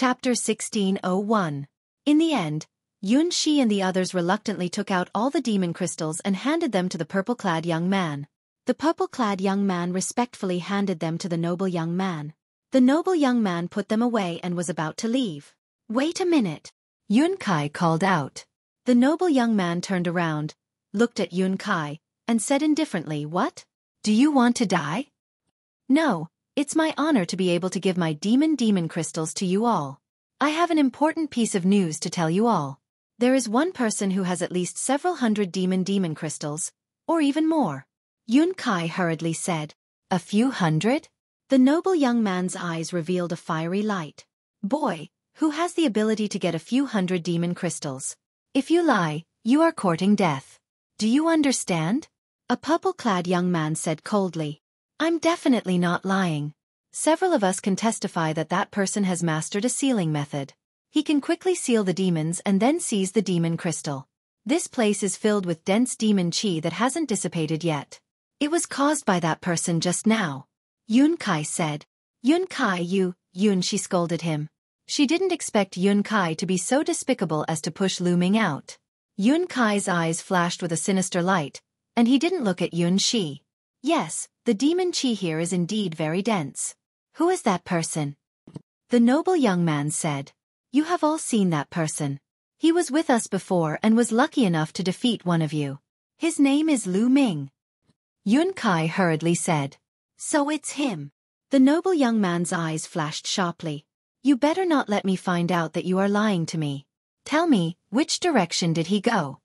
Chapter 1601. In the end, Xueqi and the others reluctantly took out all the demon crystals and handed them to the purple-clad young man. The purple-clad young man respectfully handed them to the noble young man. The noble young man put them away and was about to leave. "Wait a minute," Xueqi called out. The noble young man turned around, looked at Xueqi, and said indifferently, "What? Do you want to die?" "No, it's my honor to be able to give my demon crystals to you all. I have an important piece of news to tell you all. There is one person who has at least several hundred demon crystals, or even more." Xueqi hurriedly said, "A few hundred?" The noble young man's eyes revealed a fiery light. "Boy, who has the ability to get a few hundred demon crystals? If you lie, you are courting death. Do you understand?" A purple-clad young man said coldly. "I'm definitely not lying. Several of us can testify that that person has mastered a sealing method. He can quickly seal the demons and then seize the demon crystal. This place is filled with dense demon chi that hasn't dissipated yet. It was caused by that person just now," Xueqi said. "Xueqi, she scolded him. She didn't expect Xueqi to be so despicable as to push Lu Ming out. Xueqi's eyes flashed with a sinister light, and he didn't look at Xueqi. "Yes, the demon chi here is indeed very dense. Who is that person?" The noble young man said. "You have all seen that person. He was with us before and was lucky enough to defeat one of you. His name is Lu Ming." Xueqi hurriedly said. "So it's him." The noble young man's eyes flashed sharply. "You better not let me find out that you are lying to me. Tell me, which direction did he go?"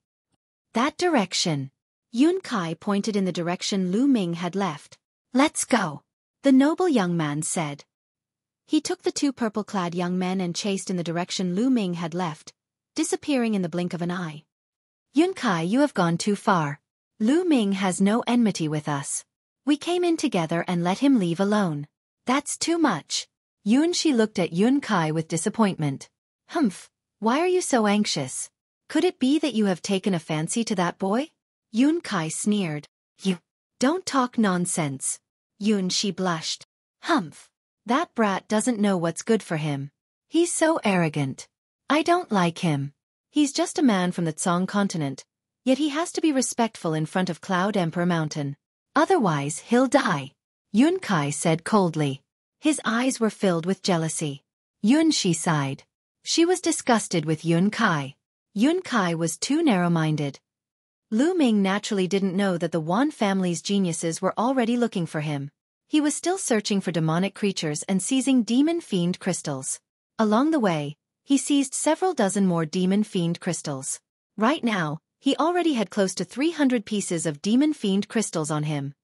"That direction." Xueqi pointed in the direction Lu Ming had left. "Let's go," the noble young man said. He took the two purple-clad young men and chased in the direction Lu Ming had left, disappearing in the blink of an eye. "Xueqi, you have gone too far. Lu Ming has no enmity with us. We came in together and let him leave alone. That's too much." Xueqi looked at Xueqi with disappointment. "Humph, why are you so anxious? Could it be that you have taken a fancy to that boy?" Xueqi sneered. "You don't talk nonsense." Xueqi blushed. "Humph, that brat doesn't know what's good for him. He's so arrogant. I don't like him. He's just a man from the Tsong continent, yet he has to be respectful in front of Cloud Emperor Mountain. Otherwise he'll die," Xueqi said coldly. His eyes were filled with jealousy. Xueqi sighed. She was disgusted with Xueqi. Xueqi was too narrow-minded. Lu Ming naturally didn't know that the Wan family's geniuses were already looking for him. He was still searching for demonic creatures and seizing demon fiend crystals. Along the way, he seized several dozen more demon fiend crystals. Right now, he already had close to 300 pieces of demon fiend crystals on him.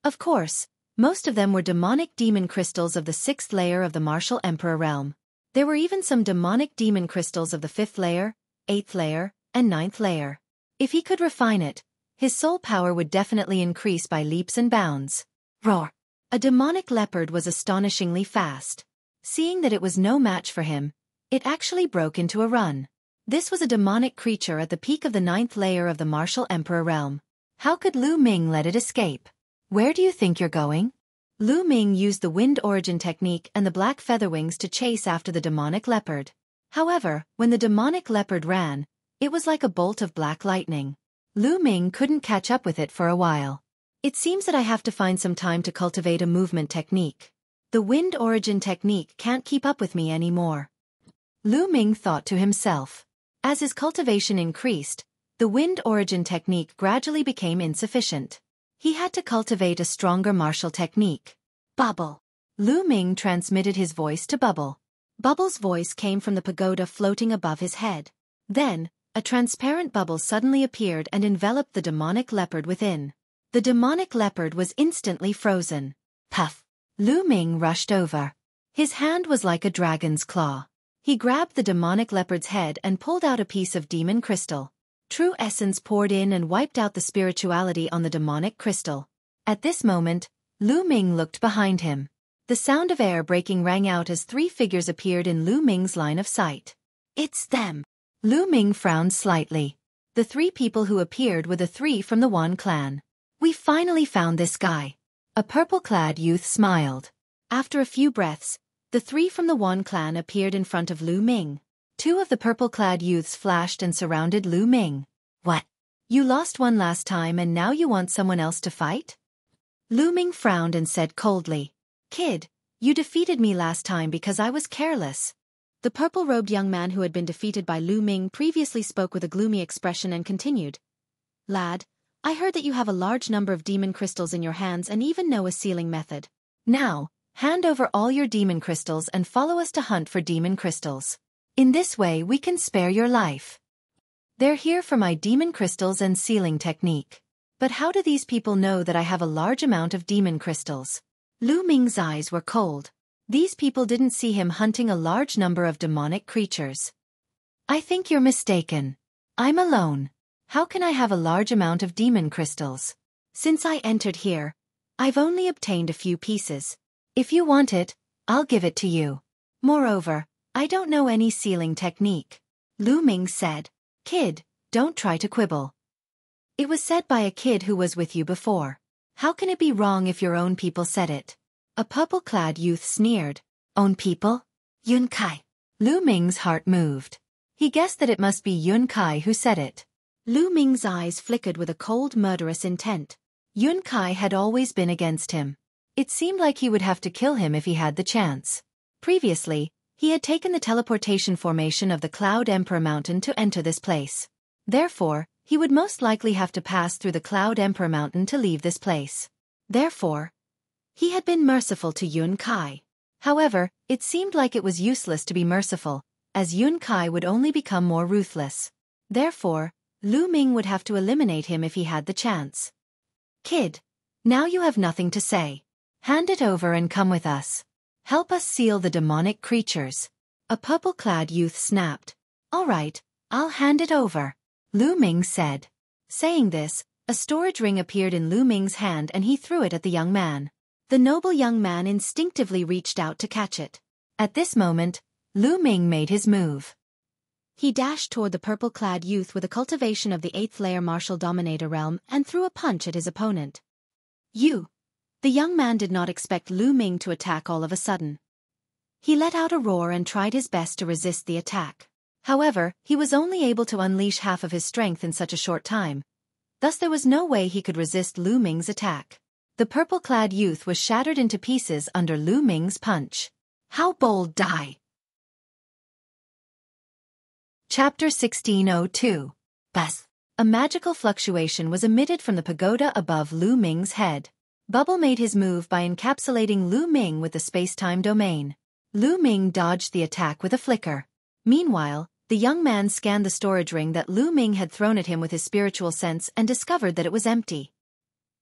Of course, most of them were demonic demon crystals of the 6th layer of the Martial Emperor realm. There were even some demonic demon crystals of the 5th layer, 8th layer, and 9th layer. If he could refine it, his soul power would definitely increase by leaps and bounds. Roar! A demonic leopard was astonishingly fast. Seeing that it was no match for him, it actually broke into a run. This was a demonic creature at the peak of the 9th layer of the Martial Emperor realm. How could Lu Ming let it escape? "Where do you think you're going?" Lu Ming used the wind origin technique and the black featherwings to chase after the demonic leopard. However, when the demonic leopard ran, it was like a bolt of black lightning. Lu Ming couldn't catch up with it for a while. "It seems that I have to find some time to cultivate a movement technique. The wind origin technique can't keep up with me anymore." Lu Ming thought to himself. As his cultivation increased, the wind origin technique gradually became insufficient. He had to cultivate a stronger martial technique. "Bubble." Lu Ming transmitted his voice to Bubble. Bubble's voice came from the pagoda floating above his head. Then, a transparent bubble suddenly appeared and enveloped the demonic leopard within. The demonic leopard was instantly frozen. Puff! Lu Ming rushed over. His hand was like a dragon's claw. He grabbed the demonic leopard's head and pulled out a piece of demon crystal. True essence poured in and wiped out the spirituality on the demonic crystal. At this moment, Lu Ming looked behind him. The sound of air breaking rang out as 3 figures appeared in Lu Ming's line of sight. "It's them." Lu Ming frowned slightly. The 3 people who appeared were the 3 from the Wan clan. "We finally found this guy." A purple-clad youth smiled. After a few breaths, The three from the Wan clan appeared in front of Lu Ming. Two of the purple-clad youths flashed and surrounded Lu Ming. What? You lost one last time and now you want someone else to fight? Lu Ming frowned and said coldly. Kid, you defeated me last time because I was careless. The purple-robed young man who had been defeated by Lu Ming previously spoke with a gloomy expression and continued. Lad, I heard that you have a large number of demon crystals in your hands and even know a sealing method. Now, hand over all your demon crystals and follow us to hunt for demon crystals. In this way we can spare your life. They're here for my demon crystals and sealing technique. But how do these people know that I have a large amount of demon crystals? Lu Ming's eyes were cold. These people didn't see him hunting a large number of demonic creatures. I think you're mistaken. I'm alone. How can I have a large amount of demon crystals? Since I entered here, I've only obtained a few pieces. If you want it, I'll give it to you. Moreover, I don't know any sealing technique. Lu Ming said. Kid, don't try to quibble. It was said by a kid who was with you before. How can it be wrong if your own people said it? A purple-clad youth sneered. Own people? Yun Kai. Lu Ming's heart moved. He guessed that it must be Yun Kai who said it. Lu Ming's eyes flickered with a cold, murderous intent. Yun Kai had always been against him. It seemed like he would have to kill him if he had the chance. Previously, he had taken the teleportation formation of the Cloud Emperor Mountain to enter this place. Therefore, he would most likely have to pass through the Cloud Emperor Mountain to leave this place. Therefore, he had been merciful to Yun Kai. However, it seemed like it was useless to be merciful, as Yun Kai would only become more ruthless. Therefore, Lu Ming would have to eliminate him if he had the chance. Kid, now you have nothing to say. Hand it over and come with us. Help us seal the demonic creatures. A purple-clad youth snapped. All right, I'll hand it over, Lu Ming said. Saying this, a storage ring appeared in Lu Ming's hand and he threw it at the young man. The noble young man instinctively reached out to catch it. At this moment, Lu Ming made his move. He dashed toward the purple-clad youth with a cultivation of the 8th layer martial dominator realm and threw a punch at his opponent. You! The young man did not expect Lu Ming to attack all of a sudden. He let out a roar and tried his best to resist the attack. However, he was only able to unleash half of his strength in such a short time. Thus there was no way he could resist Lu Ming's attack. The purple-clad youth was shattered into pieces under Lu Ming's punch. How bold die! Chapter 1602. Buzz. A magical fluctuation was emitted from the pagoda above Lu Ming's head. Bubble made his move by encapsulating Lu Ming with the space-time domain. Lu Ming dodged the attack with a flicker. Meanwhile, the young man scanned the storage ring that Lu Ming had thrown at him with his spiritual sense and discovered that it was empty.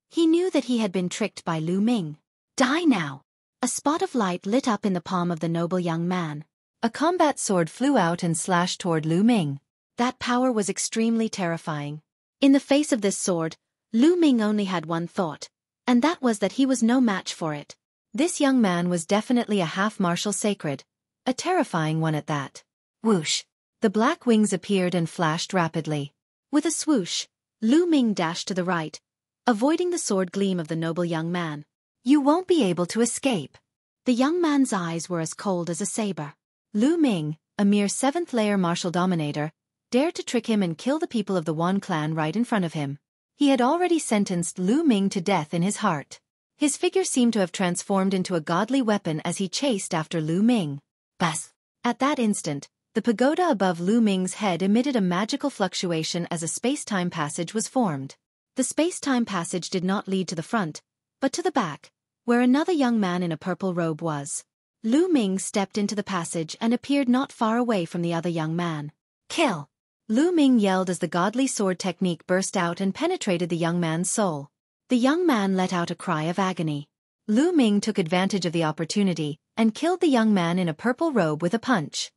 He knew that he had been tricked by Lu Ming. Die now! A spot of light lit up in the palm of the noble young man. A combat sword flew out and slashed toward Lu Ming. That power was extremely terrifying. In the face of this sword, Lu Ming only had one thought, and that was that he was no match for it. This young man was definitely a half-martial sacred, a terrifying one at that. Whoosh! The black wings appeared and flashed rapidly. With a swoosh, Lu Ming dashed to the right, avoiding the sword gleam of the noble young man. You won't be able to escape. The young man's eyes were as cold as a saber. Lu Ming, a mere 7th layer martial dominator, dared to trick him and kill the people of the Wan clan right in front of him. He had already sentenced Lu Ming to death in his heart. His figure seemed to have transformed into a godly weapon as he chased after Lu Ming. Buzz! At that instant, the pagoda above Lu Ming's head emitted a magical fluctuation as a space-time passage was formed. The space-time passage did not lead to the front, but to the back, where another young man in a purple robe was. Lu Ming stepped into the passage and appeared not far away from the other young man. Kill! Lu Ming yelled as the godly sword technique burst out and penetrated the young man's soul. The young man let out a cry of agony. Lu Ming took advantage of the opportunity and killed the young man in a purple robe with a punch.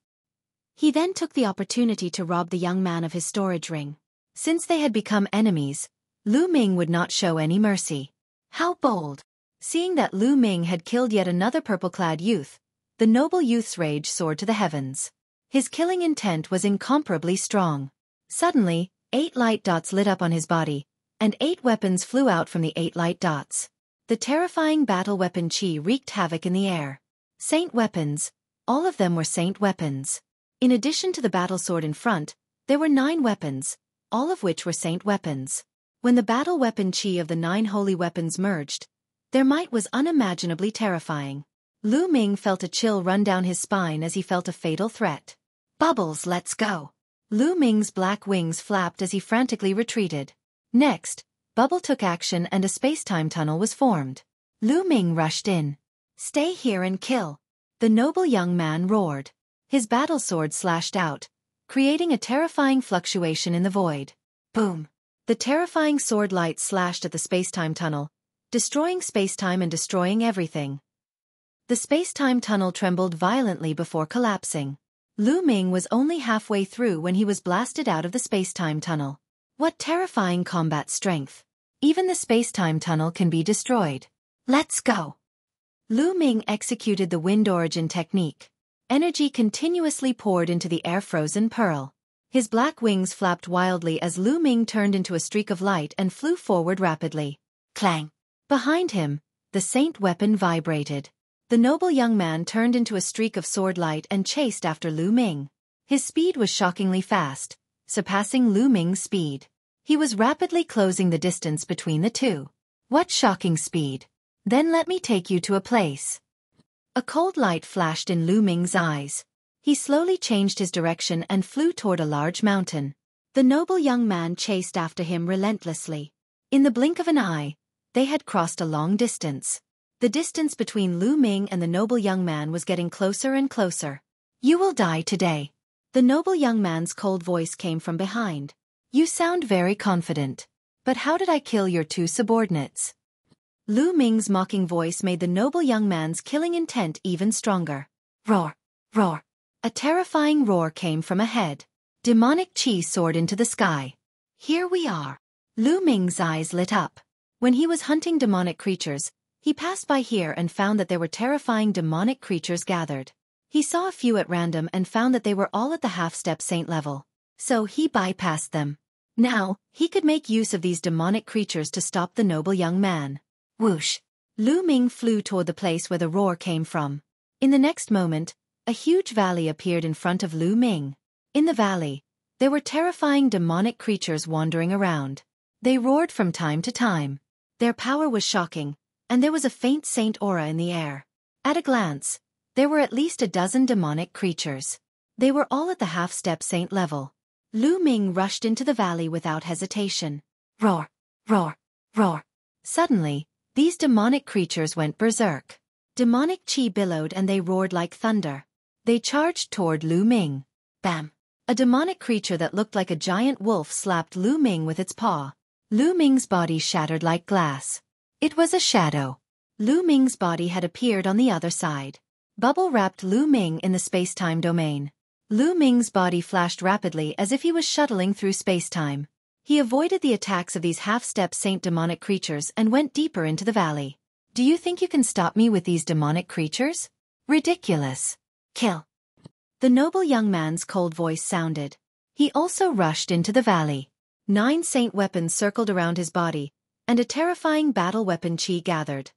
He then took the opportunity to rob the young man of his storage ring. Since they had become enemies, Lu Ming would not show any mercy. How bold! Seeing that Lu Ming had killed yet another purple-clad youth, the noble youth's rage soared to the heavens. His killing intent was incomparably strong. Suddenly, 8 light dots lit up on his body, and 8 weapons flew out from the 8 light dots. The terrifying battle weapon Qi wreaked havoc in the air. Saint weapons. All of them were saint weapons. In addition to the battle sword in front, there were 9 weapons, all of which were saint weapons. When the battle weapon chi of the 9 holy weapons merged, their might was unimaginably terrifying. Lu Ming felt a chill run down his spine as he felt a fatal threat. Bubbles, let's go. Lu Ming's black wings flapped as he frantically retreated. Next, Bubble took action and a space-time tunnel was formed. Lu Ming rushed in. Stay here and kill. The noble young man roared. His battle sword slashed out, creating a terrifying fluctuation in the void. Boom! The terrifying sword light slashed at the space-time tunnel, destroying space-time and destroying everything. The space-time tunnel trembled violently before collapsing. Lu Ming was only halfway through when he was blasted out of the space-time tunnel. What terrifying combat strength! Even the space-time tunnel can be destroyed. Let's go! Lu Ming executed the wind origin technique. Energy continuously poured into the air-frozen pearl. His black wings flapped wildly as Lu Ming turned into a streak of light and flew forward rapidly. Clang! Behind him, the saint weapon vibrated. The noble young man turned into a streak of sword light and chased after Lu Ming. His speed was shockingly fast, surpassing Lu Ming's speed. He was rapidly closing the distance between the two. What shocking speed! Then let me take you to a place. A cold light flashed in Lu Ming's eyes. He slowly changed his direction and flew toward a large mountain. The noble young man chased after him relentlessly. In the blink of an eye, they had crossed a long distance. The distance between Lu Ming and the noble young man was getting closer and closer. You will die today. The noble young man's cold voice came from behind. You sound very confident. But how did I kill your 2 subordinates? Lu Ming's mocking voice made the noble young man's killing intent even stronger. Roar! Roar! A terrifying roar came from ahead. Demonic chi soared into the sky. Here we are. Lu Ming's eyes lit up. When he was hunting demonic creatures, he passed by here and found that there were terrifying demonic creatures gathered. He saw a few at random and found that they were all at the half-step saint level. So he bypassed them. Now, he could make use of these demonic creatures to stop the noble young man. Whoosh! Lu Ming flew toward the place where the roar came from. In the next moment, a huge valley appeared in front of Lu Ming. In the valley, there were terrifying demonic creatures wandering around. They roared from time to time. Their power was shocking, and there was a faint saint aura in the air. At a glance, there were at least a dozen demonic creatures. They were all at the half-step saint level. Lu Ming rushed into the valley without hesitation. Roar! Roar! Roar! Suddenly, these demonic creatures went berserk. Demonic chi billowed and they roared like thunder. They charged toward Lu Ming. Bam! A demonic creature that looked like a giant wolf slapped Lu Ming with its paw. Lu Ming's body shattered like glass. It was a shadow. Lu Ming's body had appeared on the other side. Bubble wrapped Lu Ming in the space-time domain. Lu Ming's body flashed rapidly as if he was shuttling through space-time. He avoided the attacks of these half-step saint demonic creatures and went deeper into the valley. Do you think you can stop me with these demonic creatures? Ridiculous. Kill. The noble young man's cold voice sounded. He also rushed into the valley. 9 saint weapons circled around his body, and a terrifying battle weapon chi gathered.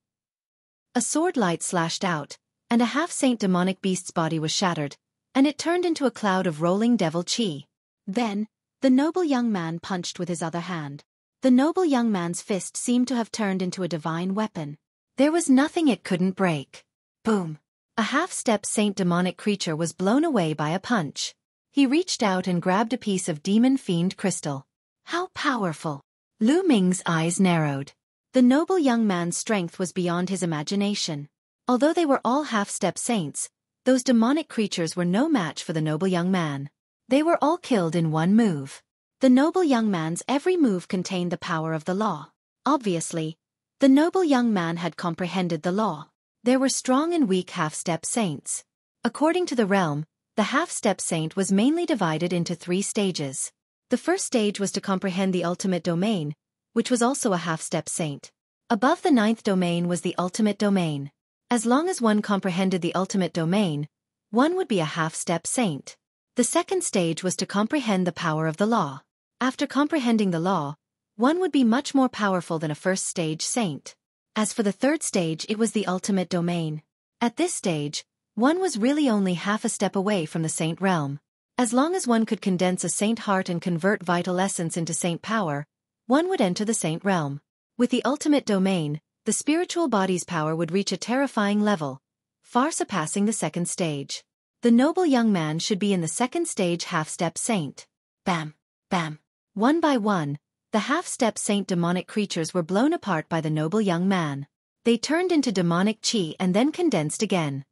A sword light slashed out, and a half-saint demonic beast's body was shattered, and it turned into a cloud of rolling devil chi. Then, the noble young man punched with his other hand. The noble young man's fist seemed to have turned into a divine weapon. There was nothing it couldn't break. Boom! A half-step saint demonic creature was blown away by a punch. He reached out and grabbed a piece of demon fiend crystal. How powerful! Lu Ming's eyes narrowed. The noble young man's strength was beyond his imagination. Although they were all half-step saints, those demonic creatures were no match for the noble young man. They were all killed in one move. The noble young man's every move contained the power of the law. Obviously, the noble young man had comprehended the law. There were strong and weak half-step saints. According to the realm, the half-step saint was mainly divided into 3 stages. The first stage was to comprehend the ultimate domain, which was also a half-step saint. Above the 9th domain was the ultimate domain. As long as one comprehended the ultimate domain, one would be a half-step saint. The second stage was to comprehend the power of the law. After comprehending the law, one would be much more powerful than a first-stage saint. As for the third stage, it was the ultimate domain. At this stage, One was really only half a step away from the saint realm. As long as one could condense a saint heart and convert vital essence into saint power, one would enter the saint realm. With the ultimate domain, the spiritual body's power would reach a terrifying level, far surpassing the second stage. The noble young man should be in the second stage half-step saint. Bam! Bam! One by one, the half-step saint demonic creatures were blown apart by the noble young man. They turned into demonic chi and then condensed again.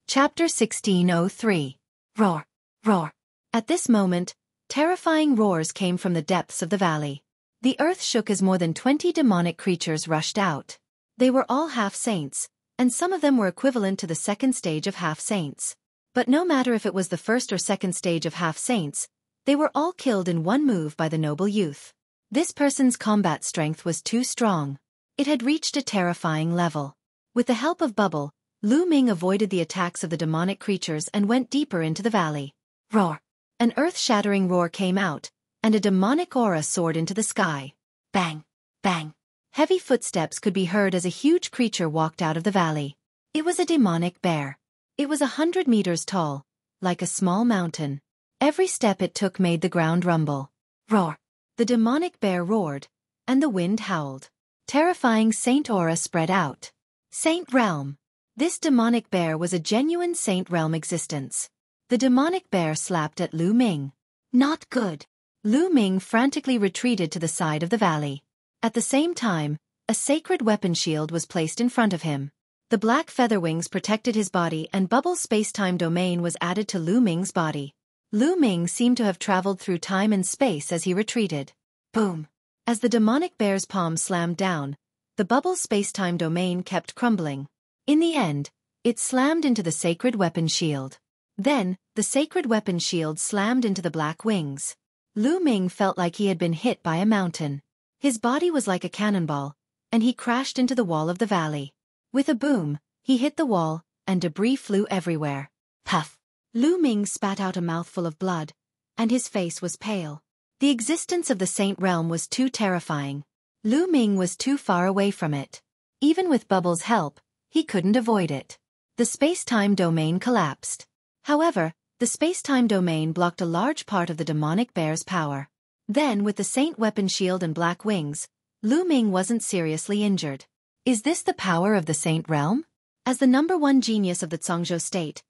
Chapter 1603. Roar! Roar! At this moment, terrifying roars came from the depths of the valley. The earth shook as more than 20 demonic creatures rushed out. They were all half-saints, and some of them were equivalent to the second stage of half-saints. But no matter if it was the first or second stage of half-saints, they were all killed in one move by the noble youth. This person's combat strength was too strong. It had reached a terrifying level. With the help of Bubble, Lu Ming avoided the attacks of the demonic creatures and went deeper into the valley. Roar! An earth-shattering roar came out, and a demonic aura soared into the sky. Bang! Bang! Heavy footsteps could be heard as a huge creature walked out of the valley. It was a demonic bear. It was 100 meters tall, like a small mountain. Every step it took made the ground rumble. Roar! The demonic bear roared, and the wind howled. Terrifying saint aura spread out. Saint realm! This demonic bear was a genuine saint realm existence. The demonic bear slapped at Lu Ming. Not good. Lu Ming frantically retreated to the side of the valley. At the same time, a sacred weapon shield was placed in front of him. The black feather wings protected his body and Bubble's space-time domain was added to Lu Ming's body. Lu Ming seemed to have traveled through time and space as he retreated. Boom! As the demonic bear's palm slammed down, the Bubble's space-time domain kept crumbling. In the end, it slammed into the sacred weapon shield. Then, the sacred weapon shield slammed into the black wings. Lu Ming felt like he had been hit by a mountain. His body was like a cannonball, and he crashed into the wall of the valley. With a boom, he hit the wall, and debris flew everywhere. Puff! Lu Ming spat out a mouthful of blood, and his face was pale. The existence of the saint realm was too terrifying. Lu Ming was too far away from it. Even with Bubble's help, he couldn't avoid it. The space-time domain collapsed. However, the space-time domain blocked a large part of the demonic bear's power. Then, with the saint weapon shield and black wings, Lu Ming wasn't seriously injured. Is this the power of the saint realm? As the #1 genius of the Zhongzhou state,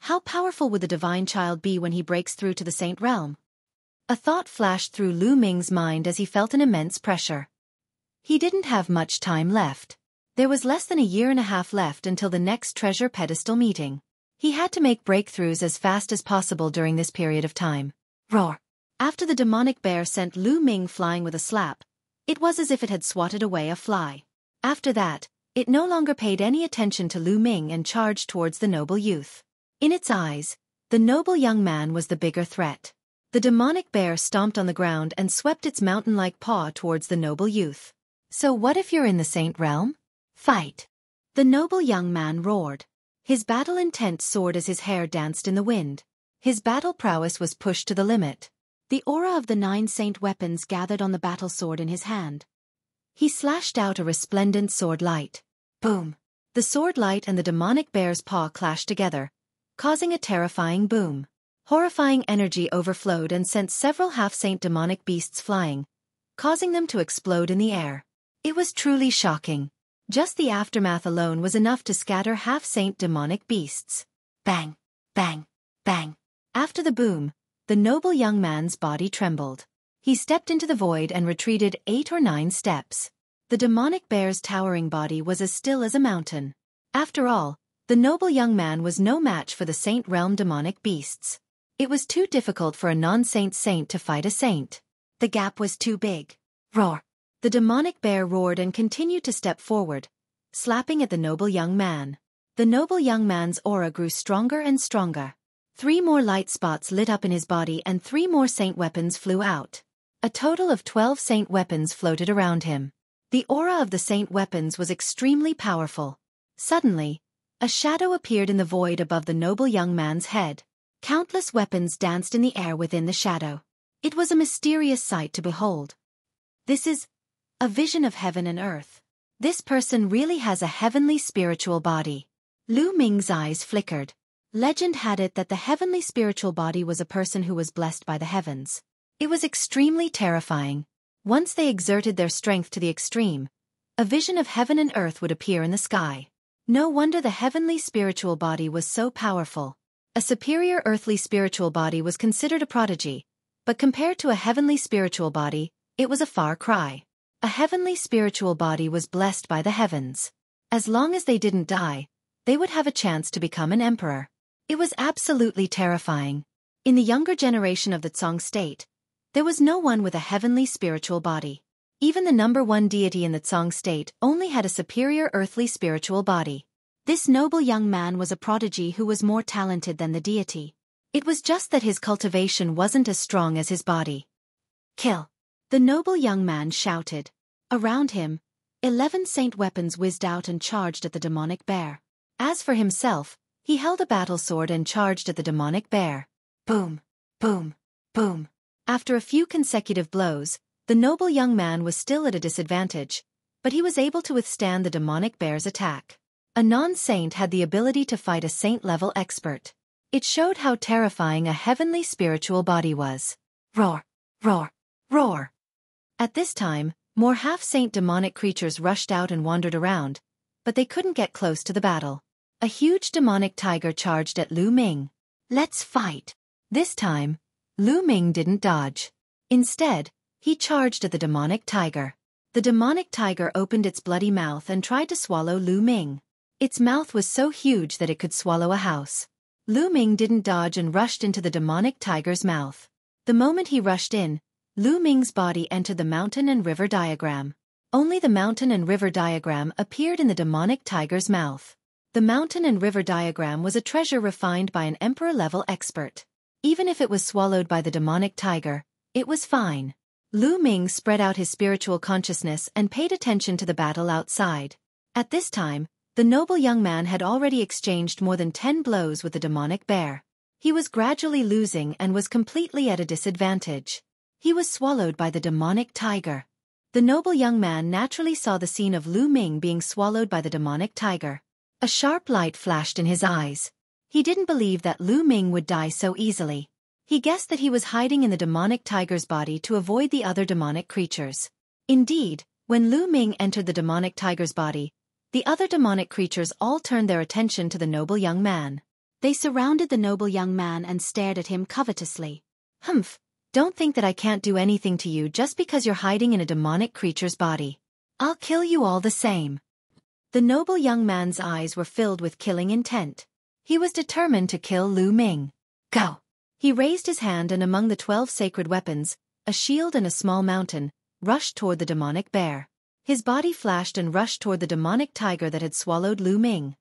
how powerful would the divine child be when he breaks through to the saint realm? A thought flashed through Lu Ming's mind as he felt an immense pressure. He didn't have much time left. There was less than a year and a half left until the next treasure pedestal meeting. He had to make breakthroughs as fast as possible during this period of time. Roar! After the demonic bear sent Lu Ming flying with a slap, it was as if it had swatted away a fly. After that, it no longer paid any attention to Lu Ming and charged towards the noble youth. In its eyes, the noble young man was the bigger threat. The demonic bear stomped on the ground and swept its mountain-like paw towards the noble youth. So what if you're in the saint realm? Fight! The noble young man roared. His battle intent soared as his hair danced in the wind. His battle prowess was pushed to the limit. The aura of the 9 saint weapons gathered on the battle sword in his hand. He slashed out a resplendent sword light. Boom! The sword light and the demonic bear's paw clashed together, causing a terrifying boom. Horrifying energy overflowed and sent several half-saint demonic beasts flying, causing them to explode in the air. It was truly shocking. Just the aftermath alone was enough to scatter half-saint demonic beasts. Bang! Bang! Bang! After the boom, the noble young man's body trembled. He stepped into the void and retreated 8 or 9 steps. The demonic bear's towering body was as still as a mountain. After all, the noble young man was no match for the saint realm demonic beasts. It was too difficult for a non-saint saint to fight a saint. The gap was too big. Roar! The demonic bear roared and continued to step forward, slapping at the noble young man. The noble young man's aura grew stronger and stronger. 3 more light spots lit up in his body and 3 more saint weapons flew out. A total of 12 saint weapons floated around him. The aura of the saint weapons was extremely powerful. Suddenly, a shadow appeared in the void above the noble young man's head. Countless weapons danced in the air within the shadow. It was a mysterious sight to behold. This is a vision of heaven and earth. This person really has a heavenly spiritual body. Lu Ming's eyes flickered. Legend had it that the heavenly spiritual body was a person who was blessed by the heavens. It was extremely terrifying. Once they exerted their strength to the extreme, a vision of heaven and earth would appear in the sky. No wonder the heavenly spiritual body was so powerful. A superior earthly spiritual body was considered a prodigy, but compared to a heavenly spiritual body, it was a far cry. A heavenly spiritual body was blessed by the heavens. As long as they didn't die, they would have a chance to become an emperor. It was absolutely terrifying. In the younger generation of the Tsong state, there was no one with a heavenly spiritual body. Even the number one deity in the Tsong state only had a superior earthly spiritual body. This noble young man was a prodigy who was more talented than the deity. It was just that his cultivation wasn't as strong as his body. Kill! The noble young man shouted. Around him, 11 saint weapons whizzed out and charged at the demonic bear. As for himself, he held a battle sword and charged at the demonic bear. Boom! Boom! Boom! After a few consecutive blows, the noble young man was still at a disadvantage, but he was able to withstand the demonic bear's attack. A non-saint had the ability to fight a saint-level expert. It showed how terrifying a heavenly spiritual body was. Roar! Roar! Roar! At this time, more half-saint demonic creatures rushed out and wandered around, but they couldn't get close to the battle. A huge demonic tiger charged at Lu Ming. Let's fight! This time, Lu Ming didn't dodge. Instead, he charged at the demonic tiger. The demonic tiger opened its bloody mouth and tried to swallow Lu Ming. Its mouth was so huge that it could swallow a house. Lu Ming didn't dodge and rushed into the demonic tiger's mouth. The moment he rushed in, Lu Ming's body entered the mountain and river diagram. Only the mountain and river diagram appeared in the demonic tiger's mouth. The mountain and river diagram was a treasure refined by an emperor-level expert. Even if it was swallowed by the demonic tiger, it was fine. Lu Ming spread out his spiritual consciousness and paid attention to the battle outside. At this time, the noble young man had already exchanged more than 10 blows with the demonic bear. He was gradually losing and was completely at a disadvantage. He was swallowed by the demonic tiger. The noble young man naturally saw the scene of Lu Ming being swallowed by the demonic tiger. A sharp light flashed in his eyes. He didn't believe that Lu Ming would die so easily. He guessed that he was hiding in the demonic tiger's body to avoid the other demonic creatures. Indeed, when Lu Ming entered the demonic tiger's body, the other demonic creatures all turned their attention to the noble young man. They surrounded the noble young man and stared at him covetously. Humph, don't think that I can't do anything to you just because you're hiding in a demonic creature's body. I'll kill you all the same. The noble young man's eyes were filled with killing intent. He was determined to kill Lu Ming. Go! He raised his hand and among the 12 sacred weapons, a shield and a small mountain, rushed toward the demonic bear. His body flashed and rushed toward the demonic tiger that had swallowed Lu Ming.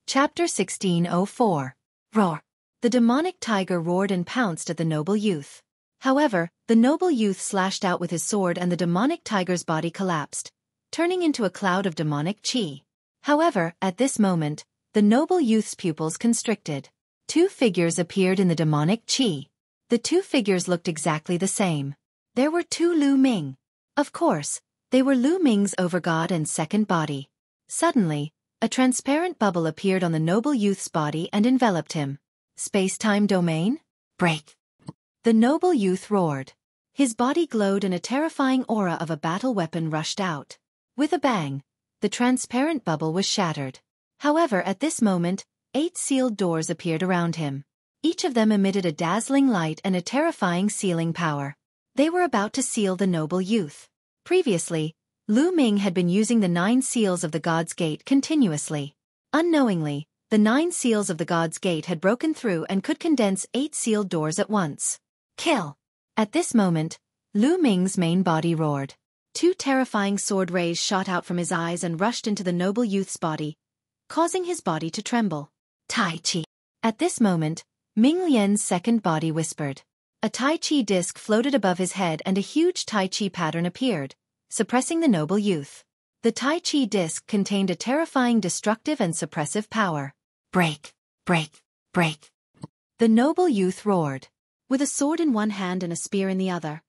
Chapter 1604. Roar! The demonic tiger roared and pounced at the noble youth. However, the noble youth slashed out with his sword and the demonic tiger's body collapsed, turning into a cloud of demonic chi. However, at this moment, the noble youth's pupils constricted. 2 figures appeared in the demonic chi. The 2 figures looked exactly the same. There were 2 Lu Ming. Of course, they were Lu Ming's overgod and second body. Suddenly, a transparent bubble appeared on the noble youth's body and enveloped him. Space-time domain? Break! The noble youth roared. His body glowed and a terrifying aura of a battle weapon rushed out. With a bang, the transparent bubble was shattered. However, at this moment, 8 sealed doors appeared around him. Each of them emitted a dazzling light and a terrifying sealing power. They were about to seal the noble youth. Previously, Lu Ming had been using the 9 seals of the God's Gate continuously. Unknowingly, the 9 seals of the God's Gate had broken through and could condense 8 sealed doors at once. Kill! At this moment, Lu Ming's main body roared. 2 terrifying sword rays shot out from his eyes and rushed into the noble youth's body, causing his body to tremble. Tai Chi! At this moment, Ming Lian's second body whispered. A Tai Chi disc floated above his head and a huge Tai Chi pattern appeared, suppressing the noble youth. The Tai Chi disc contained a terrifying destructive and suppressive power. Break! Break! Break! The noble youth roared. With a sword in one hand and a spear in the other,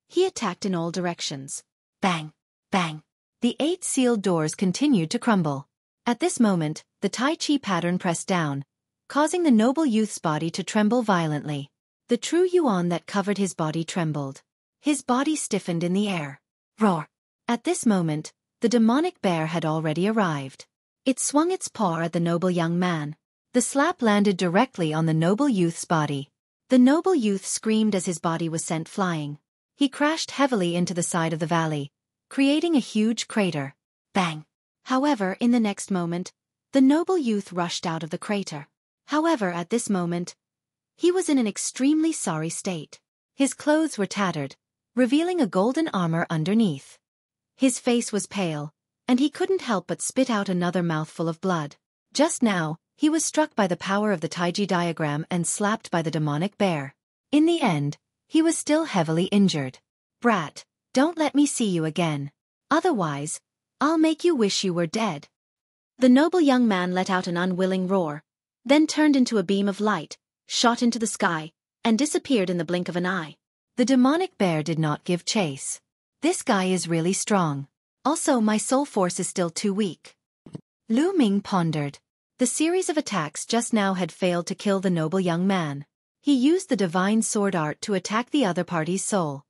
he attacked in all directions. Bang! Bang! The 8 sealed doors continued to crumble. At this moment, the Tai Chi pattern pressed down, causing the noble youth's body to tremble violently. The true yuan that covered his body trembled. His body stiffened in the air. Roar! At this moment, the demonic bear had already arrived. It swung its paw at the noble young man. The slap landed directly on the noble youth's body. The noble youth screamed as his body was sent flying. He crashed heavily into the side of the valley, creating a huge crater. Bang! However, in the next moment, the noble youth rushed out of the crater. However, at this moment, he was in an extremely sorry state. His clothes were tattered, revealing a golden armor underneath. His face was pale, and he couldn't help but spit out another mouthful of blood. Just now, he was struck by the power of the Taiji diagram and slapped by the demonic bear. In the end, he was still heavily injured. Brat, don't let me see you again. Otherwise, I'll make you wish you were dead. The noble young man let out an unwilling roar, then turned into a beam of light, shot into the sky, and disappeared in the blink of an eye. The demonic bear did not give chase. This guy is really strong. Also, my soul force is still too weak. Lu Ming pondered. The series of attacks just now had failed to kill the noble young man. He used the divine sword art to attack the other party's soul.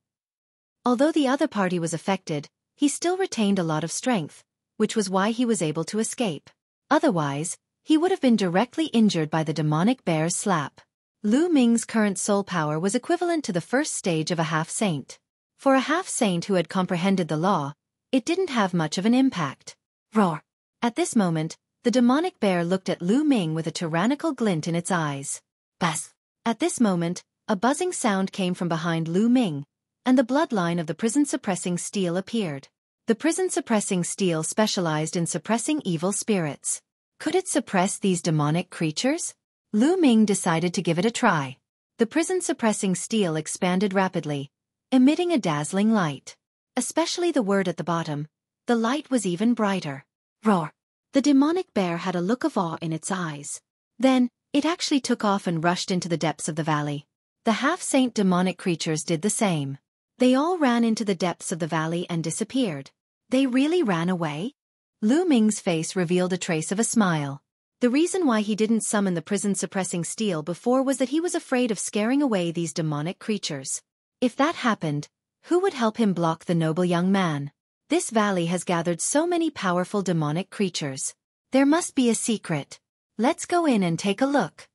Although the other party was affected, he still retained a lot of strength, which was why he was able to escape. Otherwise, he would have been directly injured by the demonic bear's slap. Lu Ming's current soul power was equivalent to the first stage of a half-saint. For a half-saint who had comprehended the law, it didn't have much of an impact. Roar! At this moment, the demonic bear looked at Lu Ming with a tyrannical glint in its eyes. Buzz! At this moment, a buzzing sound came from behind Lu Ming, and the bloodline of the prison-suppressing steel appeared. The prison-suppressing steel specialized in suppressing evil spirits. Could it suppress these demonic creatures? Lu Ming decided to give it a try. The prison-suppressing steel expanded rapidly, emitting a dazzling light. Especially the word at the bottom, the light was even brighter. Roar! The demonic bear had a look of awe in its eyes. Then, it actually took off and rushed into the depths of the valley. The half-saint demonic creatures did the same. They all ran into the depths of the valley and disappeared. They really ran away? Lu Ming's face revealed a trace of a smile. The reason why he didn't summon the prison-suppressing steel before was that he was afraid of scaring away these demonic creatures. If that happened, who would help him block the noble young man? This valley has gathered so many powerful demonic creatures. There must be a secret. Let's go in and take a look.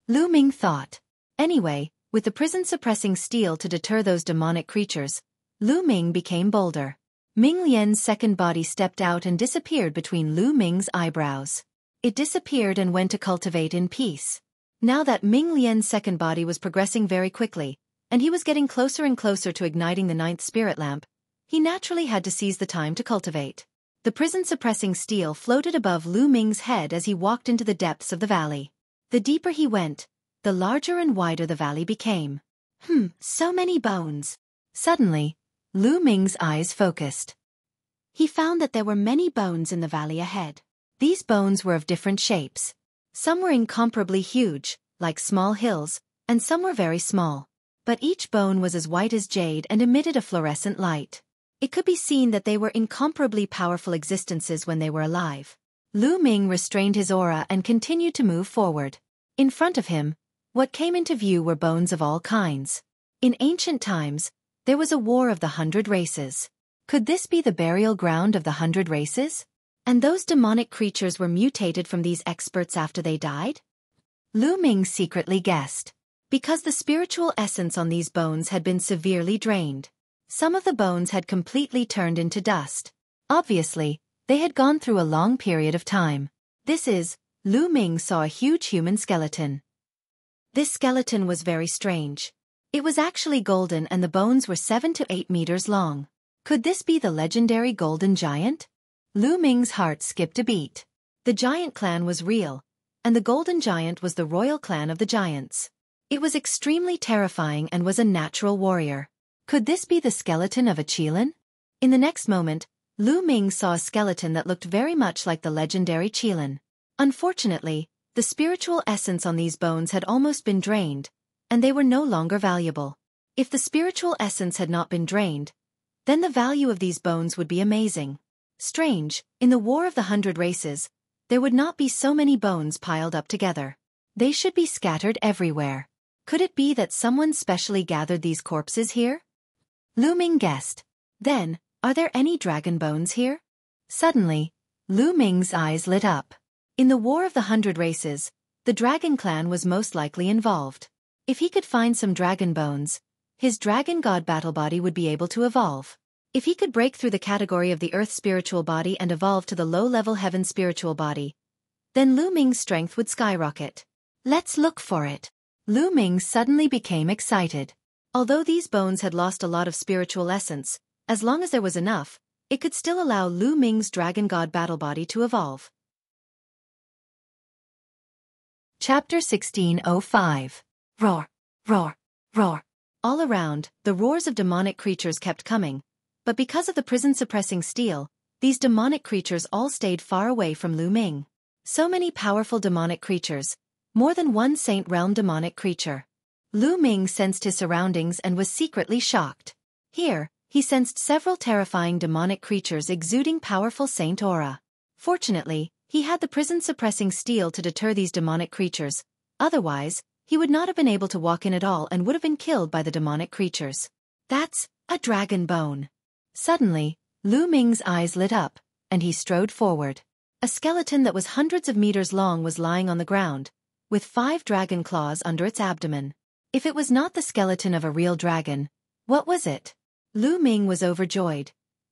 Lu Ming thought. Anyway, with the prison-suppressing steel to deter those demonic creatures, Lu Ming became bolder. Ming Lian's second body stepped out and disappeared between Lu Ming's eyebrows. It disappeared and went to cultivate in peace. Now that Ming Lian's second body was progressing very quickly, and he was getting closer and closer to igniting the 9th spirit lamp, he naturally had to seize the time to cultivate. The prison-suppressing steel floated above Lu Ming's head as he walked into the depths of the valley. The deeper he went, the larger and wider the valley became. So many bones. Suddenly, Lu Ming's eyes focused. He found that there were many bones in the valley ahead. These bones were of different shapes. Some were incomparably huge, like small hills, and some were very small. But each bone was as white as jade and emitted a fluorescent light. It could be seen that they were incomparably powerful existences when they were alive. Lu Ming restrained his aura and continued to move forward. In front of him, what came into view were bones of all kinds. In ancient times, there was a war of the 100 races. Could this be the burial ground of the 100 races? And those demonic creatures were mutated from these experts after they died? Lu Ming secretly guessed. Because the spiritual essence on these bones had been severely drained. Some of the bones had completely turned into dust. Obviously, they had gone through a long period of time. Lu Ming saw a huge human skeleton. This skeleton was very strange. It was actually golden and the bones were 7 to 8 meters long. Could this be the legendary golden giant? Lu Ming's heart skipped a beat. The giant clan was real, and the golden giant was the royal clan of the giants. It was extremely terrifying and was a natural warrior. Could this be the skeleton of a Qilin? In the next moment, Lu Ming saw a skeleton that looked very much like the legendary Qilin. Unfortunately, the spiritual essence on these bones had almost been drained, and they were no longer valuable. If the spiritual essence had not been drained, then the value of these bones would be amazing. Strange, in the War of the 100 Races, there would not be so many bones piled up together. They should be scattered everywhere. Could it be that someone specially gathered these corpses here? Lu Ming guessed. Then, are there any dragon bones here? Suddenly, Lu Ming's eyes lit up. In the War of the 100 Races, the dragon clan was most likely involved. If he could find some dragon bones, his dragon god battle body would be able to evolve. If he could break through the category of the earth spiritual body and evolve to the low-level heaven spiritual body, then Lu Ming's strength would skyrocket. Let's look for it. Lu Ming suddenly became excited. Although these bones had lost a lot of spiritual essence, as long as there was enough, it could still allow Lu Ming's dragon god battle body to evolve. Chapter 1605. Roar, roar, roar. All around, the roars of demonic creatures kept coming, but because of the prison-suppressing steel, these demonic creatures all stayed far away from Lu Ming. So many powerful demonic creatures, more than one Saint Realm demonic creature. Lu Ming sensed his surroundings and was secretly shocked. Here, he sensed several terrifying demonic creatures exuding powerful saint aura. Fortunately, he had the prison-suppressing steel to deter these demonic creatures, otherwise, he would not have been able to walk in at all and would have been killed by the demonic creatures. That's a dragon bone. Suddenly, Lu Ming's eyes lit up, and he strode forward. A skeleton that was hundreds of meters long was lying on the ground, with 5 dragon claws under its abdomen. If it was not the skeleton of a real dragon, what was it? Lu Ming was overjoyed.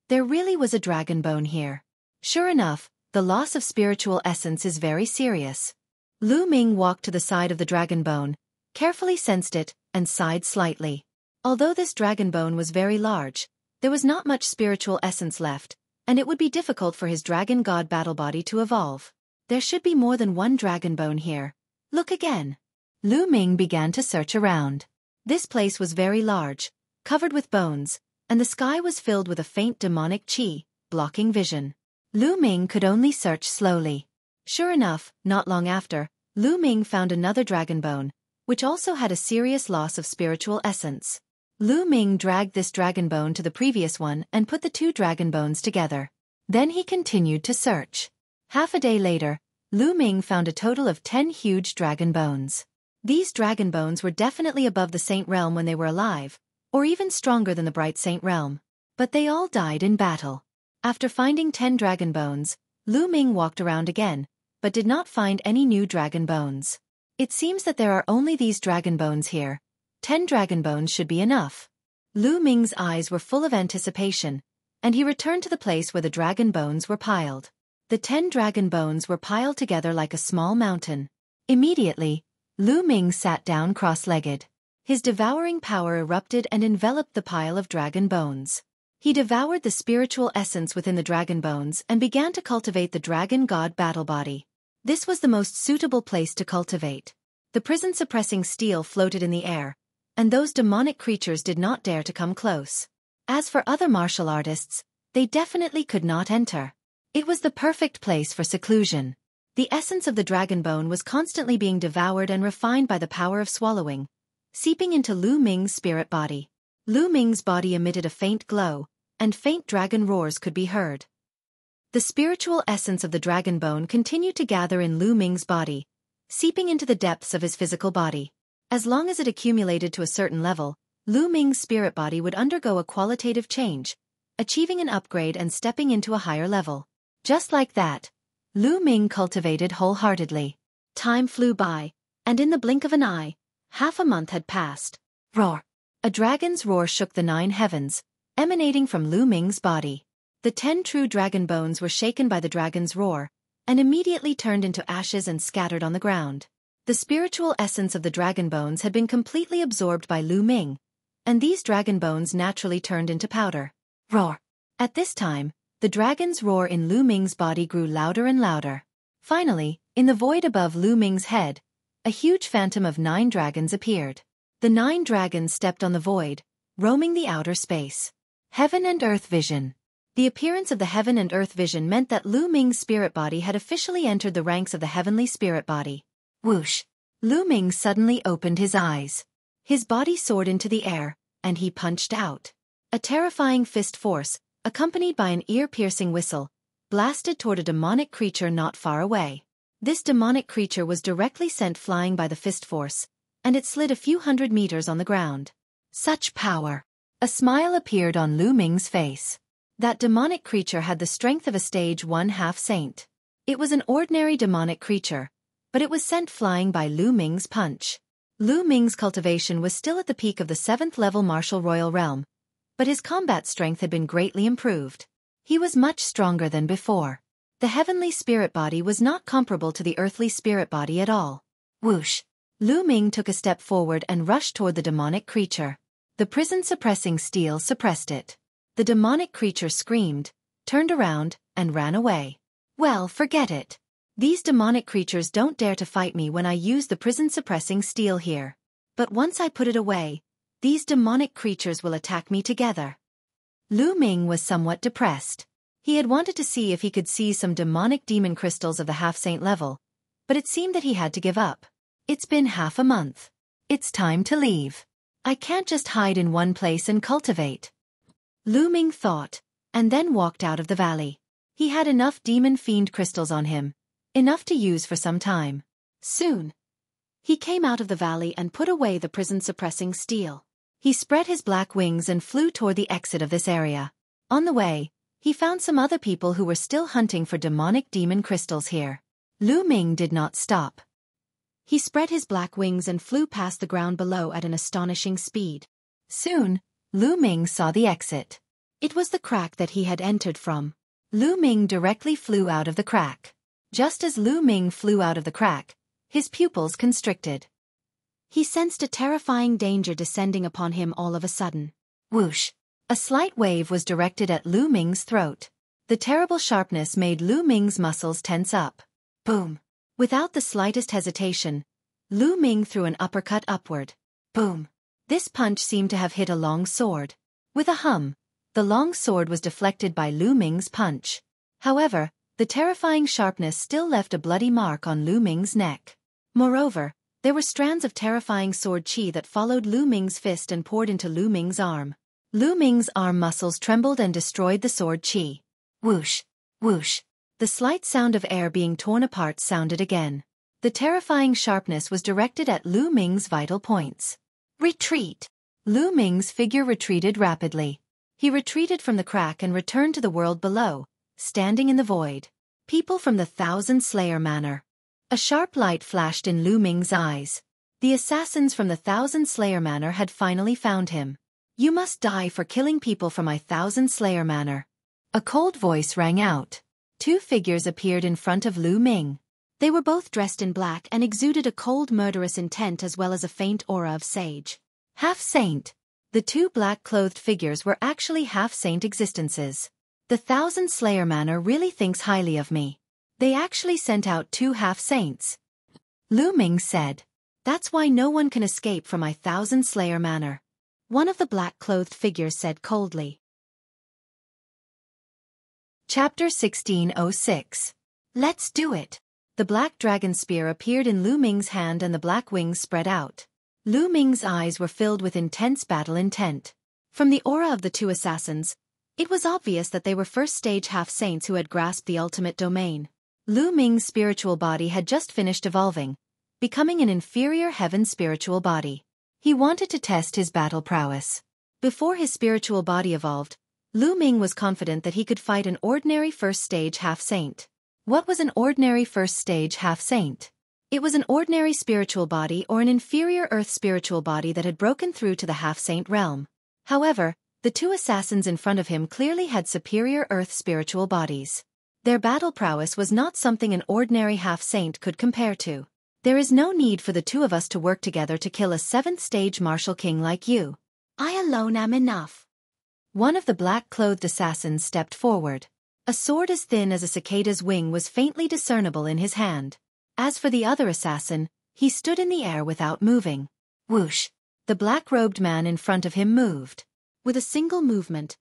There really was a dragon bone here. Sure enough, the loss of spiritual essence is very serious. Lu Ming walked to the side of the dragon bone, carefully sensed it, and sighed slightly. Although this dragon bone was very large, there was not much spiritual essence left, and it would be difficult for his dragon god battle body to evolve. There should be more than one dragon bone here. Look again. Lu Ming began to search around. This place was very large, covered with bones, and the sky was filled with a faint demonic qi, blocking vision. Lu Ming could only search slowly. Sure enough, not long after, Lu Ming found another dragon bone, which also had a serious loss of spiritual essence. Lu Ming dragged this dragon bone to the previous one and put the 2 dragon bones together. Then he continued to search. Half a day later, Lu Ming found a total of 10 huge dragon bones. These dragon bones were definitely above the Saint Realm when they were alive, or even stronger than the Bright Saint Realm. But they all died in battle. After finding 10 dragon bones, Lu Ming walked around again, but did not find any new dragon bones. It seems that there are only these dragon bones here. 10 dragon bones should be enough. Lu Ming's eyes were full of anticipation, and he returned to the place where the dragon bones were piled. The 10 dragon bones were piled together like a small mountain. Immediately, Lu Ming sat down cross-legged. His devouring power erupted and enveloped the pile of dragon bones. He devoured the spiritual essence within the dragon bones and began to cultivate the dragon god battle body. This was the most suitable place to cultivate. The prison-suppressing steel floated in the air, and those demonic creatures did not dare to come close. As for other martial artists, they definitely could not enter. It was the perfect place for seclusion. The essence of the dragon bone was constantly being devoured and refined by the power of swallowing, seeping into Lu Ming's spirit body. Lu Ming's body emitted a faint glow, and faint dragon roars could be heard. The spiritual essence of the dragon bone continued to gather in Lu Ming's body, seeping into the depths of his physical body. As long as it accumulated to a certain level, Lu Ming's spirit body would undergo a qualitative change, achieving an upgrade and stepping into a higher level. Just like that, Lu Ming cultivated wholeheartedly. Time flew by, and in the blink of an eye, half a month had passed. Roar! A dragon's roar shook the 9 heavens, emanating from Lu Ming's body. The 10 true dragon bones were shaken by the dragon's roar, and immediately turned into ashes and scattered on the ground. The spiritual essence of the dragon bones had been completely absorbed by Lu Ming, and these dragon bones naturally turned into powder. Roar! At this time, the dragon's roar in Lu Ming's body grew louder and louder. Finally, in the void above Lu Ming's head, a huge phantom of 9 dragons appeared. The 9 dragons stepped on the void, roaming the outer space. Heaven and Earth Vision. The appearance of the Heaven and Earth Vision meant that Lu Ming's spirit body had officially entered the ranks of the heavenly spirit body. Whoosh! Lu Ming suddenly opened his eyes. His body soared into the air, and he punched out. A terrifying fist force, accompanied by an ear-piercing whistle, blasted toward a demonic creature not far away. This demonic creature was directly sent flying by the fist force, and it slid a few hundred meters on the ground. Such power! A smile appeared on Lu Ming's face. That demonic creature had the strength of a stage 1 half-saint. It was an ordinary demonic creature, but it was sent flying by Lu Ming's punch. Lu Ming's cultivation was still at the peak of the 7th level martial royal realm, but his combat strength had been greatly improved. He was much stronger than before. The heavenly spirit body was not comparable to the earthly spirit body at all. Whoosh! Lu Ming took a step forward and rushed toward the demonic creature. The prison-suppressing steel suppressed it. The demonic creature screamed, turned around, and ran away. Well, forget it. These demonic creatures don't dare to fight me when I use the prison-suppressing steel here. But once I put it away, these demonic creatures will attack me together. Lu Ming was somewhat depressed. He had wanted to see if he could seize some demonic demon crystals of the half-saint level, but it seemed that he had to give up. It's been half a month. It's time to leave. I can't just hide in one place and cultivate. Lu Ming thought, and then walked out of the valley. He had enough demon fiend crystals on him, enough to use for some time. Soon, he came out of the valley and put away the prison-suppressing steel. He spread his black wings and flew toward the exit of this area. On the way, he found some other people who were still hunting for demonic demon crystals here. Lu Ming did not stop. He spread his black wings and flew past the ground below at an astonishing speed. Soon, Lu Ming saw the exit. It was the crack that he had entered from. Lu Ming directly flew out of the crack. Just as Lu Ming flew out of the crack, his pupils constricted. He sensed a terrifying danger descending upon him all of a sudden. Whoosh! A slight wave was directed at Lu Ming's throat. The terrible sharpness made Lu Ming's muscles tense up. Boom! Without the slightest hesitation, Lu Ming threw an uppercut upward. Boom! This punch seemed to have hit a long sword. With a hum, the long sword was deflected by Lu Ming's punch. However, the terrifying sharpness still left a bloody mark on Lu Ming's neck. Moreover, there were strands of terrifying sword chi that followed Lu Ming's fist and poured into Lu Ming's arm. Lu Ming's arm muscles trembled and destroyed the sword chi. Whoosh! Whoosh! The slight sound of air being torn apart sounded again. The terrifying sharpness was directed at Lu Ming's vital points. Retreat! Lu Ming's figure retreated rapidly. He retreated from the crack and returned to the world below, standing in the void. People from the Thousand Slayer Manor. A sharp light flashed in Lu Ming's eyes. The assassins from the Thousand Slayer Manor had finally found him. You must die for killing people from my Thousand Slayer Manor. A cold voice rang out. Two figures appeared in front of Lu Ming. They were both dressed in black and exuded a cold murderous intent as well as a faint aura of sage. Half-saint. The two black-clothed figures were actually half-saint existences. The Thousand Slayer Manor really thinks highly of me. They actually sent out two half-saints. Lu Ming said. That's why no one can escape from my Thousand Slayer Manor. One of the black-clothed figures said coldly. Chapter 1606. Let's do it. The black dragon spear appeared in Lu Ming's hand and the black wings spread out. Lu Ming's eyes were filled with intense battle intent. From the aura of the two assassins, it was obvious that they were first-stage half-saints who had grasped the ultimate domain. Lu Ming's spiritual body had just finished evolving, becoming an inferior heaven spiritual body. He wanted to test his battle prowess. Before his spiritual body evolved, Lu Ming was confident that he could fight an ordinary first-stage half-saint. What was an ordinary first-stage half-saint? It was an ordinary spiritual body or an inferior earth spiritual body that had broken through to the half-saint realm. However, the two assassins in front of him clearly had superior earth spiritual bodies. Their battle prowess was not something an ordinary half-saint could compare to. There is no need for the two of us to work together to kill a seventh-stage martial king like you. I alone am enough. One of the black-clothed assassins stepped forward. A sword as thin as a cicada's wing was faintly discernible in his hand. As for the other assassin, he stood in the air without moving. Whoosh! The black-robed man in front of him moved. With a single movement,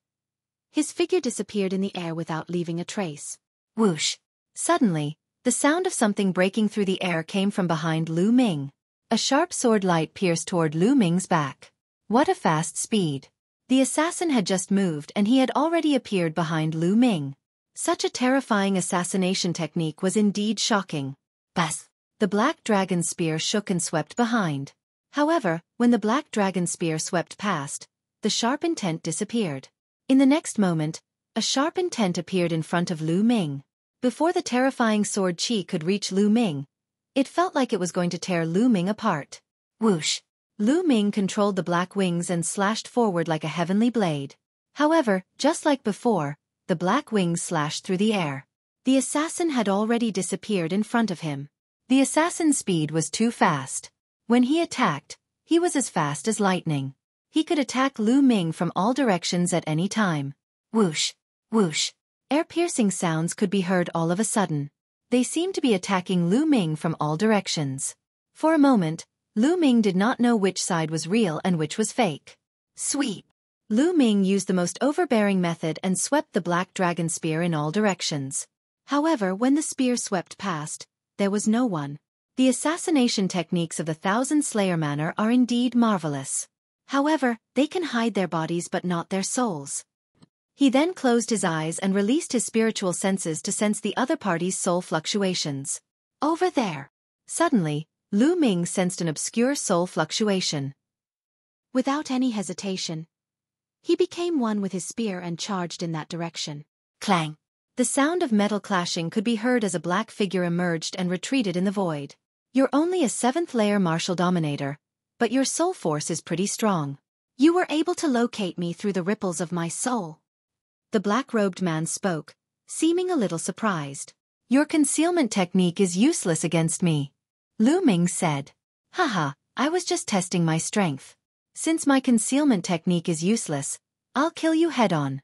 his figure disappeared in the air without leaving a trace. Whoosh! Suddenly, the sound of something breaking through the air came from behind Lu Ming. A sharp sword light pierced toward Lu Ming's back. What a fast speed! The assassin had just moved and he had already appeared behind Lu Ming. Such a terrifying assassination technique was indeed shocking. Bas! The black dragon spear shook and swept behind. However, when the black dragon spear swept past, the sharp intent disappeared. In the next moment, a sharp intent appeared in front of Lu Ming. Before the terrifying sword Qi could reach Lu Ming, it felt like it was going to tear Lu Ming apart. Whoosh! Lu Ming controlled the black wings and slashed forward like a heavenly blade. However, just like before, the black wings slashed through the air. The assassin had already disappeared in front of him. The assassin's speed was too fast. When he attacked, he was as fast as lightning. He could attack Lu Ming from all directions at any time. Whoosh! Whoosh! Ear-piercing sounds could be heard all of a sudden. They seemed to be attacking Lu Ming from all directions. For a moment, Lu Ming did not know which side was real and which was fake. Sweep! Lu Ming used the most overbearing method and swept the black dragon spear in all directions. However, when the spear swept past, there was no one. The assassination techniques of the Thousand Slayer manner are indeed marvelous. However, they can hide their bodies but not their souls. He then closed his eyes and released his spiritual senses to sense the other party's soul fluctuations. Over there! Suddenly, Lu Ming sensed an obscure soul fluctuation. Without any hesitation, he became one with his spear and charged in that direction. Clang! The sound of metal clashing could be heard as a black figure emerged and retreated in the void. You're only a 7th layer martial dominator, but your soul force is pretty strong. You were able to locate me through the ripples of my soul. The black-robed man spoke, seeming a little surprised. Your concealment technique is useless against me. Lu Ming said. Haha, I was just testing my strength. Since my concealment technique is useless, I'll kill you head-on.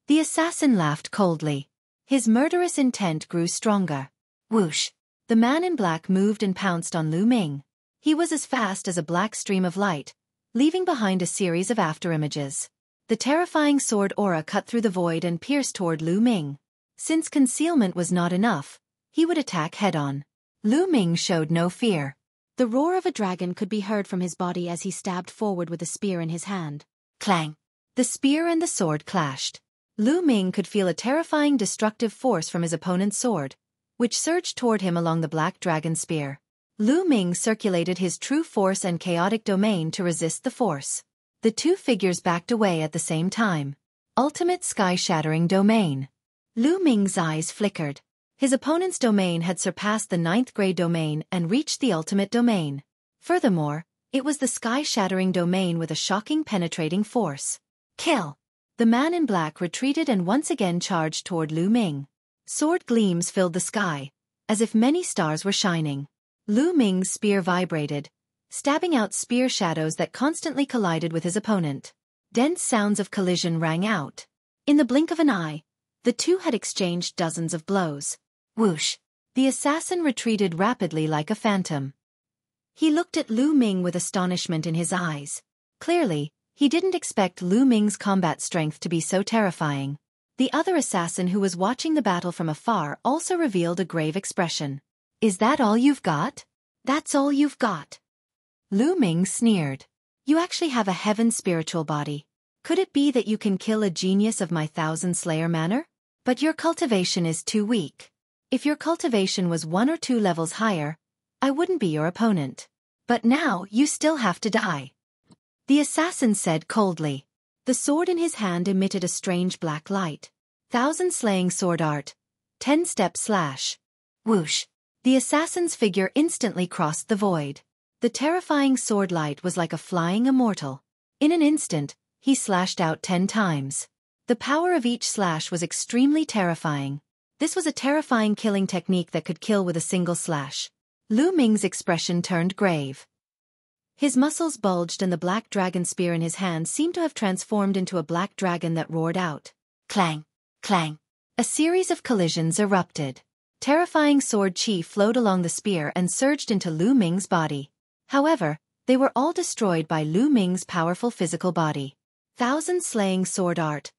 The assassin laughed coldly. His murderous intent grew stronger. Whoosh! The man in black moved and pounced on Lu Ming. He was as fast as a black stream of light, leaving behind a series of afterimages. The terrifying sword aura cut through the void and pierced toward Lu Ming. Since concealment was not enough, he would attack head-on. Lu Ming showed no fear. The roar of a dragon could be heard from his body as he stabbed forward with a spear in his hand. Clang! The spear and the sword clashed. Lu Ming could feel a terrifying destructive force from his opponent's sword, which surged toward him along the black dragon spear. Lu Ming circulated his true force and chaotic domain to resist the force. The two figures backed away at the same time. Ultimate sky-shattering domain. Lu Ming's eyes flickered. His opponent's domain had surpassed the 9th grade domain and reached the ultimate domain. Furthermore, it was the sky-shattering domain with a shocking penetrating force. Kill! The man in black retreated and once again charged toward Lu Ming. Sword gleams filled the sky, as if many stars were shining. Lu Ming's spear vibrated, stabbing out spear shadows that constantly collided with his opponent. Dense sounds of collision rang out. In the blink of an eye, the two had exchanged dozens of blows. Whoosh! The assassin retreated rapidly like a phantom. He looked at Lu Ming with astonishment in his eyes. Clearly, he didn't expect Lu Ming's combat strength to be so terrifying. The other assassin who was watching the battle from afar also revealed a grave expression. Is that all you've got? That's all you've got. Lu Ming sneered. You actually have a heaven spiritual body. Could it be that you can kill a genius of my Thousand Slayer manner? But your cultivation is too weak. If your cultivation was 1 or 2 levels higher, I wouldn't be your opponent. But now you still have to die. The assassin said coldly. The sword in his hand emitted a strange black light. Thousand slaying sword art. 10-step slash. Whoosh! The assassin's figure instantly crossed the void. The terrifying sword light was like a flying immortal. In an instant, he slashed out 10 times. The power of each slash was extremely terrifying. This was a terrifying killing technique that could kill with a single slash. Lu Ming's expression turned grave. His muscles bulged and the black dragon spear in his hand seemed to have transformed into a black dragon that roared out. Clang! Clang! A series of collisions erupted. Terrifying sword chi flowed along the spear and surged into Lu Ming's body. However, they were all destroyed by Lu Ming's powerful physical body. Thousand slaying sword art.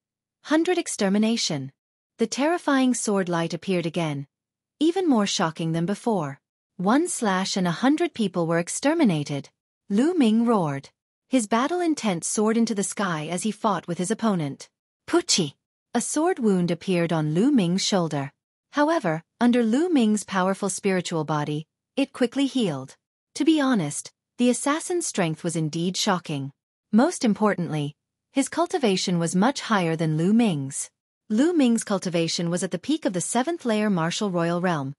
100 extermination. The terrifying sword light appeared again, even more shocking than before. 1 slash and 100 people were exterminated. Lu Ming roared. His battle intent soared into the sky as he fought with his opponent. Puchi! A sword wound appeared on Lu Ming's shoulder. However, under Lu Ming's powerful spiritual body, it quickly healed. To be honest, the assassin's strength was indeed shocking. Most importantly, his cultivation was much higher than Lu Ming's. Lu Ming's cultivation was at the peak of the 7th layer martial royal realm,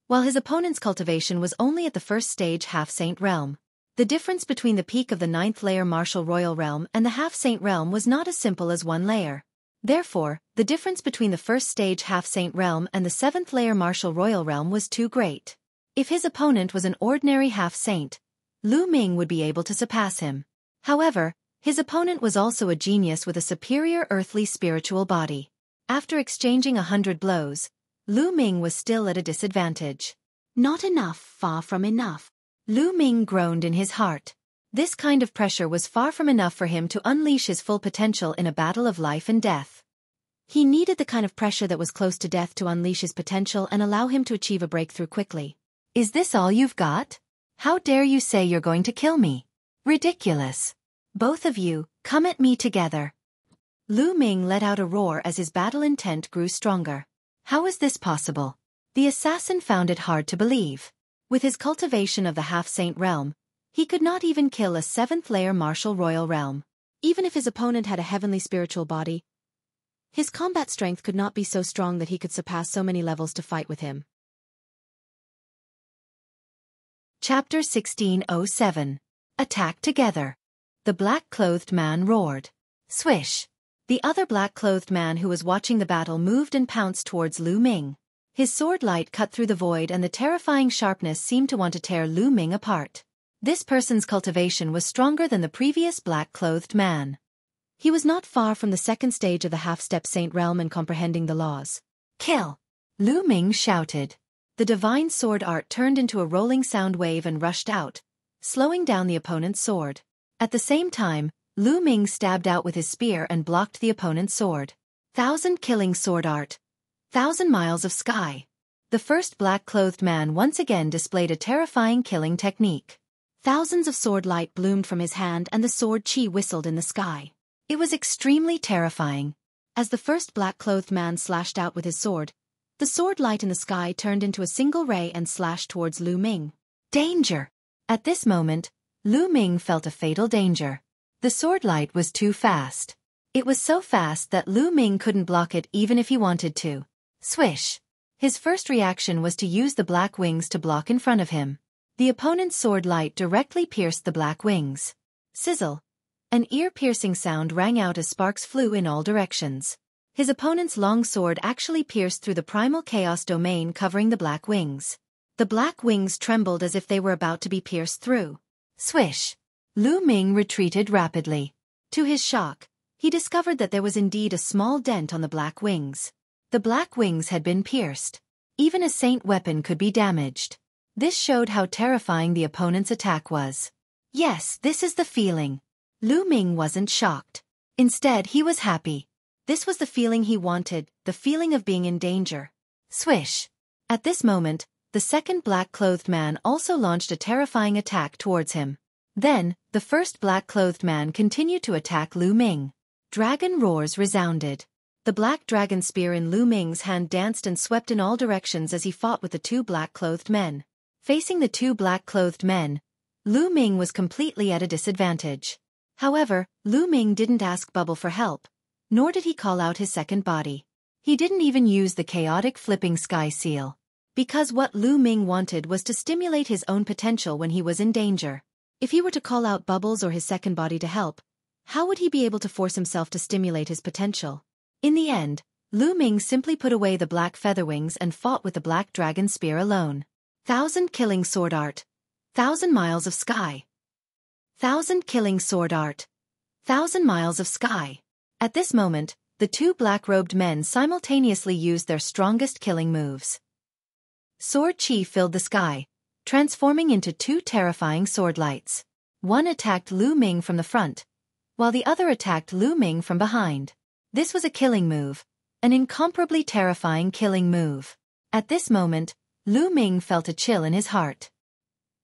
while his opponent's cultivation was only at the first stage half-saint realm. The difference between the peak of the 9th layer martial royal realm and the half-saint realm was not as simple as one layer. Therefore, the difference between the first stage half-saint realm and the 7th layer martial royal realm was too great. If his opponent was an ordinary half-saint, Lu Ming would be able to surpass him. However, his opponent was also a genius with a superior earthly spiritual body. After exchanging 100 blows, Lu Ming was still at a disadvantage. Not enough, far from enough. Lu Ming groaned in his heart. This kind of pressure was far from enough for him to unleash his full potential in a battle of life and death. He needed the kind of pressure that was close to death to unleash his potential and allow him to achieve a breakthrough quickly. Is this all you've got? How dare you say you're going to kill me? Ridiculous. Both of you, come at me together. Lu Ming let out a roar as his battle intent grew stronger. How is this possible? The assassin found it hard to believe. With his cultivation of the half-saint realm, he could not even kill a 7th layer martial royal realm. Even if his opponent had a heavenly spiritual body, his combat strength could not be so strong that he could surpass so many levels to fight with him. Chapter 1607. Attack together. The black-clothed man roared. Swish! The other black-clothed man who was watching the battle moved and pounced towards Lu Ming. His sword light cut through the void and the terrifying sharpness seemed to want to tear Lu Ming apart. This person's cultivation was stronger than the previous black-clothed man. He was not far from the second stage of the half-step saint realm and comprehending the laws. Kill! Lu Ming shouted. The divine sword art turned into a rolling sound wave and rushed out, slowing down the opponent's sword. At the same time, Lu Ming stabbed out with his spear and blocked the opponent's sword. 1,000 killing sword art. 1,000 miles of sky. The first black-clothed man once again displayed a terrifying killing technique. Thousands of sword light bloomed from his hand and the sword chi whistled in the sky. It was extremely terrifying. As the first black-clothed man slashed out with his sword, the sword light in the sky turned into a single ray and slashed towards Lu Ming. Danger! At this moment, Lu Ming felt a fatal danger. The sword light was too fast. It was so fast that Lu Ming couldn't block it even if he wanted to. Swish! His first reaction was to use the black wings to block in front of him. The opponent's sword light directly pierced the black wings. Sizzle! An ear-piercing sound rang out as sparks flew in all directions. His opponent's long sword actually pierced through the primal chaos domain covering the black wings. The black wings trembled as if they were about to be pierced through. Swish! Lu Ming retreated rapidly. To his shock, he discovered that there was indeed a small dent on the black wings. The black wings had been pierced. Even a saint weapon could be damaged. This showed how terrifying the opponent's attack was. Yes, this is the feeling. Lu Ming wasn't shocked. Instead, he was happy. This was the feeling he wanted, the feeling of being in danger. Swish! At this moment, the second black-clothed man also launched a terrifying attack towards him. Then, the first black-clothed man continued to attack Lu Ming. Dragon roars resounded. The black dragon spear in Lu Ming's hand danced and swept in all directions as he fought with the two black-clothed men. Facing the two black-clothed men, Lu Ming was completely at a disadvantage. However, Lu Ming didn't ask Bubble for help, nor did he call out his second body. He didn't even use the chaotic flipping sky seal. Because what Lu Ming wanted was to stimulate his own potential when he was in danger. If he were to call out Bubbles or his second body to help, how would he be able to force himself to stimulate his potential? In the end, Lu Ming simply put away the black featherwings and fought with the black dragon spear alone. 1,000 killing sword art. 1,000 miles of sky. 1,000 killing sword art. 1,000 miles of sky. At this moment, the two black-robed men simultaneously used their strongest killing moves. Sword chi filled the sky, transforming into two terrifying sword lights. One attacked Lu Ming from the front, while the other attacked Lu Ming from behind. This was a killing move, an incomparably terrifying killing move. At this moment, Lu Ming felt a chill in his heart.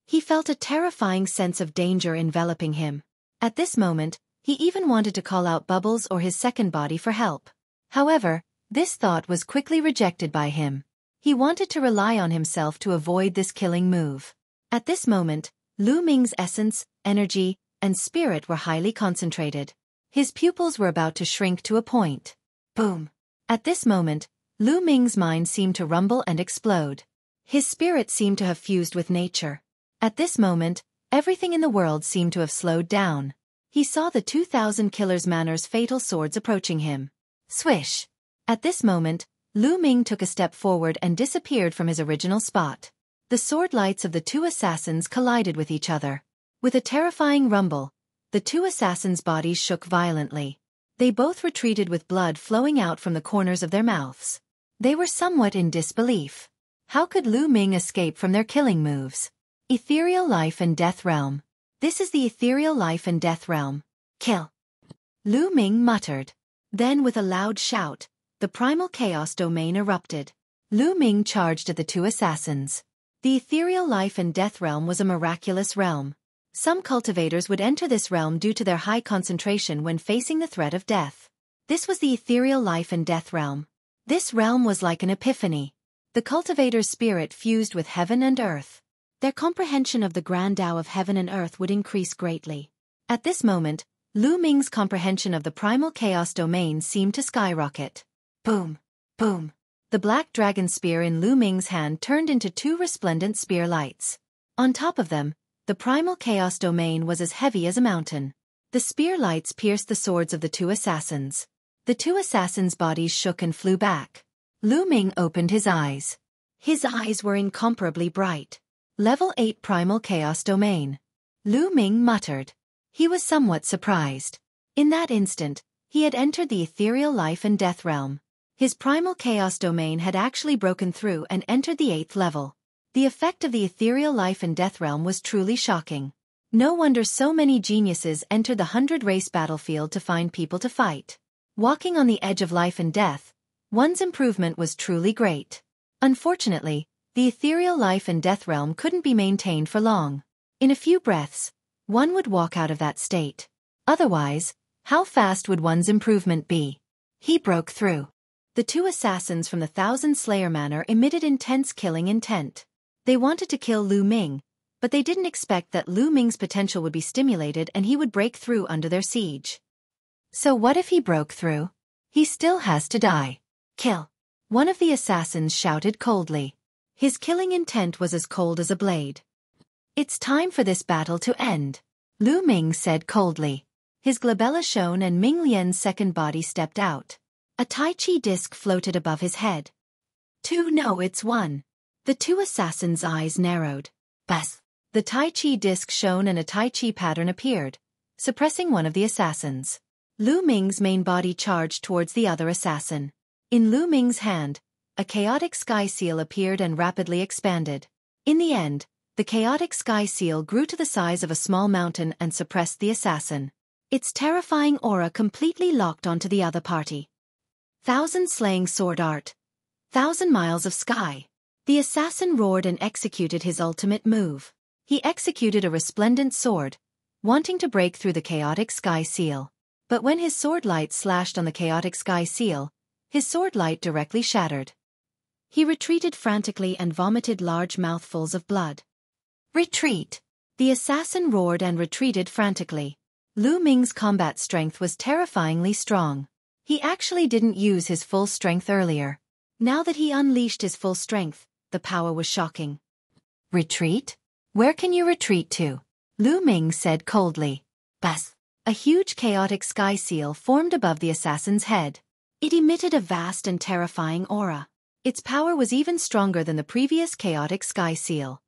He felt a terrifying sense of danger enveloping him. At this moment, he even wanted to call out Bubbles or his second body for help. However, this thought was quickly rejected by him. He wanted to rely on himself to avoid this killing move. At this moment, Lu Ming's essence, energy, and spirit were highly concentrated. His pupils were about to shrink to a point. Boom! At this moment, Lu Ming's mind seemed to rumble and explode. His spirit seemed to have fused with nature. At this moment, everything in the world seemed to have slowed down. He saw the 2,000 Killers' Manor's fatal swords approaching him. Swish! At this moment, Lu Ming took a step forward and disappeared from his original spot. The sword lights of the two assassins collided with each other. With a terrifying rumble, the two assassins' bodies shook violently. They both retreated with blood flowing out from the corners of their mouths. They were somewhat in disbelief. How could Lu Ming escape from their killing moves? Ethereal Life and Death Realm. This is the Ethereal Life and Death Realm. Kill! Lu Ming muttered. Then with a loud shout, the primal chaos domain erupted. Lu Ming charged at the two assassins. The Ethereal Life and Death Realm was a miraculous realm. Some cultivators would enter this realm due to their high concentration when facing the threat of death. This was the Ethereal Life and Death Realm. This realm was like an epiphany. The cultivator's spirit fused with heaven and earth. Their comprehension of the grand Tao of heaven and earth would increase greatly. At this moment, Lu Ming's comprehension of the primal chaos domain seemed to skyrocket. Boom! Boom! The black dragon spear in Lu Ming's hand turned into two resplendent spear lights. On top of them, the primal chaos domain was as heavy as a mountain. The spear lights pierced the swords of the two assassins. The two assassins' bodies shook and flew back. Lu Ming opened his eyes. His eyes were incomparably bright. Level 8 Primal Chaos Domain. Lu Ming muttered. He was somewhat surprised. In that instant, he had entered the Ethereal Life and Death Realm. His Primal Chaos Domain had actually broken through and entered the 8th level. The effect of the Ethereal Life and Death Realm was truly shocking. No wonder so many geniuses entered the 100-race battlefield to find people to fight. Walking on the edge of life and death, one's improvement was truly great. Unfortunately, the Ethereal Life and Death Realm couldn't be maintained for long. In a few breaths, one would walk out of that state. Otherwise, how fast would one's improvement be? He broke through. The two assassins from the Thousand Slayer Manor emitted intense killing intent. They wanted to kill Lu Ming, but they didn't expect that Lu Ming's potential would be stimulated and he would break through under their siege. So what if he broke through? He still has to die. Kill! One of the assassins shouted coldly. His killing intent was as cold as a blade. It's time for this battle to end, Lu Ming said coldly. His glabella shone and Ming Lian's second body stepped out. A Tai Chi disc floated above his head. 2 No, it's 1. The two assassins' eyes narrowed. Bas! The Tai Chi disc shone and a Tai Chi pattern appeared, suppressing one of the assassins. Lu Ming's main body charged towards the other assassin. In Lu Ming's hand, a chaotic sky seal appeared and rapidly expanded. In the end, the chaotic sky seal grew to the size of a small mountain and suppressed the assassin. Its terrifying aura completely locked onto the other party. 1,000 slaying sword art. 1,000 miles of sky. The assassin roared and executed his ultimate move. He executed a resplendent sword, wanting to break through the chaotic sky seal. But when his sword light slashed on the chaotic sky seal, his sword light directly shattered. He retreated frantically and vomited large mouthfuls of blood. Retreat! The assassin roared and retreated frantically. Lu Ming's combat strength was terrifyingly strong. He actually didn't use his full strength earlier. Now that he unleashed his full strength, the power was shocking. Retreat? Where can you retreat to? Lu Ming said coldly. Bas! A huge chaotic sky seal formed above the assassin's head. It emitted a vast and terrifying aura. Its power was even stronger than the previous chaotic sky seal.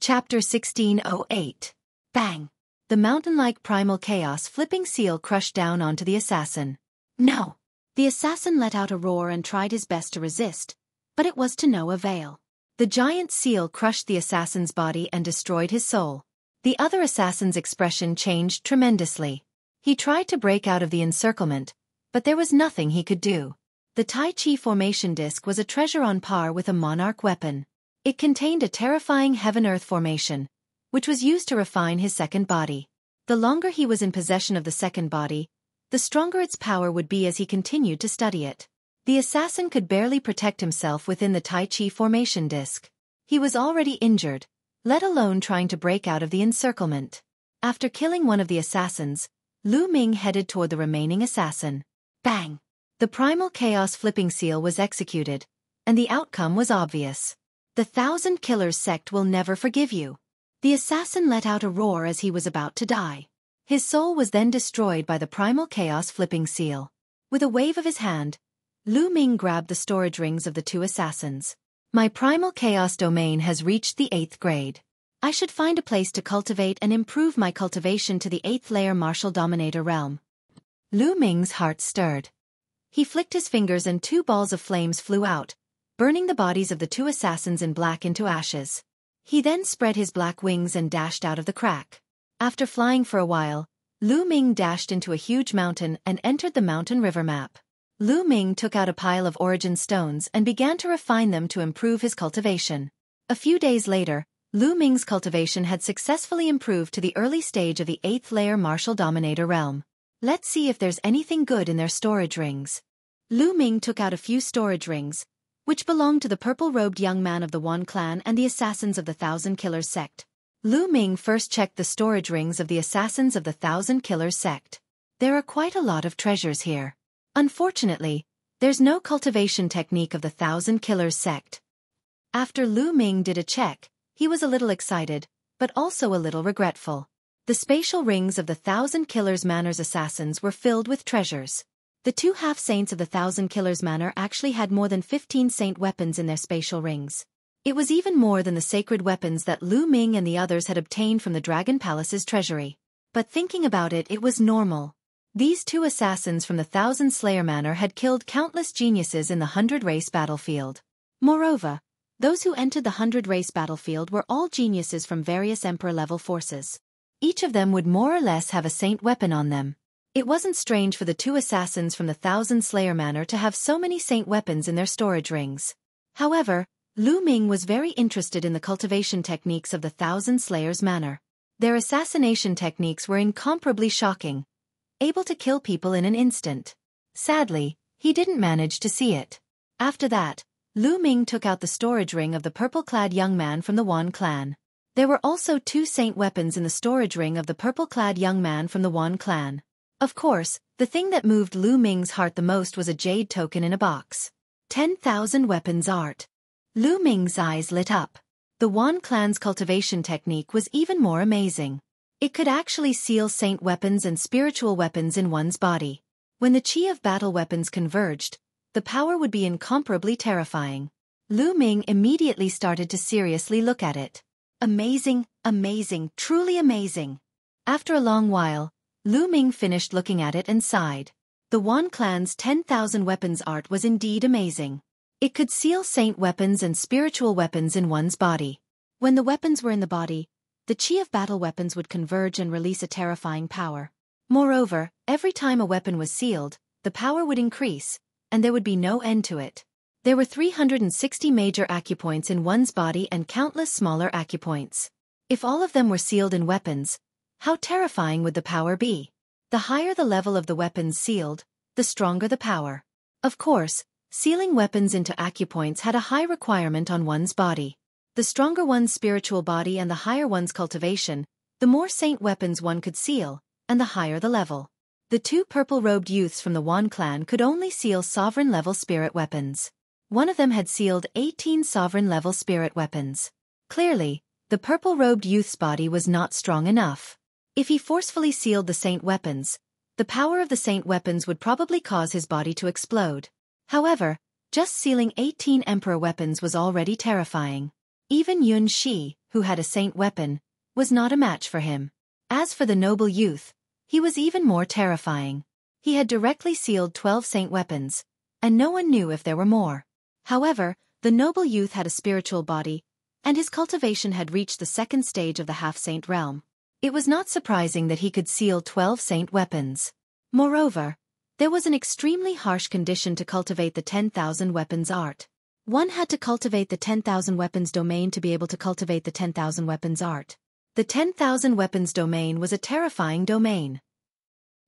Chapter 1608. Bang! The mountain-like primal chaos flipping seal crushed down onto the assassin. No! The assassin let out a roar and tried his best to resist, but it was to no avail. The giant seal crushed the assassin's body and destroyed his soul. The other assassin's expression changed tremendously. He tried to break out of the encirclement, but there was nothing he could do. The Tai Chi formation disc was a treasure on par with a monarch weapon. It contained a terrifying heaven-earth formation, which was used to refine his second body. The longer he was in possession of the second body, the stronger its power would be as he continued to study it. The assassin could barely protect himself within the Tai Chi formation disc. He was already injured, let alone trying to break out of the encirclement. After killing one of the assassins, Lu Ming headed toward the remaining assassin. Bang! The primal chaos flipping seal was executed, and the outcome was obvious. The Thousand Killers sect will never forgive you. The assassin let out a roar as he was about to die. His soul was then destroyed by the primal chaos flipping seal. With a wave of his hand, Lu Ming grabbed the storage rings of the two assassins. My primal chaos domain has reached the 8th grade. I should find a place to cultivate and improve my cultivation to the 8th layer martial dominator realm. Lu Ming's heart stirred. He flicked his fingers and 2 balls of flames flew out, burning the bodies of the 2 assassins in black into ashes. He then spread his black wings and dashed out of the crack. After flying for a while, Lu Ming dashed into a huge mountain and entered the mountain river map. Lu Ming took out a pile of origin stones and began to refine them to improve his cultivation. A few days later, Lu Ming's cultivation had successfully improved to the early stage of the 8th layer martial dominator realm. Let's see if there's anything good in their storage rings. Lu Ming took out a few storage rings, which belonged to the purple-robed young man of the Wan clan and the assassins of the Thousand Killers sect. Lu Ming first checked the storage rings of the assassins of the Thousand Killers sect. There are quite a lot of treasures here. Unfortunately, there's no cultivation technique of the Thousand Killers sect. After Lu Ming did a check, he was a little excited, but also a little regretful. The spatial rings of the Thousand Killers Manor's assassins were filled with treasures. The 2 half-saints of the Thousand Killers Manor actually had more than 15 saint weapons in their spatial rings. It was even more than the sacred weapons that Lu Ming and the others had obtained from the Dragon Palace's treasury. But thinking about it, it was normal. These 2 assassins from the Thousand Slayer Manor had killed countless geniuses in the 100 race battlefield. Moreover, those who entered the 100 race battlefield were all geniuses from various emperor-level forces. Each of them would more or less have a saint weapon on them. It wasn't strange for the 2 assassins from the Thousand Slayer Manor to have so many saint weapons in their storage rings. However, Lu Ming was very interested in the cultivation techniques of the Thousand Slayers Manor. Their assassination techniques were incomparably shocking, able to kill people in an instant. Sadly, he didn't manage to see it. After that, Lu Ming took out the storage ring of the purple-clad young man from the Wan clan. There were also 2 saint weapons in the storage ring of the purple-clad young man from the Wan clan. Of course, the thing that moved Lu Ming's heart the most was a jade token in a box. 10,000 weapons art. Lu Ming's eyes lit up. The Wan clan's cultivation technique was even more amazing. It could actually seal saint weapons and spiritual weapons in one's body. When the chi of battle weapons converged, the power would be incomparably terrifying. Lu Ming immediately started to seriously look at it. Amazing, amazing, truly amazing. After a long while, Lu Ming finished looking at it and sighed. The Wan clan's 10,000 weapons art was indeed amazing. It could seal saint weapons and spiritual weapons in one's body. When the weapons were in the body, the chi of battle weapons would converge and release a terrifying power. Moreover, every time a weapon was sealed, the power would increase, and there would be no end to it. There were 360 major acupoints in one's body and countless smaller acupoints. If all of them were sealed in weapons, how terrifying would the power be? The higher the level of the weapons sealed, the stronger the power. Of course, sealing weapons into acupoints had a high requirement on one's body. The stronger one's spiritual body and the higher one's cultivation, the more saint weapons one could seal, and the higher the level. The 2 purple-robed youths from the Wan clan could only seal sovereign-level spirit weapons. One of them had sealed 18 sovereign-level spirit weapons. Clearly, the purple-robed youth's body was not strong enough. If he forcefully sealed the saint weapons, the power of the saint weapons would probably cause his body to explode. However, just sealing 18 emperor weapons was already terrifying. Even Yun Shi, who had a saint weapon, was not a match for him. As for the noble youth, he was even more terrifying. He had directly sealed 12 saint weapons, and no one knew if there were more. However, the noble youth had a spiritual body, and his cultivation had reached the 2nd stage of the half-saint realm. It was not surprising that he could seal 12 saint weapons. Moreover, there was an extremely harsh condition to cultivate the 10,000 weapons art. One had to cultivate the 10,000 weapons domain to be able to cultivate the 10,000 weapons art. The 10,000 weapons domain was a terrifying domain.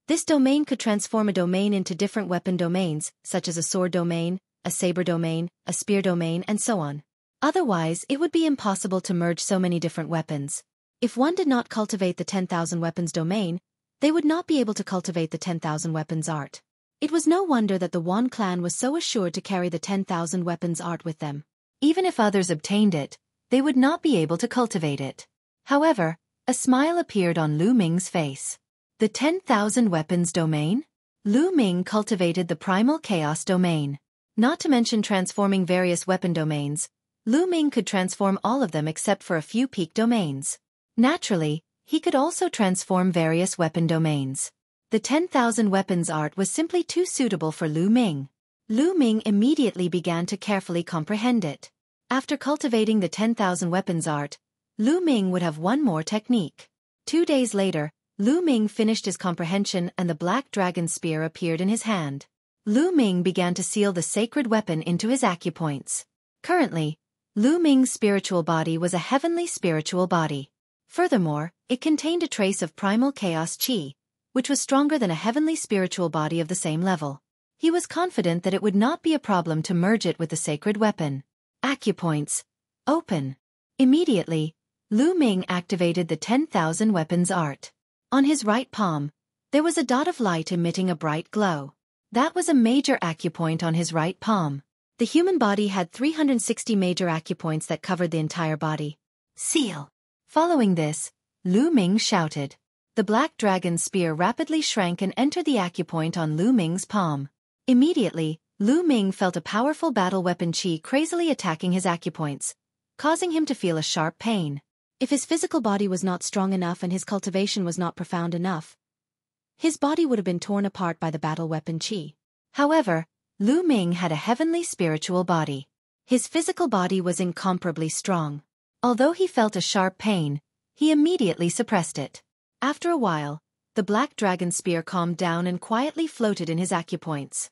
This domain could transform a domain into different weapon domains, such as a sword domain, a saber domain, a spear domain, and so on. Otherwise, it would be impossible to merge so many different weapons. If one did not cultivate the 10,000 weapons domain, they would not be able to cultivate the 10,000 weapons art. It was no wonder that the Wan clan was so assured to carry the 10,000 weapons art with them. Even if others obtained it, they would not be able to cultivate it. However, a smile appeared on Lu Ming's face. The 10,000 weapons domain? Lu Ming cultivated the primal chaos domain. Not to mention transforming various weapon domains, Lu Ming could transform all of them except for a few peak domains. Naturally, he could also transform various weapon domains. The 10,000 weapons art was simply too suitable for Lu Ming. Lu Ming immediately began to carefully comprehend it. After cultivating the 10,000 weapons art, Lu Ming would have one more technique. 2 days later, Lu Ming finished his comprehension and the black dragon spear appeared in his hand. Lu Ming began to seal the sacred weapon into his acupoints. Currently, Lu Ming's spiritual body was a heavenly spiritual body. Furthermore, it contained a trace of primal chaos chi, which was stronger than a heavenly spiritual body of the same level. He was confident that it would not be a problem to merge it with the sacred weapon. Acupoints. Open. Immediately, Lu Ming activated the 10,000 weapons art. On his right palm, there was a dot of light emitting a bright glow. That was a major acupoint on his right palm. The human body had 360 major acupoints that covered the entire body. Seal. Following this, Lu Ming shouted. The black dragon spear rapidly shrank and entered the acupoint on Lu Ming's palm. Immediately, Lu Ming felt a powerful battle weapon chi crazily attacking his acupoints, causing him to feel a sharp pain. If his physical body was not strong enough and his cultivation was not profound enough, his body would have been torn apart by the battle weapon chi. However, Lu Ming had a heavenly spiritual body. His physical body was incomparably strong. Although he felt a sharp pain, he immediately suppressed it. After a while, the black dragon spear calmed down and quietly floated in his acupoints.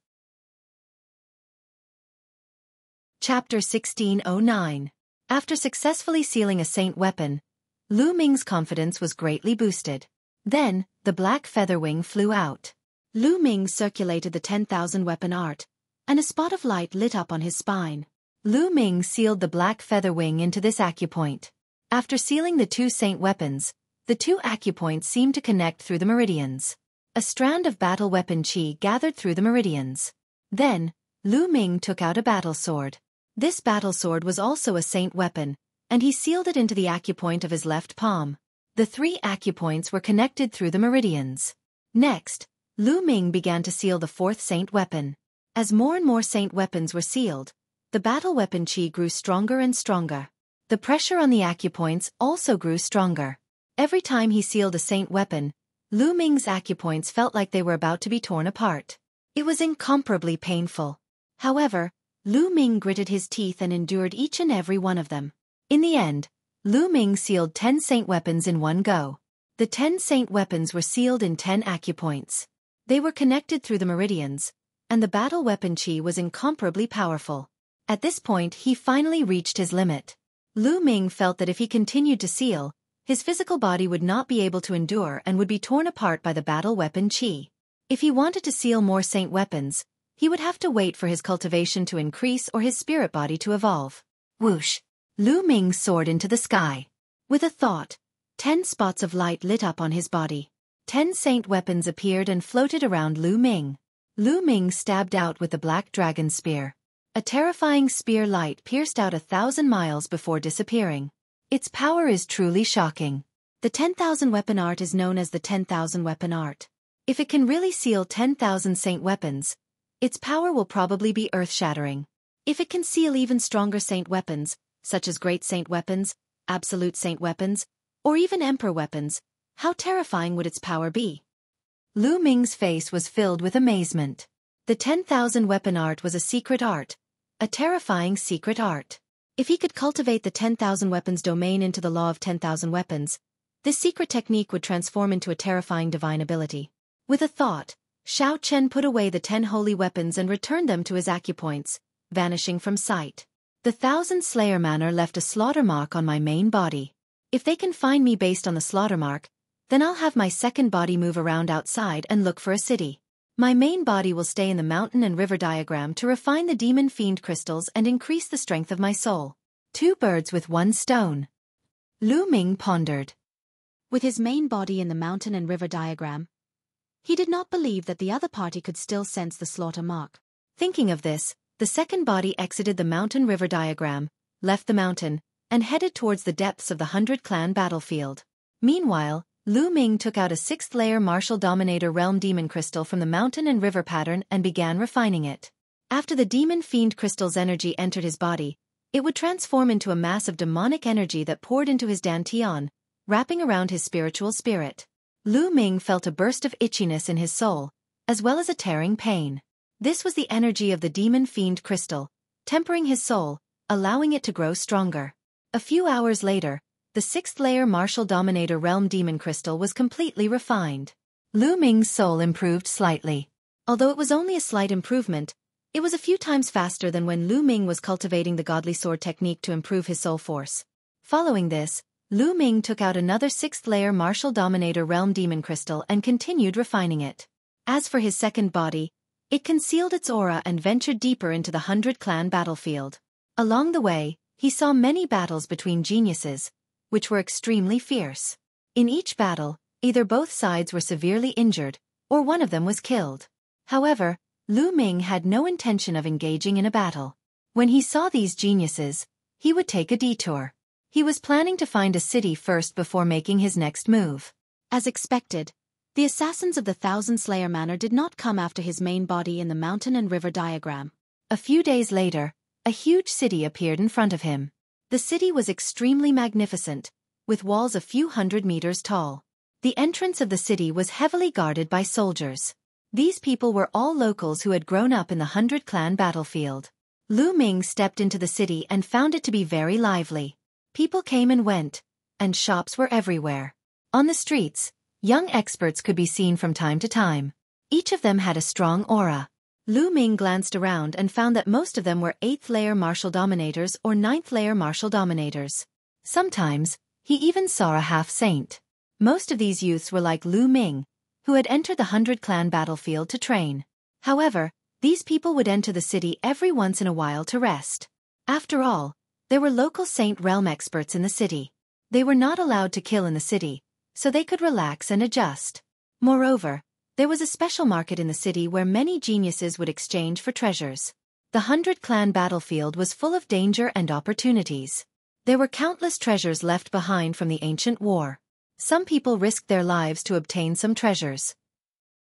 Chapter 1609. After successfully sealing a saint weapon, Lu Ming's confidence was greatly boosted. Then, the black feather wing flew out. Lu Ming circulated the 10,000 weapon art, and a spot of light lit up on his spine. Lu Ming sealed the black feather wing into this acupoint. After sealing the 2 saint weapons, the 2 acupoints seemed to connect through the meridians. A strand of battle weapon chi gathered through the meridians. Then, Lu Ming took out a battle sword. This battle sword was also a saint weapon, and he sealed it into the acupoint of his left palm. The 3 acupoints were connected through the meridians. Next, Lu Ming began to seal the 4th saint weapon. As more and more saint weapons were sealed, the battle weapon chi grew stronger and stronger. The pressure on the acupoints also grew stronger. Every time he sealed a saint weapon, Lu Ming's acupoints felt like they were about to be torn apart. It was incomparably painful. However, Lu Ming gritted his teeth and endured each and every one of them. In the end, Lu Ming sealed 10 saint weapons in one go. The 10 saint weapons were sealed in 10 acupoints. They were connected through the meridians, and the battle weapon chi was incomparably powerful. At this point he finally reached his limit. Lu Ming felt that if he continued to seal, his physical body would not be able to endure and would be torn apart by the battle weapon chi. If he wanted to seal more saint weapons, he would have to wait for his cultivation to increase or his spirit body to evolve. Whoosh! Lu Ming soared into the sky. With a thought, 10 spots of light lit up on his body. 10 saint weapons appeared and floated around Lu Ming. Lu Ming stabbed out with the black dragon spear. A terrifying spear light pierced out 1,000 miles before disappearing. Its power is truly shocking. The 10,000 weapon art is known as the 10,000 weapon art. If it can really seal 10,000 saint weapons, its power will probably be earth-shattering. If it can seal even stronger saint weapons, such as great saint weapons, absolute saint weapons, or even emperor weapons, how terrifying would its power be? Lu Ming's face was filled with amazement. The 10,000 weapon art was a secret art, a terrifying secret art. If he could cultivate the 10,000 weapons domain into the law of 10,000 weapons, this secret technique would transform into a terrifying divine ability. With a thought, Xiao Chen put away the 10 holy weapons and returned them to his acupoints, vanishing from sight. The 1,000 Slayer manner left a slaughter mark on my main body. If they can find me based on the slaughter mark, then I'll have my second body move around outside and look for a city. My main body will stay in the mountain and river diagram to refine the demon fiend crystals and increase the strength of my soul. 2 birds with 1 stone. Lu Ming pondered. With his main body in the mountain and river diagram, he did not believe that the other party could still sense the slaughter mark. Thinking of this, the second body exited the mountain-river diagram, left the mountain, and headed towards the depths of the 100-clan battlefield. Meanwhile, Lu Ming took out a 6th-layer martial dominator realm demon crystal from the mountain and river pattern and began refining it. After the demon fiend crystal's energy entered his body, it would transform into a mass of demonic energy that poured into his dantian, wrapping around his spiritual spirit. Lu Ming felt a burst of itchiness in his soul, as well as a tearing pain. This was the energy of the demon fiend crystal, tempering his soul, allowing it to grow stronger. A few hours later, the 6th-layer martial dominator realm demon crystal was completely refined. Lu Ming's soul improved slightly. Although it was only a slight improvement, it was a few times faster than when Lu Ming was cultivating the godly sword technique to improve his soul force. Following this, Lu Ming took out another 6th-layer martial dominator realm demon crystal and continued refining it. As for his second body, it concealed its aura and ventured deeper into the 100-clan battlefield. Along the way, he saw many battles between geniuses, which were extremely fierce. In each battle, either both sides were severely injured, or one of them was killed. However, Lu Ming had no intention of engaging in a battle. When he saw these geniuses, he would take a detour. He was planning to find a city first before making his next move. As expected, the assassins of the Thousand Slayer Manor did not come after his main body in the mountain and river diagram. A few days later, a huge city appeared in front of him. The city was extremely magnificent, with walls a few hundred meters tall. The entrance of the city was heavily guarded by soldiers. These people were all locals who had grown up in the 100-clan battlefield. Lu Ming stepped into the city and found it to be very lively. People came and went, and shops were everywhere. On the streets, young experts could be seen from time to time. Each of them had a strong aura. Lu Ming glanced around and found that most of them were 8th-layer martial dominators or 9th-layer martial dominators. Sometimes, he even saw a half-saint. Most of these youths were like Lu Ming, who had entered the 100-clan battlefield to train. However, these people would enter the city every once in a while to rest. After all, there were local Saint Realm experts in the city. They were not allowed to kill in the city, so they could relax and adjust. Moreover, there was a special market in the city where many geniuses would exchange for treasures. The 100-clan battlefield was full of danger and opportunities. There were countless treasures left behind from the ancient war. Some people risked their lives to obtain some treasures.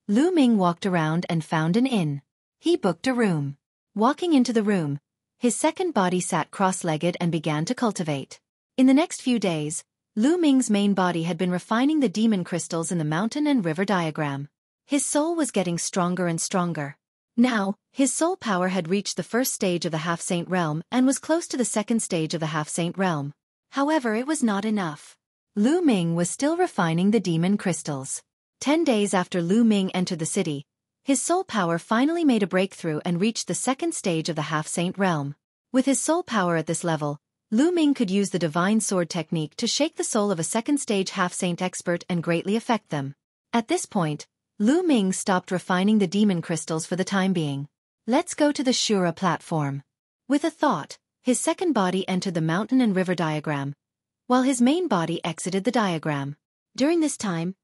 Lu Ming walked around and found an inn. He booked a room. Walking into the room, his second body sat cross-legged and began to cultivate. In the next few days, Lu Ming's main body had been refining the demon crystals in the mountain and river diagram. His soul was getting stronger and stronger. Now, his soul power had reached the first stage of the half-saint realm and was close to the second stage of the half-saint realm. However, it was not enough. Lu Ming was still refining the demon crystals. 10 days after Lu Ming entered the city, his soul power finally made a breakthrough and reached the second stage of the half-saint realm. With his soul power at this level, Lu Ming could use the divine sword technique to shake the soul of a second-stage half-saint expert and greatly affect them. At this point, Lu Ming stopped refining the demon crystals for the time being. Let's go to the Shura platform. With a thought, his second body entered the mountain and river diagram, while his main body exited the diagram. During this time,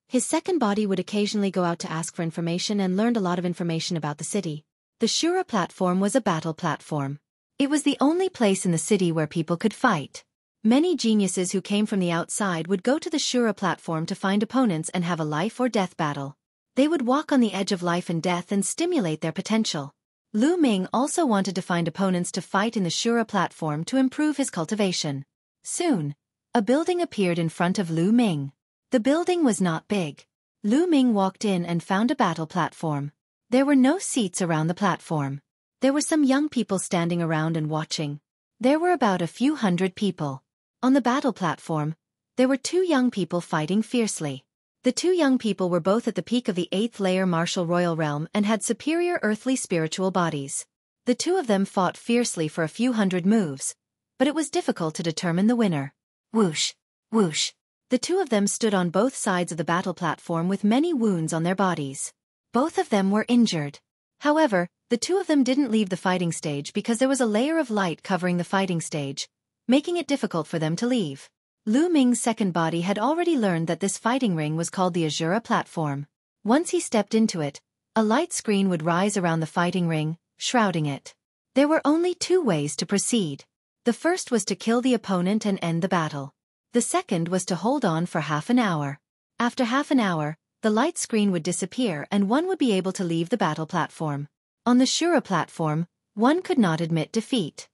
his second body would occasionally go out to ask for information and learned a lot of information about the city. The Shura platform was a battle platform. It was the only place in the city where people could fight. Many geniuses who came from the outside would go to the Shura platform to find opponents and have a life-or-death battle. They would walk on the edge of life and death and stimulate their potential. Lu Ming also wanted to find opponents to fight in the Shura platform to improve his cultivation. Soon, a building appeared in front of Lu Ming. The building was not big. Lu Ming walked in and found a battle platform. There were no seats around the platform. There were some young people standing around and watching. There were about a few hundred people. On the battle platform, there were 2 young people fighting fiercely. The 2 young people were both at the peak of the 8th-layer martial royal realm and had superior earthly spiritual bodies. The 2 of them fought fiercely for a few hundred moves, but it was difficult to determine the winner. Whoosh! Whoosh! The two of them stood on both sides of the battle platform with many wounds on their bodies. Both of them were injured. However, the two of them didn't leave the fighting stage because there was a layer of light covering the fighting stage, making it difficult for them to leave. Lu Ming's second body had already learned that this fighting ring was called the Azura platform. Once he stepped into it, a light screen would rise around the fighting ring, shrouding it. There were only two ways to proceed. The first was to kill the opponent and end the battle. The second was to hold on for half an hour. After half an hour, the light screen would disappear and one would be able to leave the battle platform. On the Shura platform, one could not admit defeat.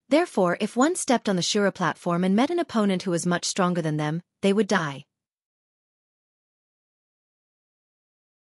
Therefore, if one stepped on the Shura platform and met an opponent who was much stronger than them, they would die.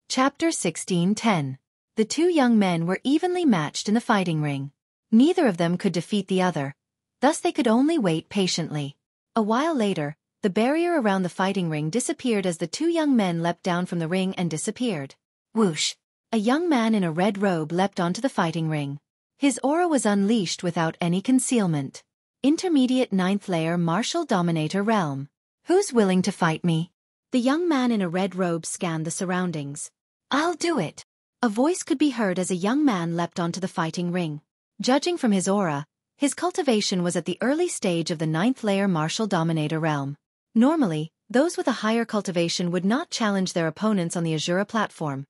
Chapter 16:10. The two young men were evenly matched in the fighting ring. Neither of them could defeat the other, thus they could only wait patiently. A while later, the barrier around the fighting ring disappeared as the two young men leapt down from the ring and disappeared. Whoosh! A young man in a red robe leapt onto the fighting ring. His aura was unleashed without any concealment. Intermediate 9th layer Martial Dominator Realm. Who's willing to fight me? The young man in a red robe scanned the surroundings. I'll do it. A voice could be heard as a young man leapt onto the fighting ring. Judging from his aura, his cultivation was at the early stage of the 9th layer Martial Dominator Realm. Normally, those with a higher cultivation would not challenge their opponents on the Azura platform,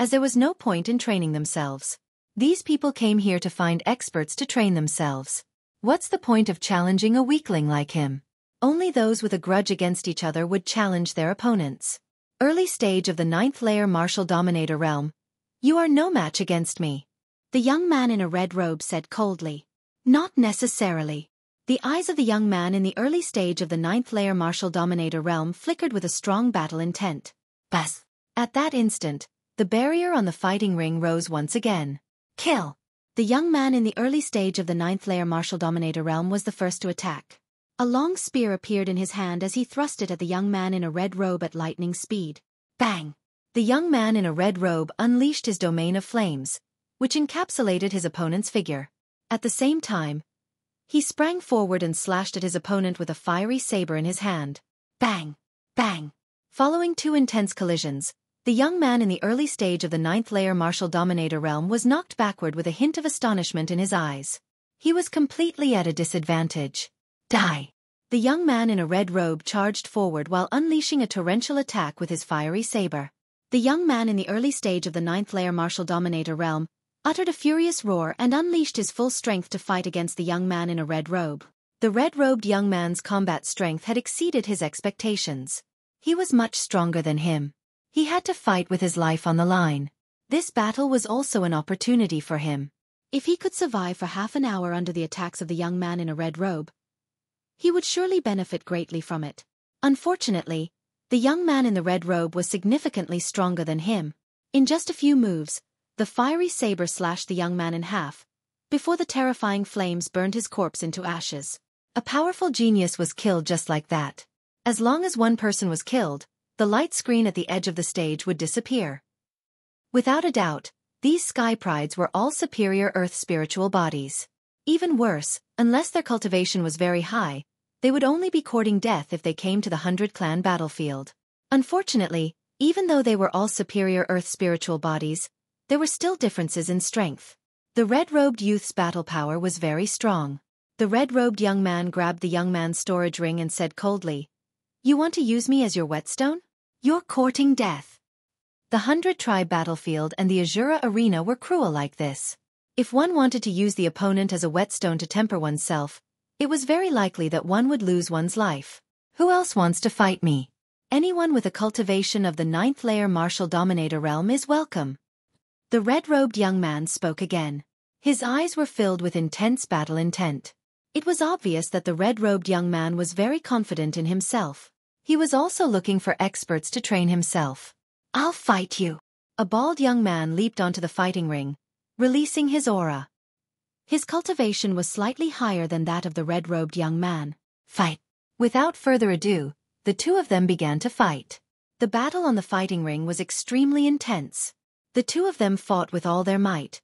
as there was no point in training themselves. These people came here to find experts to train themselves. What's the point of challenging a weakling like him? Only those with a grudge against each other would challenge their opponents. Early stage of the 9th layer Martial Dominator Realm. You are no match against me. The young man in a red robe said coldly. Not necessarily. The eyes of the young man in the early stage of the 9th layer Martial Dominator Realm flickered with a strong battle intent. Buzz! At that instant, the barrier on the fighting ring rose once again. Kill! The young man in the early stage of the 9th layer Martial Dominator Realm was the first to attack. A long spear appeared in his hand as he thrust it at the young man in a red robe at lightning speed. Bang! The young man in a red robe unleashed his domain of flames, which encapsulated his opponent's figure. At the same time, he sprang forward and slashed at his opponent with a fiery saber in his hand. Bang! Bang! Following two intense collisions, the young man in the early stage of the 9th layer Martial Dominator Realm was knocked backward with a hint of astonishment in his eyes. He was completely at a disadvantage. Die! The young man in a red robe charged forward while unleashing a torrential attack with his fiery saber. The young man in the early stage of the 9th layer Martial Dominator Realm uttered a furious roar and unleashed his full strength to fight against the young man in a red robe. The red-robed young man's combat strength had exceeded his expectations. He was much stronger than him. He had to fight with his life on the line. This battle was also an opportunity for him. If he could survive for half an hour under the attacks of the young man in a red robe, he would surely benefit greatly from it. Unfortunately, the young man in the red robe was significantly stronger than him. In just a few moves, the fiery saber slashed the young man in half, before the terrifying flames burned his corpse into ashes. A powerful genius was killed just like that. As long as one person was killed, the light screen at the edge of the stage would disappear. Without a doubt, these sky prides were all superior earth spiritual bodies. Even worse, unless their cultivation was very high, they would only be courting death if they came to the 100-clan battlefield. Unfortunately, even though they were all superior earth spiritual bodies, there were still differences in strength. The red-robed youth's battle power was very strong. The red-robed young man grabbed the young man's storage ring and said coldly, "You want to use me as your whetstone? You're courting death." The 100-tribe battlefield and the Azura arena were cruel like this. If one wanted to use the opponent as a whetstone to temper oneself, it was very likely that one would lose one's life. Who else wants to fight me? Anyone with a cultivation of the 9th layer Martial Dominator Realm is welcome. The red-robed young man spoke again. His eyes were filled with intense battle intent. It was obvious that the red-robed young man was very confident in himself. He was also looking for experts to train himself. "I'll fight you." A bald young man leaped onto the fighting ring, releasing his aura. His cultivation was slightly higher than that of the red-robed young man. Fight! Without further ado, the two of them began to fight. The battle on the fighting ring was extremely intense. The two of them fought with all their might,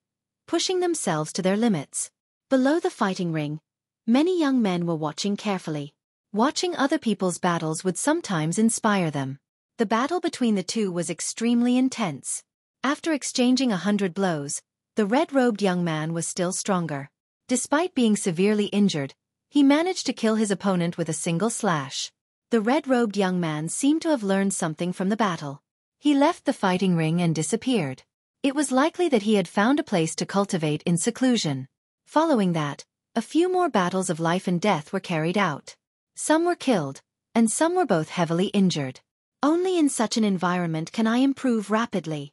pushing themselves to their limits. Below the fighting ring, many young men were watching carefully. Watching other people's battles would sometimes inspire them. The battle between the two was extremely intense. After exchanging 100 blows, the red-robed young man was still stronger. Despite being severely injured, he managed to kill his opponent with a single slash. The red-robed young man seemed to have learned something from the battle. He left the fighting ring and disappeared. It was likely that he had found a place to cultivate in seclusion. Following that, a few more battles of life and death were carried out. Some were killed, and some were both heavily injured. Only in such an environment can I improve rapidly,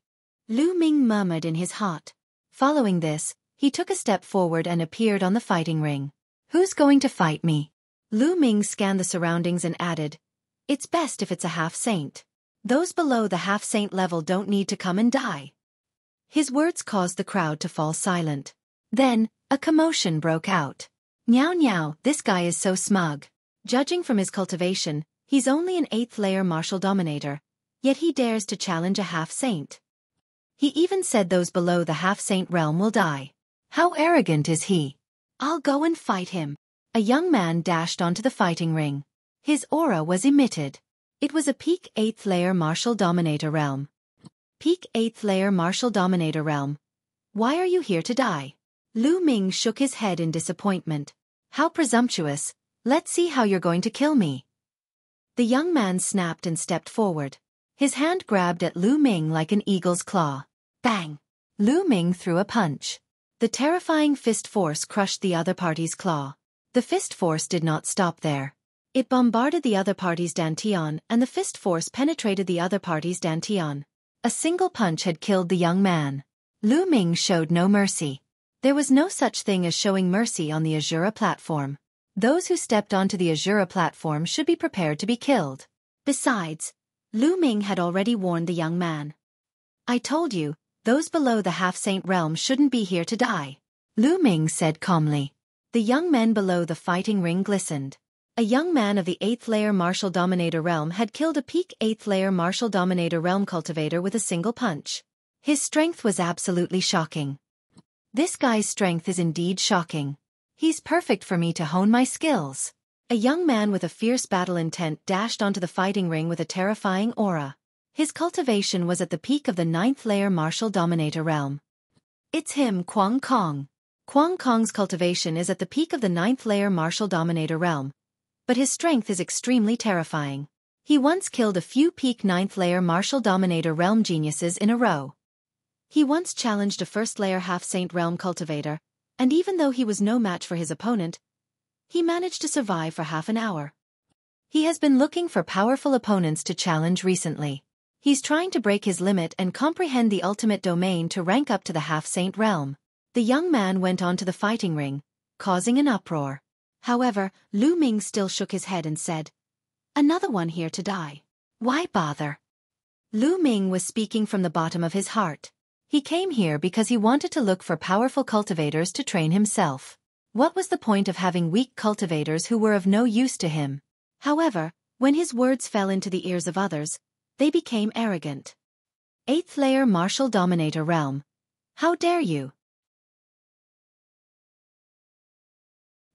Lu Ming murmured in his heart. Following this, he took a step forward and appeared on the fighting ring. Who's going to fight me? Lu Ming scanned the surroundings and added, it's best if it's a half-saint. Those below the half-saint level don't need to come and die. His words caused the crowd to fall silent. Then, a commotion broke out. Niao niao, this guy is so smug. Judging from his cultivation, he's only an 8th layer martial dominator, yet he dares to challenge a half-saint. He even said those below the half-saint realm will die. How arrogant is he? I'll go and fight him. A young man dashed onto the fighting ring. His aura was emitted. It was a peak 8th layer martial dominator realm. Peak 8th layer martial dominator realm. Why are you here to die? Lu Ming shook his head in disappointment. How presumptuous. Let's see how you're going to kill me. The young man snapped and stepped forward. His hand grabbed at Lu Ming like an eagle's claw. Bang! Lu Ming threw a punch. The terrifying fist force crushed the other party's claw. The fist force did not stop there. It bombarded the other party's dantian, and the fist force penetrated the other party's dantian. A single punch had killed the young man. Lu Ming showed no mercy. There was no such thing as showing mercy on the Azura platform. Those who stepped onto the Azura platform should be prepared to be killed. Besides, Lu Ming had already warned the young man. I told you, those below the half-saint realm shouldn't be here to die, Lu Ming said calmly. The young men below the fighting ring glistened. A young man of the 8th layer martial dominator realm had killed a peak 8th layer martial dominator realm cultivator with a single punch. His strength was absolutely shocking. This guy's strength is indeed shocking. He's perfect for me to hone my skills. A young man with a fierce battle intent dashed onto the fighting ring with a terrifying aura. His cultivation was at the peak of the 9th layer martial dominator realm. It's him, Quang Kong. Quang Kong's cultivation is at the peak of the 9th layer martial dominator realm, but his strength is extremely terrifying. He once killed a few peak 9th layer martial dominator realm geniuses in a row. He once challenged a 1st layer half-saint realm cultivator, and even though he was no match for his opponent, he managed to survive for half an hour. He has been looking for powerful opponents to challenge recently. He's trying to break his limit and comprehend the ultimate domain to rank up to the half-saint realm. The young man went onto the fighting ring, causing an uproar. However, Lu Ming still shook his head and said, another one here to die. Why bother? Lu Ming was speaking from the bottom of his heart. He came here because he wanted to look for powerful cultivators to train himself. What was the point of having weak cultivators who were of no use to him? However, when his words fell into the ears of others, they became arrogant. 8th layer martial dominator realm. How dare you?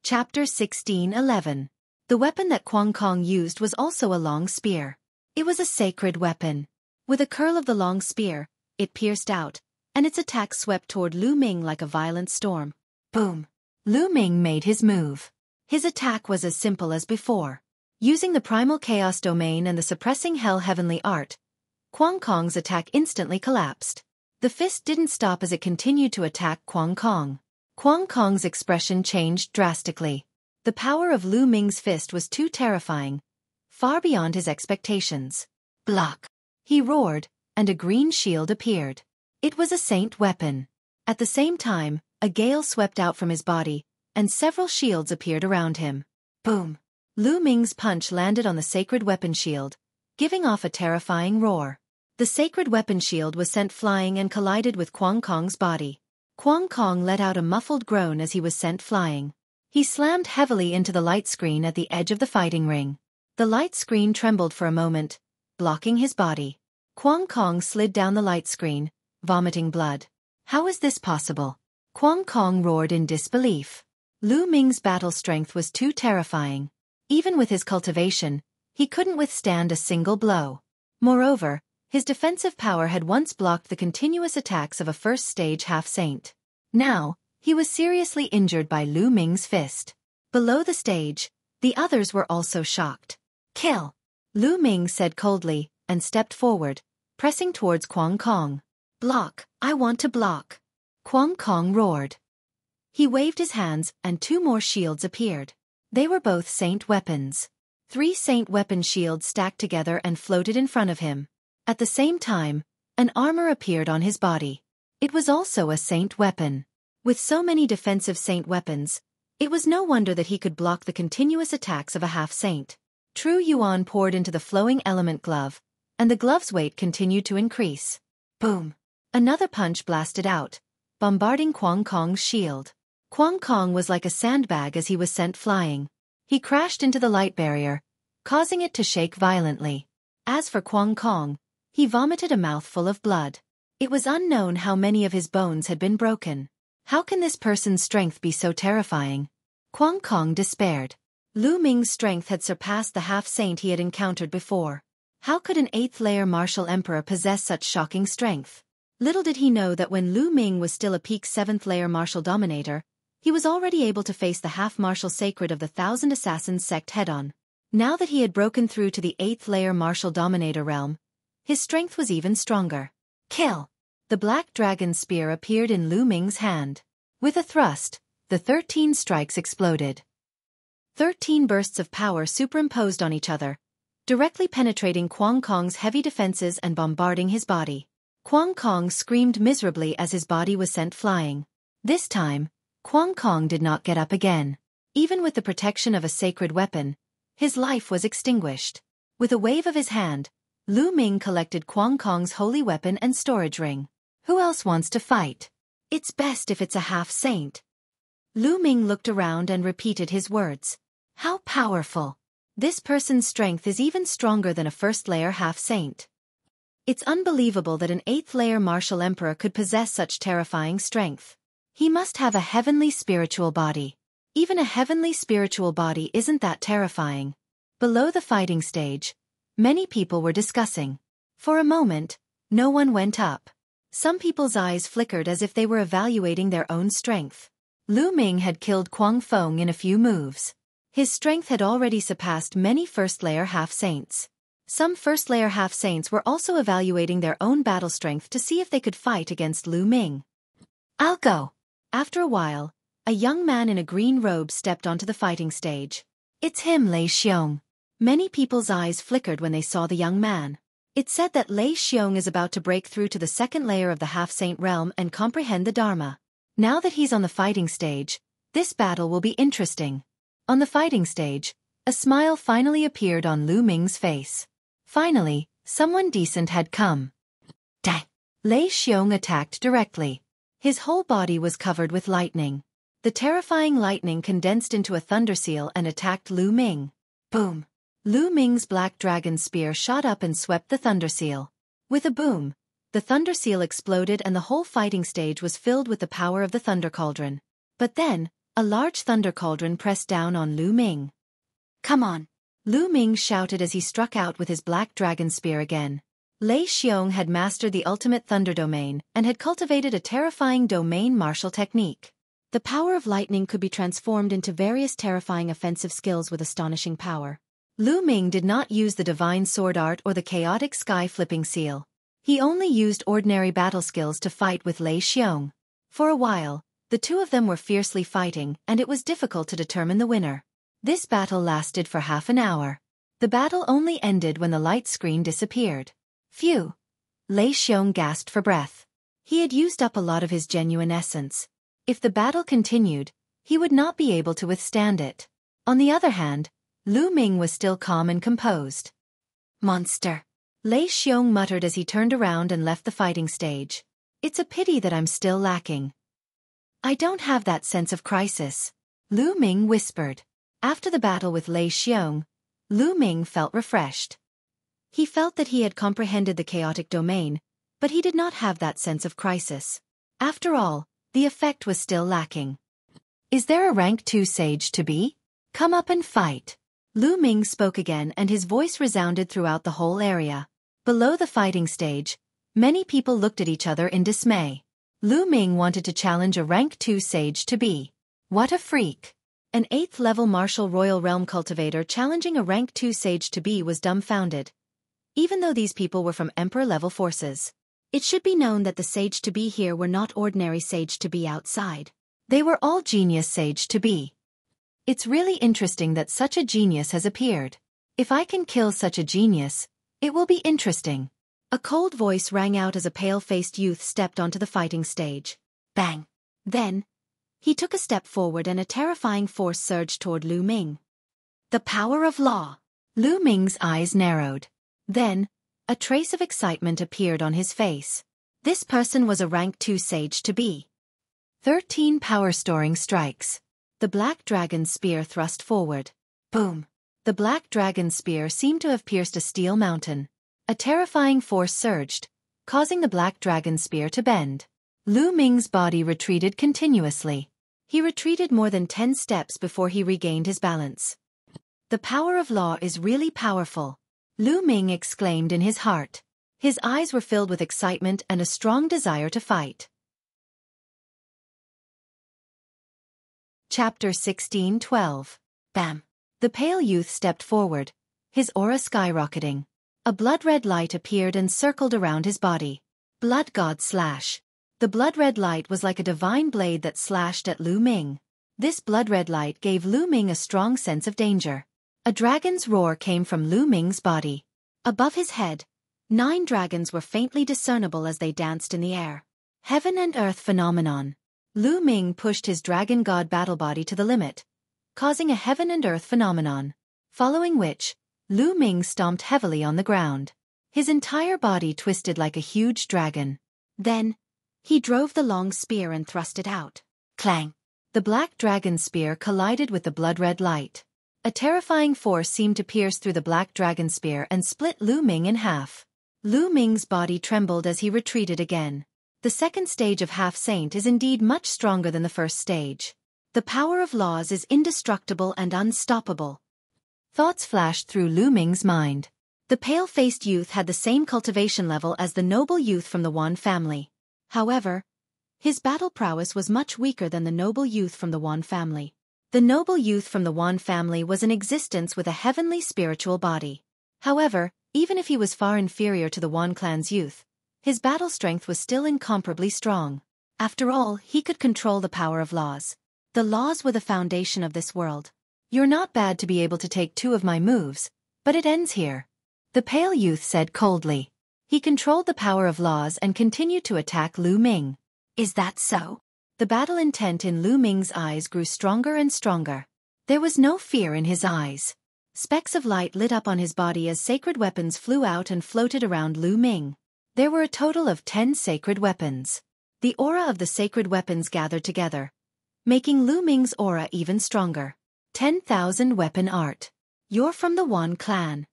Chapter 16:11. The weapon that Quang Kong used was also a long spear. It was a sacred weapon. With a curl of the long spear, it pierced out, and its attack swept toward Lu Ming like a violent storm. Boom! Lu Ming made his move. His attack was as simple as before. Using the primal chaos domain and the suppressing hell heavenly art, Quang Kong's attack instantly collapsed. The fist didn't stop as it continued to attack Quang Kong. Quang Kong's expression changed drastically. The power of Lu Ming's fist was too terrifying, far beyond his expectations. Block! He roared, and a green shield appeared. It was a saint weapon. At the same time, a gale swept out from his body, and several shields appeared around him. Boom! Lu Ming's punch landed on the sacred weapon shield, giving off a terrifying roar. The sacred weapon shield was sent flying and collided with Quang Kong's body. Quang Kong let out a muffled groan as he was sent flying. He slammed heavily into the light screen at the edge of the fighting ring. The light screen trembled for a moment, blocking his body. Quang Kong slid down the light screen, vomiting blood. How is this possible? Quang Kong roared in disbelief. Lu Ming's battle strength was too terrifying. Even with his cultivation, he couldn't withstand a single blow. Moreover, his defensive power had once blocked the continuous attacks of a first-stage half-saint. Now, he was seriously injured by Lu Ming's fist. Below the stage, the others were also shocked. "Kill!" Lu Ming said coldly, and stepped forward, pressing towards Kwang Kong. "Block! I want to block!" Kwang Kong roared. He waved his hands and 2 more shields appeared. They were both saint weapons. 3 saint weapon shields stacked together and floated in front of him. At the same time, an armor appeared on his body. It was also a saint weapon. With so many defensive saint weapons, it was no wonder that he could block the continuous attacks of a half-saint. True Yuan poured into the flowing element glove, and the glove's weight continued to increase. Boom! Another punch blasted out, bombarding Kwang Kong's shield. Kwang Kong was like a sandbag as he was sent flying. He crashed into the light barrier, causing it to shake violently. As for Kwang Kong, he vomited a mouthful of blood. It was unknown how many of his bones had been broken. How can this person's strength be so terrifying? Kwang Kong despaired. Lu Ming's strength had surpassed the half-saint he had encountered before. How could an 8th-layer martial emperor possess such shocking strength? Little did he know that when Lu Ming was still a peak 7th-layer martial dominator, he was already able to face the half-martial sacred of the Thousand Assassins sect head-on. Now that he had broken through to the 8th-layer martial dominator realm, his strength was even stronger. Kill! The black dragon spear appeared in Lu Ming's hand. With a thrust, the 13 strikes exploded. 13 bursts of power superimposed on each other, directly penetrating Kwang Kong's heavy defenses and bombarding his body. Kwang Kong screamed miserably as his body was sent flying. This time, Kwang Kong did not get up again. Even with the protection of a sacred weapon, his life was extinguished. With a wave of his hand, Lu Ming collected Kwang Kong's holy weapon and storage ring. Who else wants to fight? It's best if it's a half-saint. Lu Ming looked around and repeated his words. How powerful! This person's strength is even stronger than a first-layer half-saint. It's unbelievable that an 8th-layer martial emperor could possess such terrifying strength. He must have a heavenly spiritual body. Even a heavenly spiritual body isn't that terrifying. Below the fighting stage, many people were discussing. For a moment, no one went up. Some people's eyes flickered as if they were evaluating their own strength. Lu Ming had killed Kwang Fong in a few moves. His strength had already surpassed many first-layer half-saints. Some first-layer half-saints were also evaluating their own battle strength to see if they could fight against Lu Ming. I'll go. After a while, a young man in a green robe stepped onto the fighting stage. It's him, Lei Xiong. Many people's eyes flickered when they saw the young man. It said that Lei Xiong is about to break through to the 2nd layer of the half-saint realm and comprehend the Dharma. Now that he's on the fighting stage, this battle will be interesting. On the fighting stage, a smile finally appeared on Lu Ming's face. Finally, someone decent had come. Dang! Lei Xiong attacked directly. His whole body was covered with lightning. The terrifying lightning condensed into a thunderseal and attacked Lu Ming. Boom! Lu Ming's black dragon spear shot up and swept the thunderseal. With a boom, the thunderseal exploded and the whole fighting stage was filled with the power of the thunder cauldron. But then, a large thunder cauldron pressed down on Lu Ming. Come on! Lu Ming shouted as he struck out with his black dragon spear again. Lei Xiong had mastered the ultimate thunder domain and had cultivated a terrifying domain martial technique. The power of lightning could be transformed into various terrifying offensive skills with astonishing power. Lu Ming did not use the divine sword art or the chaotic sky flipping seal. He only used ordinary battle skills to fight with Lei Xiong. For a while, the two of them were fiercely fighting and it was difficult to determine the winner. This battle lasted for half an hour. The battle only ended when the light screen disappeared. Phew! Lei Xiong gasped for breath. He had used up a lot of his genuine essence. If the battle continued, he would not be able to withstand it. On the other hand, Lu Ming was still calm and composed. Monster! Lei Xiong muttered as he turned around and left the fighting stage. It's a pity that I'm still lacking. I don't have that sense of crisis, Lu Ming whispered. After the battle with Lei Xiong, Lu Ming felt refreshed. He felt that he had comprehended the chaotic domain, but he did not have that sense of crisis. After all, the effect was still lacking. Is there a rank 2 sage to be? Come up and fight. Lu Ming spoke again and his voice resounded throughout the whole area. Below the fighting stage, many people looked at each other in dismay. Lu Ming wanted to challenge a rank 2 sage to be. What a freak! An 8th level martial royal realm cultivator challenging a rank 2 sage to be was dumbfounded. Even though these people were from emperor level forces. It should be known that the sage to be here were not ordinary sage to be outside. They were all genius sage to be. It's really interesting that such a genius has appeared. If I can kill such a genius, it will be interesting. A cold voice rang out as a pale-faced youth stepped onto the fighting stage. Bang! Then, he took a step forward and a terrifying force surged toward Lu Ming. The power of law! Lu Ming's eyes narrowed. Then, a trace of excitement appeared on his face. This person was a rank 2 sage to be. 13 power-storing strikes. The black dragon's spear thrust forward. Boom! The black dragon's spear seemed to have pierced a steel mountain. A terrifying force surged, causing the black dragon's spear to bend. Lu Ming's body retreated continuously. He retreated more than 10 steps before he regained his balance. The power of law is really powerful, Lu Ming exclaimed in his heart. His eyes were filled with excitement and a strong desire to fight. Chapter 16:12. Bam! The pale youth stepped forward, his aura skyrocketing. A blood-red light appeared and circled around his body. Blood God Slash. The blood-red light was like a divine blade that slashed at Lu Ming. This blood-red light gave Lu Ming a strong sense of danger. A dragon's roar came from Lu Ming's body. Above his head, 9 dragons were faintly discernible as they danced in the air. Heaven and earth phenomenon. Lu Ming pushed his dragon god battle body to the limit, causing a heaven and earth phenomenon. Following which, Lu Ming stomped heavily on the ground. His entire body twisted like a huge dragon. Then, he drove the long spear and thrust it out. Clang! The black dragon's spear collided with the blood-red light. A terrifying force seemed to pierce through the black dragon spear and split Lu Ming in half. Lu Ming's body trembled as he retreated again. The second stage of Half-Saint is indeed much stronger than the first stage. The power of laws is indestructible and unstoppable. Thoughts flashed through Lu Ming's mind. The pale-faced youth had the same cultivation level as the noble youth from the Wan family. However, his battle prowess was much weaker than the noble youth from the Wan family. The noble youth from the Wan family was in existence with a heavenly spiritual body. However, even if he was far inferior to the Wan clan's youth, his battle strength was still incomparably strong. After all, he could control the power of laws. The laws were the foundation of this world. You're not bad to be able to take 2 of my moves, but it ends here. The pale youth said coldly. He controlled the power of laws and continued to attack Lu Ming. Is that so? The battle intent in Lu Ming's eyes grew stronger and stronger. There was no fear in his eyes. Specks of light lit up on his body as sacred weapons flew out and floated around Lu Ming. There were a total of 10 sacred weapons. The aura of the sacred weapons gathered together, making Lu Ming's aura even stronger. 10,000 weapon art. You're from the Wan clan.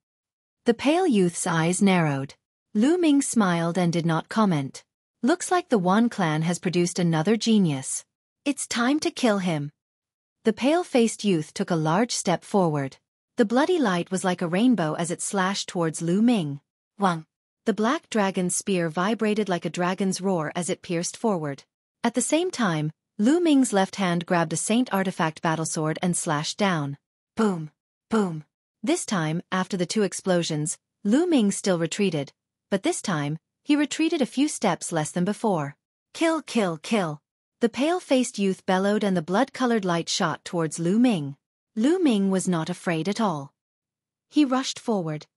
The pale youth's eyes narrowed. Lu Ming smiled and did not comment. Looks like the Wan clan has produced another genius. It's time to kill him. The pale-faced youth took a large step forward. The bloody light was like a rainbow as it slashed towards Lu Ming. Wang! The black dragon's spear vibrated like a dragon's roar as it pierced forward. At the same time, Lu Ming's left hand grabbed a Saint artifact battlesword and slashed down. Boom! Boom! This time, after the 2 explosions, Lu Ming still retreated, but this time, he retreated a few steps less than before. Kill, kill, kill! The pale-faced youth bellowed and the blood-colored light shot towards Lu Ming. Lu Ming was not afraid at all. He rushed forward,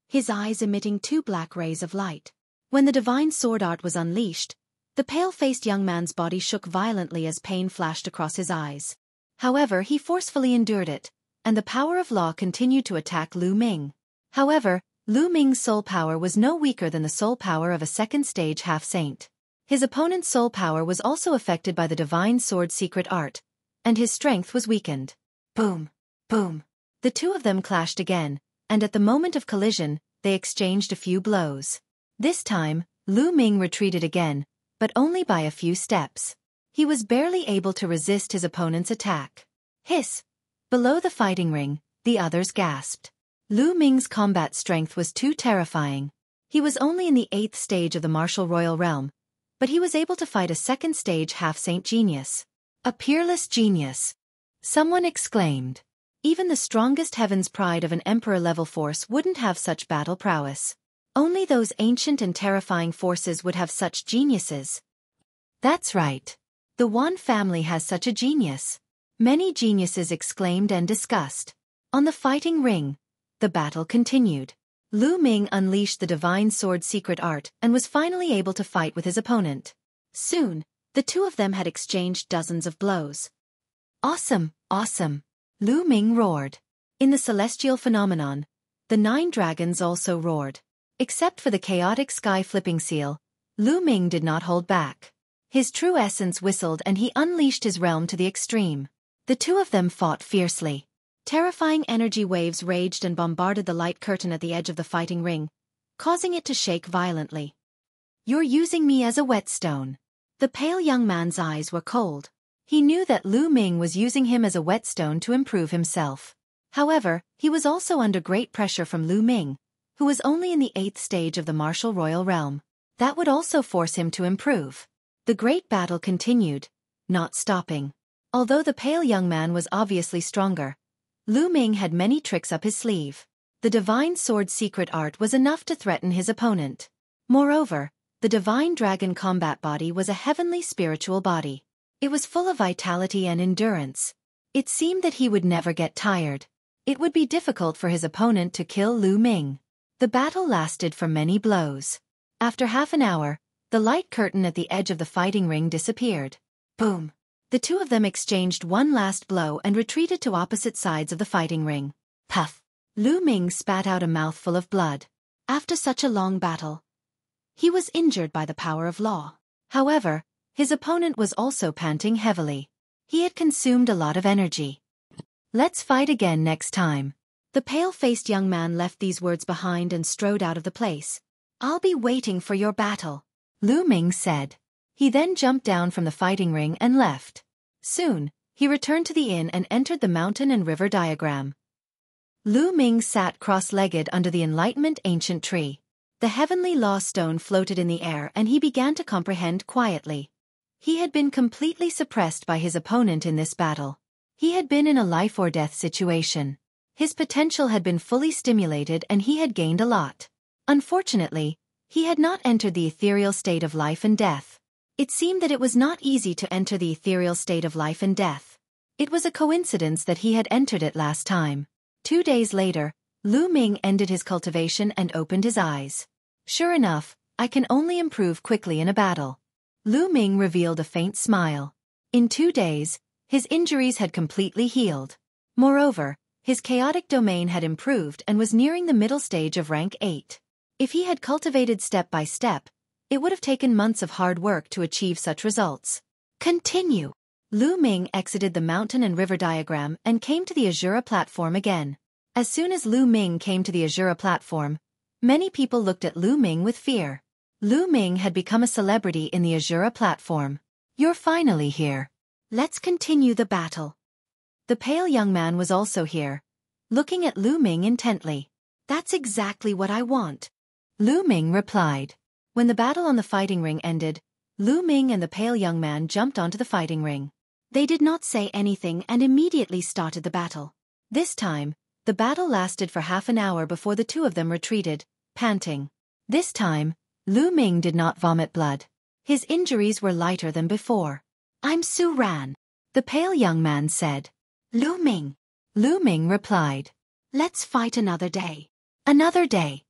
his eyes emitting 2 black rays of light. When the divine sword art was unleashed, the pale-faced young man's body shook violently as pain flashed across his eyes. However, he forcefully endured it, and the power of law continued to attack Lu Ming. However, Lu Ming's soul power was no weaker than the soul power of a second-stage half-saint. His opponent's soul power was also affected by the divine sword secret art, and his strength was weakened. Boom! Boom! The 2 of them clashed again, and at the moment of collision, they exchanged a few blows. This time, Lu Ming retreated again, but only by a few steps. He was barely able to resist his opponent's attack. Hiss! Below the fighting ring, the others gasped. Lu Ming's combat strength was too terrifying. He was only in the 8th stage of the martial royal realm, but he was able to fight a 2nd stage half-saint genius. A peerless genius. Someone exclaimed. Even the strongest heaven's pride of an emperor-level force wouldn't have such battle prowess. Only those ancient and terrifying forces would have such geniuses. That's right. The Wan family has such a genius. Many geniuses exclaimed and discussed. On the fighting ring, the battle continued. Lu Ming unleashed the divine sword secret art and was finally able to fight with his opponent. Soon, the two of them had exchanged dozens of blows. Awesome, awesome! Lu Ming roared. In the celestial phenomenon, the 9 dragons also roared. Except for the chaotic sky-flipping seal, Lu Ming did not hold back. His true essence whistled and he unleashed his realm to the extreme. The two of them fought fiercely. Terrifying energy waves raged and bombarded the light curtain at the edge of the fighting ring, causing it to shake violently. You're using me as a whetstone. The pale young man's eyes were cold. He knew that Lu Ming was using him as a whetstone to improve himself. However, he was also under great pressure from Lu Ming, who was only in the 8th stage of the martial royal realm. That would also force him to improve. The great battle continued, not stopping. Although the pale young man was obviously stronger, Lu Ming had many tricks up his sleeve. The divine sword secret art was enough to threaten his opponent. Moreover, the divine dragon combat body was a heavenly spiritual body. It was full of vitality and endurance. It seemed that he would never get tired. It would be difficult for his opponent to kill Lu Ming. The battle lasted for many blows. After half an hour, the light curtain at the edge of the fighting ring disappeared. Boom! The two of them exchanged one last blow and retreated to opposite sides of the fighting ring. Puff! Lu Ming spat out a mouthful of blood. After such a long battle, he was injured by the power of law. However, his opponent was also panting heavily. He had consumed a lot of energy. Let's fight again next time. The pale-faced young man left these words behind and strode out of the place. I'll be waiting for your battle, Lu Ming said. He then jumped down from the fighting ring and left. Soon, he returned to the inn and entered the mountain and river diagram. Lu Ming sat cross-legged under the Enlightenment ancient tree. The heavenly law stone floated in the air and he began to comprehend quietly. He had been completely suppressed by his opponent in this battle. He had been in a life-or-death situation. His potential had been fully stimulated and he had gained a lot. Unfortunately, he had not entered the ethereal state of life and death. It seemed that it was not easy to enter the ethereal state of life and death. It was a coincidence that he had entered it last time. 2 days later, Lu Ming ended his cultivation and opened his eyes. Sure enough, I can only improve quickly in a battle. Lu Ming revealed a faint smile. In 2 days, his injuries had completely healed. Moreover, his chaotic domain had improved and was nearing the middle stage of rank 8. If he had cultivated step by step, it would have taken months of hard work to achieve such results. Continue. Lu Ming exited the mountain and river diagram and came to the Azura platform again. As soon as Lu Ming came to the Azura platform, many people looked at Lu Ming with fear. Lu Ming had become a celebrity in the Azura platform. You're finally here. Let's continue the battle. The pale young man was also here, looking at Lu Ming intently. That's exactly what I want, Lu Ming replied. When the battle on the fighting ring ended, Lu Ming and the pale young man jumped onto the fighting ring. They did not say anything and immediately started the battle. This time, the battle lasted for half an hour before the two of them retreated, panting. This time, Lu Ming did not vomit blood. His injuries were lighter than before. I'm Su Ran, the pale young man said. Lu Ming. Lu Ming replied. Let's fight another day. Another day.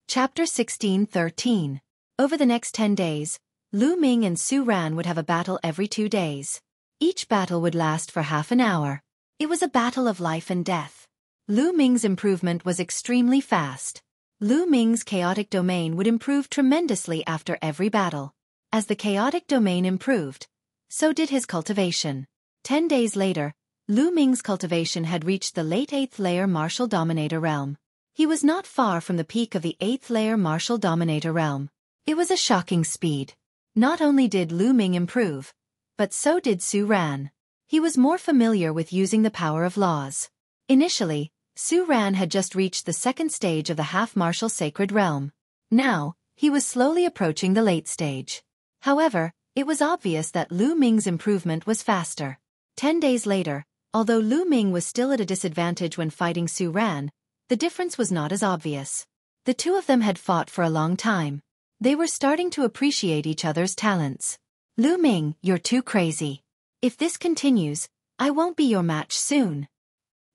Chapter 16:13. Over the next 10 days, Lu Ming and Su Ran would have a battle every 2 days. Each battle would last for half an hour. It was a battle of life and death. Lu Ming's improvement was extremely fast. Lu Ming's chaotic domain would improve tremendously after every battle. As the chaotic domain improved, so did his cultivation. 10 days later, Lu Ming's cultivation had reached the late 8th layer martial dominator realm. He was not far from the peak of the 8th layer martial dominator realm. It was a shocking speed. Not only did Lu Ming improve, but so did Su Ran. He was more familiar with using the power of laws. Initially, Su Ran had just reached the second stage of the half-martial sacred realm. Now, he was slowly approaching the late stage. However, it was obvious that Lu Ming's improvement was faster. 10 days later, although Lu Ming was still at a disadvantage when fighting Su Ran, the difference was not as obvious. The two of them had fought for a long time. They were starting to appreciate each other's talents. Lu Ming, you're too crazy. If this continues, I won't be your match soon.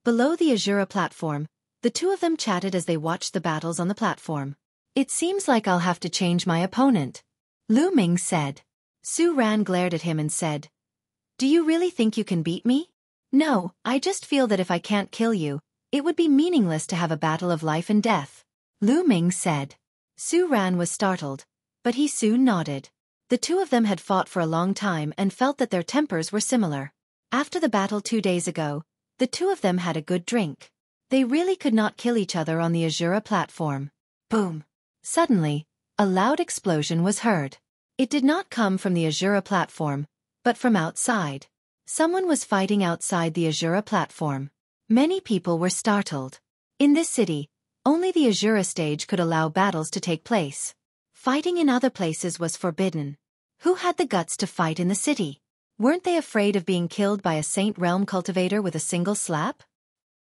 Below the Azura platform, the two of them chatted as they watched the battles on the platform. It seems like I'll have to change my opponent, Lu Ming said. Su Ran glared at him and said, Do you really think you can beat me? No, I just feel that if I can't kill you, it would be meaningless to have a battle of life and death, Lu Ming said. Su Ran was startled, but he soon nodded. The two of them had fought for a long time and felt that their tempers were similar. After the battle 2 days ago, the two of them had a good drink. They really could not kill each other on the Azura platform. Boom! Suddenly, a loud explosion was heard. It did not come from the Azura platform, but from outside. Someone was fighting outside the Azura platform. Many people were startled. In this city, only the Azura stage could allow battles to take place. Fighting in other places was forbidden. Who had the guts to fight in the city? Weren't they afraid of being killed by a Saint Realm cultivator with a single slap?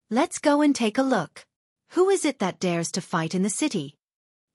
Let's go and take a look. Who is it that dares to fight in the city?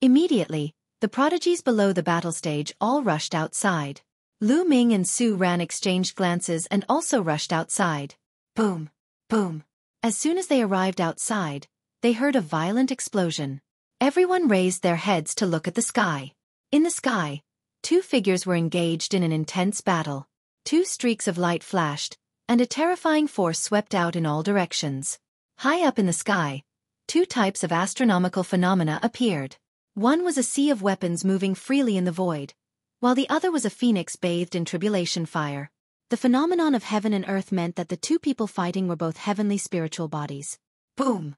Immediately, the prodigies below the battle stage all rushed outside. Lu Ming and Su Ran exchanged glances and also rushed outside. Boom! Boom! As soon as they arrived outside, they heard a violent explosion. Everyone raised their heads to look at the sky. In the sky, two figures were engaged in an intense battle. 2 streaks of light flashed, and a terrifying force swept out in all directions. High up in the sky, 2 types of astronomical phenomena appeared. One was a sea of weapons moving freely in the void, while the other was a phoenix bathed in tribulation fire. The phenomenon of heaven and earth meant that the two people fighting were both heavenly spiritual bodies. Boom!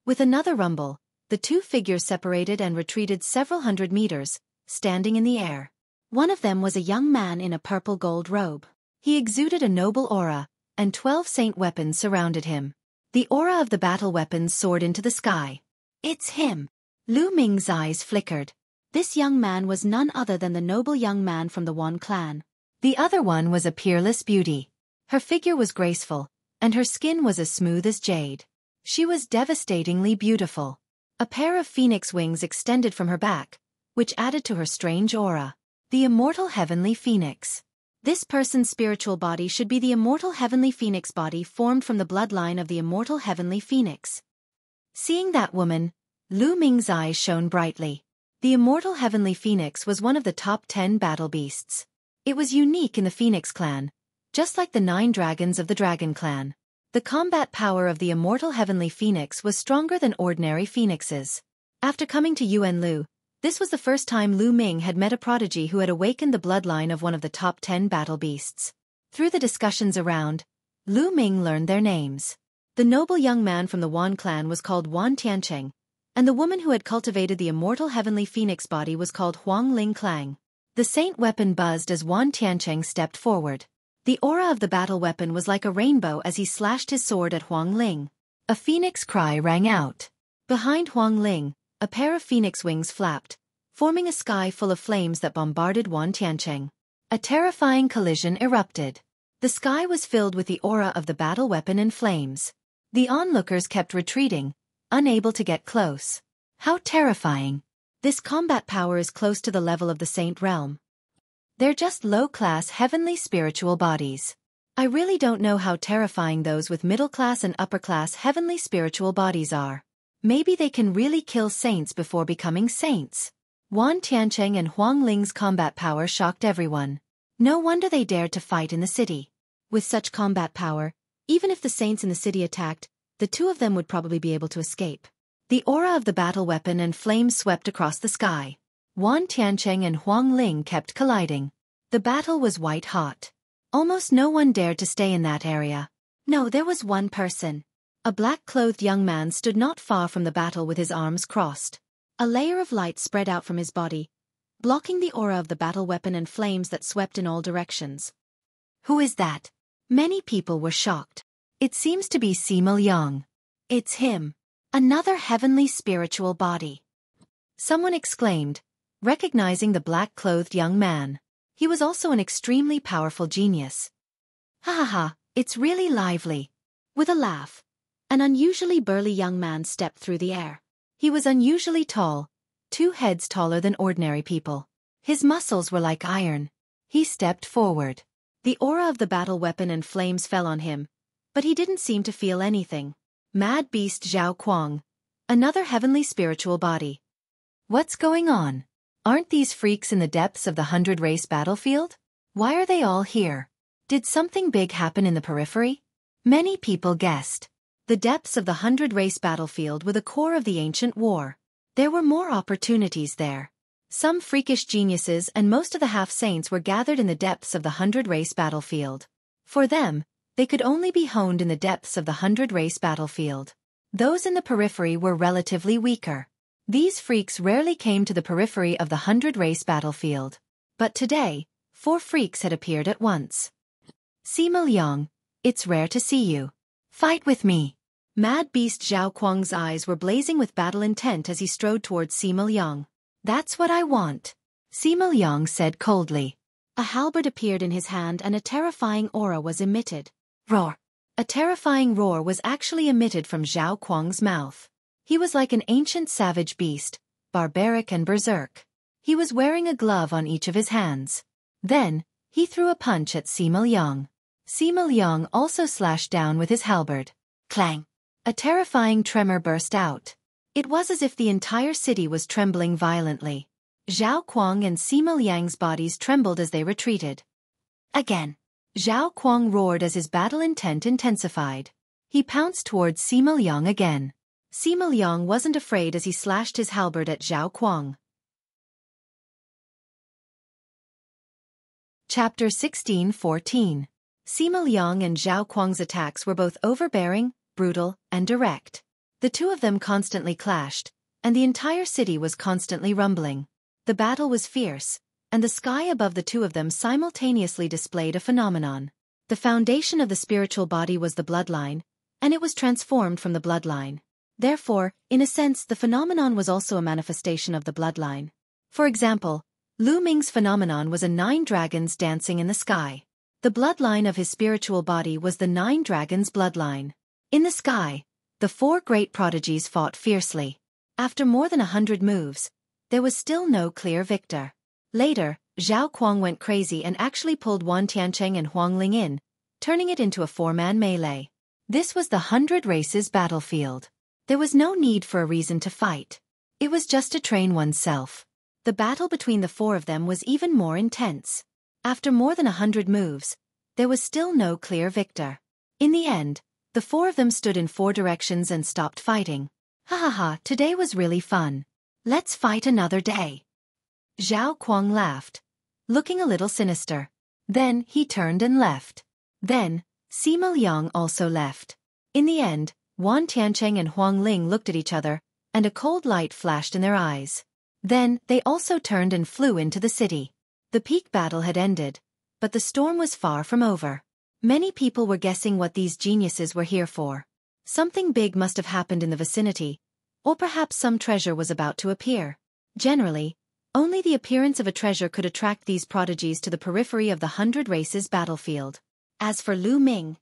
With another rumble, the 2 figures separated and retreated several hundred meters, standing in the air. One of them was a young man in a purple gold robe. He exuded a noble aura, and 12 saint weapons surrounded him. The aura of the battle weapons soared into the sky. It's him! Lu Ming's eyes flickered. This young man was none other than the noble young man from the Wan clan. The other one was a peerless beauty. Her figure was graceful, and her skin was as smooth as jade. She was devastatingly beautiful. A pair of phoenix wings extended from her back, which added to her strange aura. The immortal heavenly phoenix. This person's spiritual body should be the immortal heavenly phoenix body formed from the bloodline of the immortal heavenly phoenix. Seeing that woman, Lu Ming's eyes shone brightly. The immortal heavenly phoenix was one of the top 10 battle beasts. It was unique in the Phoenix clan, just like the 9 dragons of the Dragon clan. The combat power of the immortal heavenly phoenix was stronger than ordinary phoenixes. After coming to Yuan Lu, this was the first time Lu Ming had met a prodigy who had awakened the bloodline of one of the top 10 battle beasts. Through the discussions around, Lu Ming learned their names. The noble young man from the Wan clan was called Wan Tiancheng, and the woman who had cultivated the immortal heavenly phoenix body was called Huang Ling Clang. The saint weapon buzzed as Wan Tiancheng stepped forward. The aura of the battle weapon was like a rainbow as he slashed his sword at Huang Ling. A phoenix cry rang out. Behind Huang Ling, a pair of phoenix wings flapped, forming a sky full of flames that bombarded Wan Tiancheng. A terrifying collision erupted. The sky was filled with the aura of the battle weapon and flames. The onlookers kept retreating, unable to get close. How terrifying! This combat power is close to the level of the Saint Realm. They're just low-class heavenly spiritual bodies. I really don't know how terrifying those with middle-class and upper-class heavenly spiritual bodies are. Maybe they can really kill saints before becoming saints. Wan Tiancheng and Huang Ling's combat power shocked everyone. No wonder they dared to fight in the city. With such combat power, even if the saints in the city attacked, the two of them would probably be able to escape. The aura of the battle weapon and flames swept across the sky. Wan Tiancheng and Huang Ling kept colliding. The battle was white-hot. Almost no one dared to stay in that area. No, there was one person. A black-clothed young man stood not far from the battle with his arms crossed. A layer of light spread out from his body, blocking the aura of the battle weapon and flames that swept in all directions. Who is that? Many people were shocked. It seems to be Sima Liang. It's him. Another heavenly spiritual body. Someone exclaimed, recognizing the black-clothed young man. He was also an extremely powerful genius. Ha ha ha, it's really lively. With a laugh, an unusually burly young man stepped through the air. He was unusually tall, 2 heads taller than ordinary people. His muscles were like iron. He stepped forward. The aura of the battle weapon and flames fell on him, but he didn't seem to feel anything. Mad Beast Zhao Kuang. Another heavenly spiritual body. What's going on? Aren't these freaks in the depths of the 100-race battlefield? Why are they all here? Did something big happen in the periphery? Many people guessed. The depths of the 100-race battlefield were the core of the ancient war. There were more opportunities there. Some freakish geniuses and most of the half-saints were gathered in the depths of the 100-race battlefield. For them, they could only be honed in the depths of the 100-race battlefield. Those in the periphery were relatively weaker. These freaks rarely came to the periphery of the 100-race battlefield. But today, 4 freaks had appeared at once. Sima Liang, it's rare to see you. Fight with me. Mad Beast Zhao Kuang's eyes were blazing with battle intent as he strode towards Sima Liang. That's what I want. Sima Liang said coldly. A halberd appeared in his hand and a terrifying aura was emitted. Roar. A terrifying roar was actually emitted from Zhao Kuang's mouth. He was like an ancient savage beast, barbaric and berserk. He was wearing a glove on each of his hands. Then, he threw a punch at Sima Liang. Sima Liang also slashed down with his halberd. Clang! A terrifying tremor burst out. It was as if the entire city was trembling violently. Zhao Kuang and Sima Liang's bodies trembled as they retreated. Again. Zhao Kuang roared as his battle intent intensified. He pounced towards Sima Liang again. Sima Liang wasn't afraid as he slashed his halberd at Zhao Kuang. Chapter 16:14. Sima Liang and Zhao Kuang's attacks were both overbearing, brutal, and direct. The two of them constantly clashed, and the entire city was constantly rumbling. The battle was fierce, and the sky above the two of them simultaneously displayed a phenomenon. The foundation of the spiritual body was the bloodline, and it was transformed from the bloodline. Therefore, in a sense, the phenomenon was also a manifestation of the bloodline. For example, Lu Ming's phenomenon was 9 dragons dancing in the sky. The bloodline of his spiritual body was the 9 dragons' bloodline. In the sky, the 4 great prodigies fought fiercely. After more than 100 moves, there was still no clear victor. Later, Zhao Kuang went crazy and actually pulled Wan Tiancheng and Huang Ling in, turning it into a 4-man melee. This was the 100 races battlefield. There was no need for a reason to fight. It was just to train oneself. The battle between the 4 of them was even more intense. After more than 100 moves, there was still no clear victor. In the end, the 4 of them stood in 4 directions and stopped fighting. Ha ha ha, today was really fun. Let's fight another day. Zhao Kuang laughed, looking a little sinister. Then he turned and left. Then, Sima Liang also left. In the end, Wan Tiancheng and Huang Ling looked at each other, and a cold light flashed in their eyes. Then, they also turned and flew into the city. The peak battle had ended, but the storm was far from over. Many people were guessing what these geniuses were here for. Something big must have happened in the vicinity, or perhaps some treasure was about to appear. Generally, only the appearance of a treasure could attract these prodigies to the periphery of the 100 races battlefield. As for Lu Ming,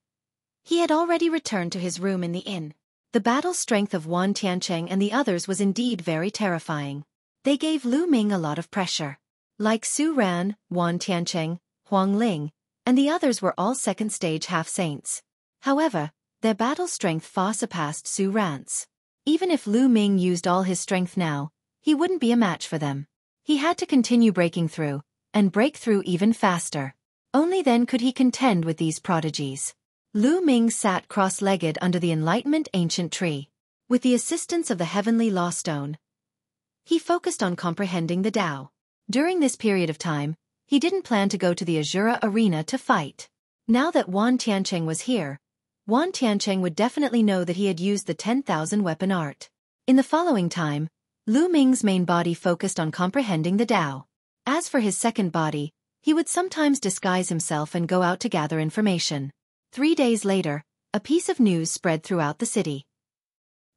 he had already returned to his room in the inn. The battle strength of Wan Tiancheng and the others was indeed very terrifying. They gave Lu Ming a lot of pressure. Like Su Ran, Wan Tiancheng, Huang Ling, and the others were all second-stage half-saints. However, their battle strength far surpassed Su Ran's. Even if Lu Ming used all his strength now, he wouldn't be a match for them. He had to continue breaking through, and break through even faster. Only then could he contend with these prodigies. Lu Ming sat cross-legged under the Enlightenment ancient tree. With the assistance of the heavenly law stone, he focused on comprehending the Tao. During this period of time, he didn't plan to go to the Azura arena to fight. Now that Wan Tiancheng was here, Wan Tiancheng would definitely know that he had used the 10,000 weapon art. In the following time, Lu Ming's main body focused on comprehending the Tao. As for his second body, he would sometimes disguise himself and go out to gather information. 3 days later, a piece of news spread throughout the city.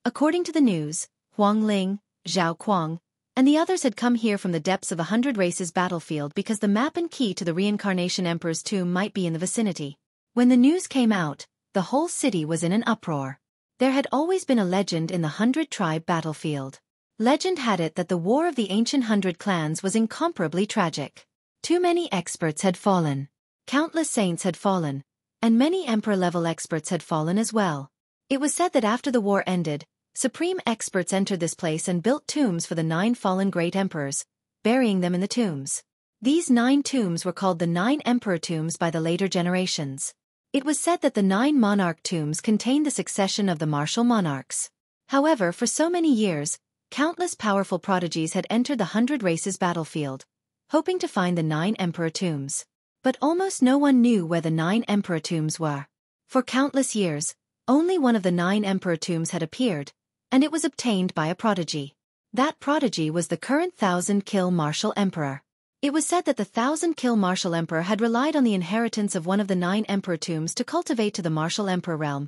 According to the news, Huang Ling, Zhao Kuang, and the others had come here from the depths of 100 races battlefield because the map and key to the reincarnation emperor's tomb might be in the vicinity. When the news came out, the whole city was in an uproar. There had always been a legend in the 100-tribe battlefield. Legend had it that the war of the ancient 100 clans was incomparably tragic. Too many experts had fallen. Countless saints had fallen, and many emperor-level experts had fallen as well. It was said that after the war ended, supreme experts entered this place and built tombs for the 9 fallen great emperors, burying them in the tombs. These 9 tombs were called the 9 emperor tombs by the later generations. It was said that the 9 monarch tombs contained the succession of the martial monarchs. However, for so many years, countless powerful prodigies had entered the 100 races battlefield, hoping to find the 9 emperor tombs. But almost no one knew where the 9 emperor tombs were. For countless years, only one of the 9 emperor tombs had appeared, and it was obtained by a prodigy. That prodigy was the current 1,000-kill martial emperor. It was said that the 1,000-kill martial emperor had relied on the inheritance of one of the 9 emperor tombs to cultivate to the martial emperor realm,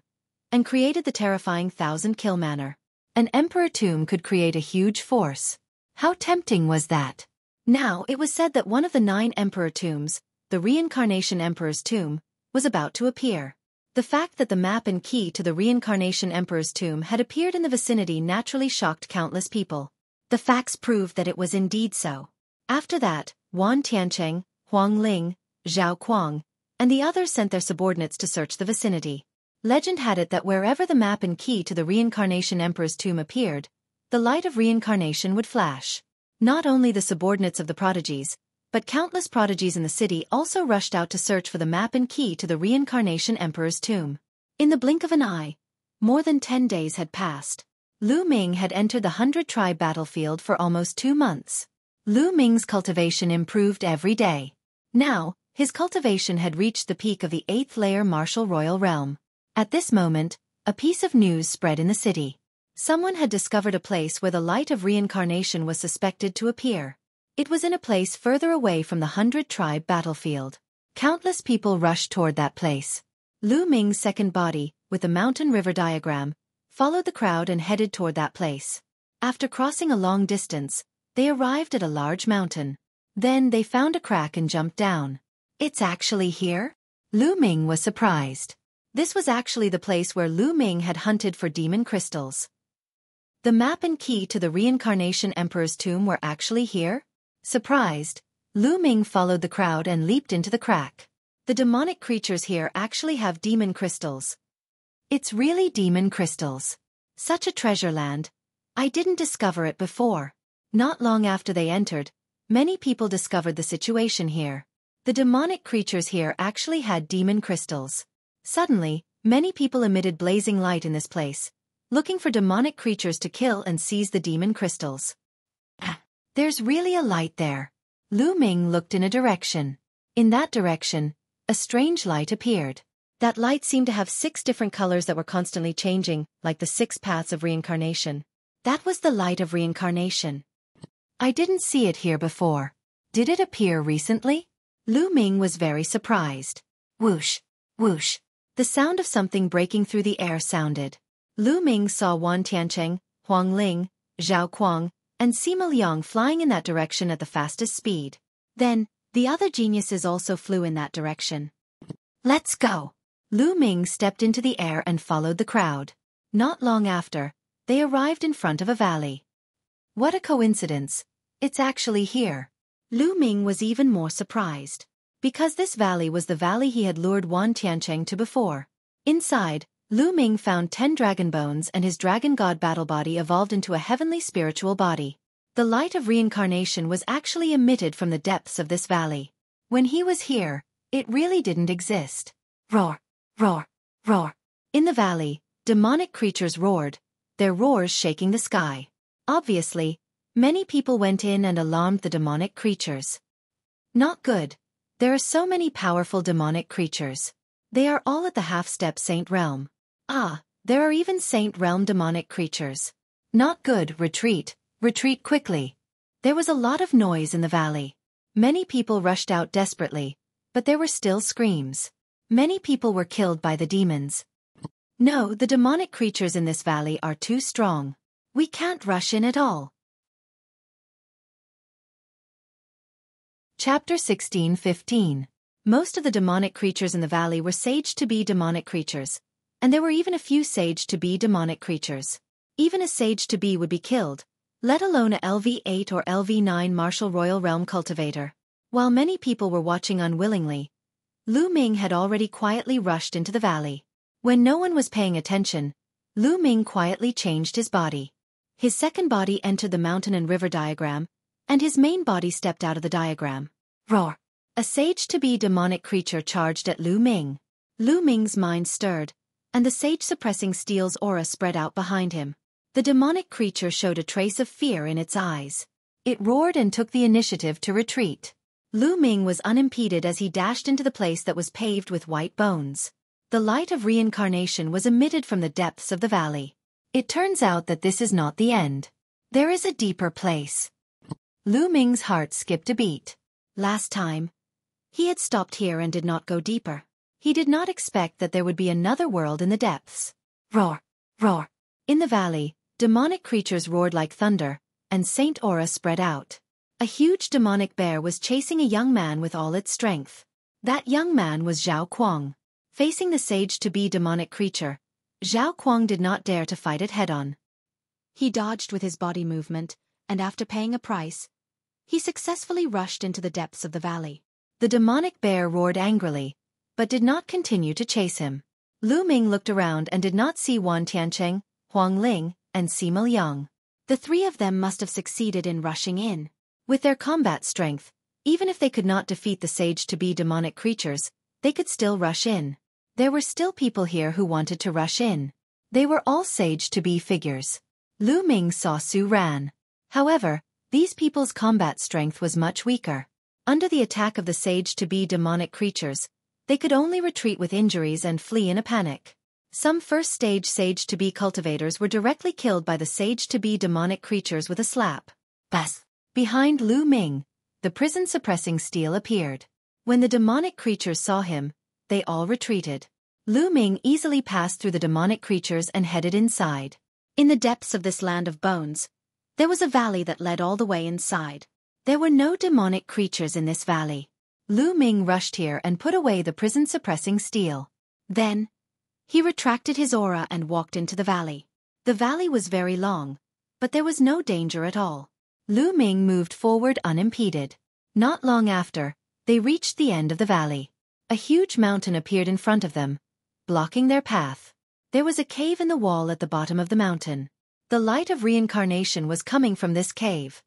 and created the terrifying 1,000-kill manor. An emperor tomb could create a huge force. How tempting was that? Now, it was said that one of the 9 emperor tombs, the reincarnation emperor's tomb, was about to appear. The fact that the map and key to the reincarnation emperor's tomb had appeared in the vicinity naturally shocked countless people. The facts proved that it was indeed so. After that, Wan Tiancheng, Huang Ling, Zhao Kuang, and the others sent their subordinates to search the vicinity. Legend had it that wherever the map and key to the reincarnation emperor's tomb appeared, the light of reincarnation would flash. Not only the subordinates of the prodigies, but countless prodigies in the city also rushed out to search for the map and key to the reincarnation emperor's tomb. In the blink of an eye, more than 10 days had passed. Lu Ming had entered the 100-tribe battlefield for almost 2 months. Lu Ming's cultivation improved every day. Now, his cultivation had reached the peak of the 8th layer martial royal realm. At this moment, a piece of news spread in the city. Someone had discovered a place where the light of reincarnation was suspected to appear. It was in a place further away from the 100-tribe battlefield. Countless people rushed toward that place. Lu Ming's second body, with the mountain river diagram, followed the crowd and headed toward that place. After crossing a long distance, they arrived at a large mountain. Then they found a crack and jumped down. It's actually here? Lu Ming was surprised. This was actually the place where Lu Ming had hunted for demon crystals. The map and key to the reincarnation emperor's tomb were actually here? Surprised, Lu Ming followed the crowd and leaped into the crack. The demonic creatures here actually have demon crystals. It's really demon crystals. Such a treasure land. I didn't discover it before. Not long after they entered, many people discovered the situation here. The demonic creatures here actually had demon crystals. Suddenly, many people emitted blazing light in this place, looking for demonic creatures to kill and seize the demon crystals. There's really a light there. Lu Ming looked in a direction. In that direction, a strange light appeared. That light seemed to have 6 different colors that were constantly changing, like the 6 paths of reincarnation. That was the light of reincarnation. I didn't see it here before. Did it appear recently? Lu Ming was very surprised. Whoosh, whoosh. The sound of something breaking through the air sounded. Lu Ming saw Wan Tiancheng, Huang Ling, Zhao Kuang, and Sima Liang flying in that direction at the fastest speed. Then, the other geniuses also flew in that direction. Let's go! Lu Ming stepped into the air and followed the crowd. Not long after, they arrived in front of a valley. What a coincidence! It's actually here. Lu Ming was even more surprised. Because this valley was the valley he had lured Wan Tiancheng to before. Inside, Lu Ming found 10 dragon bones and his dragon god battle body evolved into a heavenly spiritual body. The light of reincarnation was actually emitted from the depths of this valley. When he was here, it really didn't exist. Roar, roar, roar. In the valley, demonic creatures roared, their roars shaking the sky. Obviously, many people went in and alarmed the demonic creatures. Not good. There are so many powerful demonic creatures. They are all at the half-step saint realm. Ah, there are even saint realm demonic creatures. Not good. Retreat, retreat quickly. There was a lot of noise in the valley. Many people rushed out desperately, but there were still screams. Many people were killed by the demons. No, the demonic creatures in this valley are too strong. We can't rush in at all. Chapter 16:15. Most of the demonic creatures in the valley were saged to be demonic creatures, and there were even a few saged to be demonic creatures. Even a sage to be would be killed, let alone a LV8 or LV9 martial royal realm cultivator. While many people were watching unwillingly, Lu Ming had already quietly rushed into the valley. When no one was paying attention, Lu Ming quietly changed his body. His second body entered the mountain and river diagram, and his main body stepped out of the diagram. Roar! A sage-to-be demonic creature charged at Lu Ming. Lu Ming's mind stirred, and the sage-suppressing steel's aura spread out behind him. The demonic creature showed a trace of fear in its eyes. It roared and took the initiative to retreat. Lu Ming was unimpeded as he dashed into the place that was paved with white bones. The light of reincarnation was emitted from the depths of the valley. It turns out that this is not the end. There is a deeper place. Lu Ming's heart skipped a beat. Last time, he had stopped here and did not go deeper. He did not expect that there would be another world in the depths. Roar! Roar! In the valley, demonic creatures roared like thunder, and Saint Aura spread out. A huge demonic bear was chasing a young man with all its strength. That young man was Zhao Kuang. Facing the sage-to-be demonic creature, Zhao Kuang did not dare to fight it head-on. He dodged with his body movement, and after paying a price, he successfully rushed into the depths of the valley. The demonic bear roared angrily, but did not continue to chase him. Lu Ming looked around and did not see Wan Tiancheng, Huang Ling, and Sima Liang. The three of them must have succeeded in rushing in. With their combat strength, even if they could not defeat the sage-to-be demonic creatures, they could still rush in. There were still people here who wanted to rush in. They were all sage-to-be figures. Lu Ming saw Su Ran. However, these people's combat strength was much weaker. Under the attack of the sage-to-be demonic creatures, they could only retreat with injuries and flee in a panic. Some first-stage sage-to-be cultivators were directly killed by the sage-to-be demonic creatures with a slap. Bas! Behind Lu Ming, the prison-suppressing steel appeared. When the demonic creatures saw him, they all retreated. Lu Ming easily passed through the demonic creatures and headed inside. In the depths of this land of bones, there was a valley that led all the way inside. There were no demonic creatures in this valley. Lu Ming rushed here and put away the prison-suppressing steel. Then, he retracted his aura and walked into the valley. The valley was very long, but there was no danger at all. Lu Ming moved forward unimpeded. Not long after, they reached the end of the valley. A huge mountain appeared in front of them, blocking their path. There was a cave in the wall at the bottom of the mountain. The light of reincarnation was coming from this cave.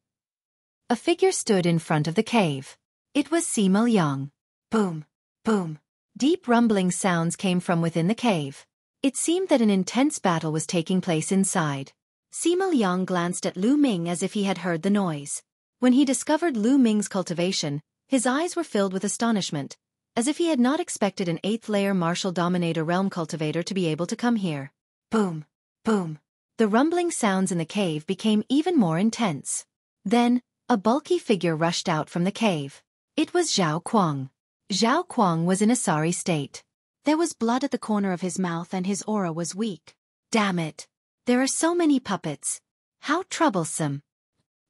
A figure stood in front of the cave. It was Sima Liang. Boom! Boom! Deep rumbling sounds came from within the cave. It seemed that an intense battle was taking place inside. Sima Liang glanced at Lu Ming as if he had heard the noise. When he discovered Lu Ming's cultivation, his eyes were filled with astonishment, as if he had not expected an 8th-layer martial dominator realm cultivator to be able to come here. Boom! Boom! The rumbling sounds in the cave became even more intense. Then, a bulky figure rushed out from the cave. It was Zhao Kuang. Zhao Kuang was in a sorry state. There was blood at the corner of his mouth and his aura was weak. Damn it! There are so many puppets. How troublesome!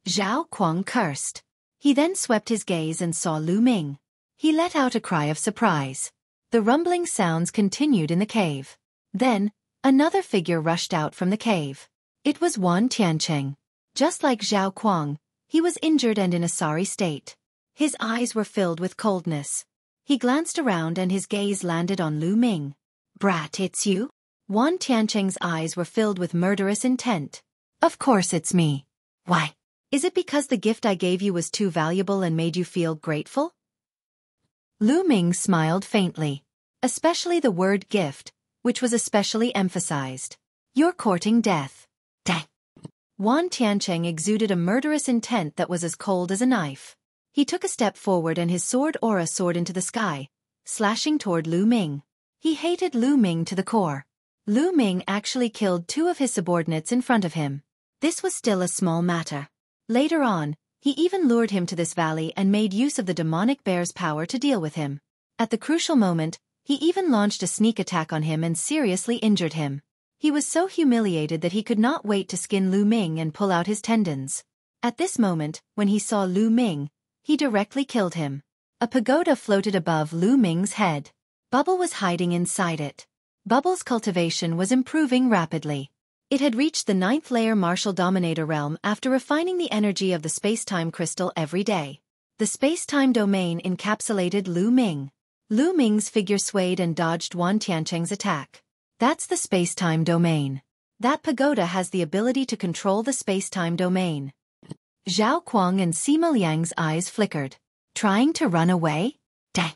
Zhao Kuang cursed. He then swept his gaze and saw Lu Ming. He let out a cry of surprise. The rumbling sounds continued in the cave. Then, another figure rushed out from the cave. It was Wan Tiancheng. Just like Zhao Kuang, he was injured and in a sorry state. His eyes were filled with coldness. He glanced around and his gaze landed on Lu Ming. Brat, it's you? Wan Tiancheng's eyes were filled with murderous intent. Of course it's me. Why? Is it because the gift I gave you was too valuable and made you feel grateful? Lu Ming smiled faintly. Especially the word gift, which was especially emphasized. You're courting death. Dang. Wan Tiancheng exuded a murderous intent that was as cold as a knife. He took a step forward and his sword aura soared into the sky, slashing toward Lu Ming. He hated Lu Ming to the core. Lu Ming actually killed 2 of his subordinates in front of him. This was still a small matter. Later on, he even lured him to this valley and made use of the demonic bear's power to deal with him. At the crucial moment, He even launched a sneak attack on him and seriously injured him. He was so humiliated that he could not wait to skin Lu Ming and pull out his tendons. At this moment, when he saw Lu Ming, he directly killed him. A pagoda floated above Lu Ming's head. Bubble was hiding inside it. Bubble's cultivation was improving rapidly. It had reached the 9th layer martial dominator realm after refining the energy of the space-time crystal every day. The space-time domain encapsulated Lu Ming. Lu Ming's figure swayed and dodged Wan Tiancheng's attack. That's the space-time domain. That pagoda has the ability to control the space-time domain. Zhao Kuang and Sima Liang's eyes flickered. Trying to run away? Dang!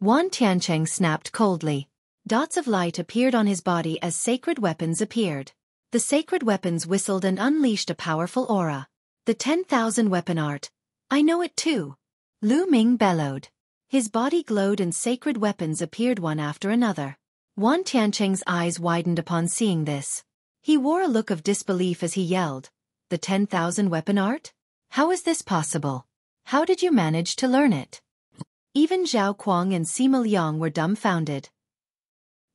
Wan Tiancheng snapped coldly. Dots of light appeared on his body as sacred weapons appeared. The sacred weapons whistled and unleashed a powerful aura. The 10,000 weapon art. I know it too. Lu Ming bellowed. His body glowed and sacred weapons appeared one after another. Wan Tiancheng's eyes widened upon seeing this. He wore a look of disbelief as he yelled, "The 10,000 weapon art? How is this possible? How did you manage to learn it?" Even Zhao Kuang and Sima Liang were dumbfounded.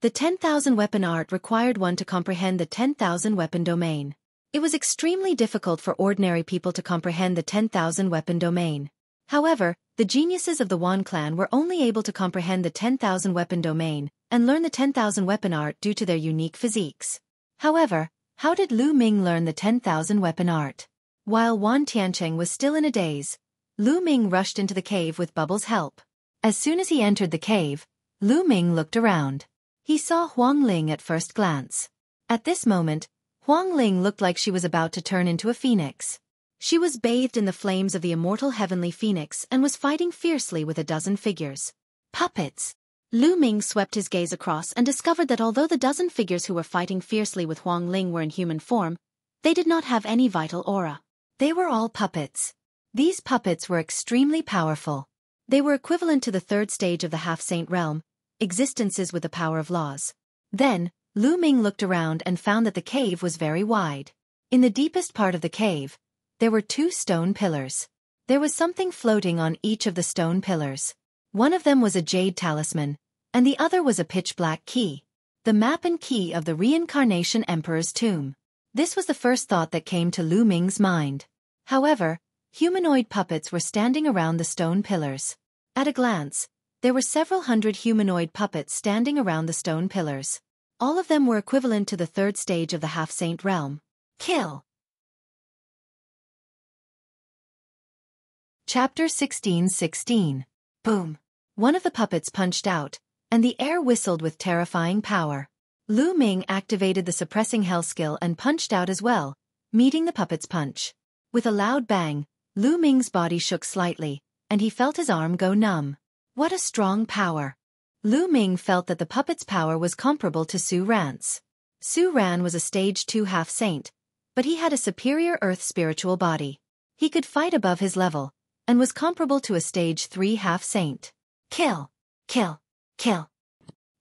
The 10,000 weapon art required one to comprehend the 10,000 weapon domain. It was extremely difficult for ordinary people to comprehend the 10,000 weapon domain. However, the geniuses of the Wan clan were only able to comprehend the 10,000 weapon domain and learn the 10,000 weapon art due to their unique physiques. However, how did Lu Ming learn the 10,000 weapon art? While Wan Tiancheng was still in a daze, Lu Ming rushed into the cave with Bubble's help. As soon as he entered the cave, Lu Ming looked around. He saw Huang Ling at first glance. At this moment, Huang Ling looked like she was about to turn into a phoenix. She was bathed in the flames of the immortal heavenly phoenix and was fighting fiercely with a dozen figures. Puppets! Lu Ming swept his gaze across and discovered that although the dozen figures who were fighting fiercely with Huang Ling were in human form, they did not have any vital aura. They were all puppets. These puppets were extremely powerful. They were equivalent to the 3rd stage of the half-saint realm, existences with the power of laws. Then, Lu Ming looked around and found that the cave was very wide. In the deepest part of the cave, there were 2 stone pillars. There was something floating on each of the stone pillars. One of them was a jade talisman, and the other was a pitch-black key. The map and key of the Reincarnation Emperor's tomb. This was the first thought that came to Lu Ming's mind. However, humanoid puppets were standing around the stone pillars. At a glance, there were several hundred humanoid puppets standing around the stone pillars. All of them were equivalent to the 3rd stage of the half-saint realm. Kill! Chapter 16:16. Boom! One of the puppets punched out, and the air whistled with terrifying power. Lu Ming activated the suppressing hell skill and punched out as well, meeting the puppet's punch. With a loud bang, Lu Ming's body shook slightly, and he felt his arm go numb. What a strong power! Lu Ming felt that the puppet's power was comparable to Su Ran's. Su Ran was a stage 2 half-saint, but he had a superior earth spiritual body. He could fight above his level, and was comparable to a stage 3 half-saint. Kill! Kill! Kill!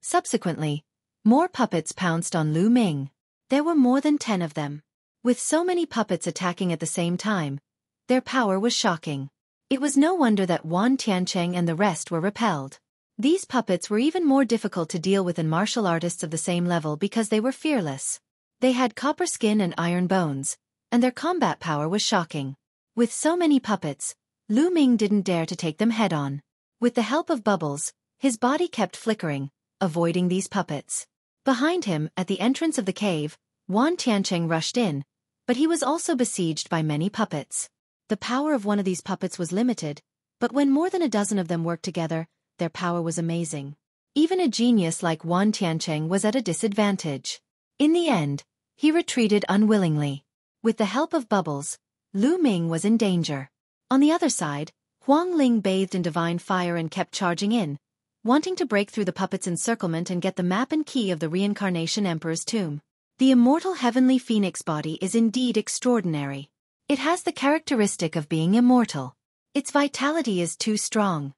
Subsequently, more puppets pounced on Lu Ming. There were more than 10 of them. With so many puppets attacking at the same time, their power was shocking. It was no wonder that Wan Tiancheng and the rest were repelled. These puppets were even more difficult to deal with than martial artists of the same level because they were fearless. They had copper skin and iron bones, and their combat power was shocking. With so many puppets, Lu Ming didn't dare to take them head-on. With the help of Bubbles, his body kept flickering, avoiding these puppets. Behind him, at the entrance of the cave, Wan Tiancheng rushed in, but he was also besieged by many puppets. The power of one of these puppets was limited, but when more than a dozen of them worked together, their power was amazing. Even a genius like Wan Tiancheng was at a disadvantage. In the end, he retreated unwillingly. With the help of Bubbles, Lu Ming was in danger. On the other side, Huang Ling bathed in divine fire and kept charging in, wanting to break through the puppet's encirclement and get the map and key of the Reincarnation Emperor's tomb. The immortal heavenly phoenix body is indeed extraordinary. It has the characteristic of being immortal. Its vitality is too strong.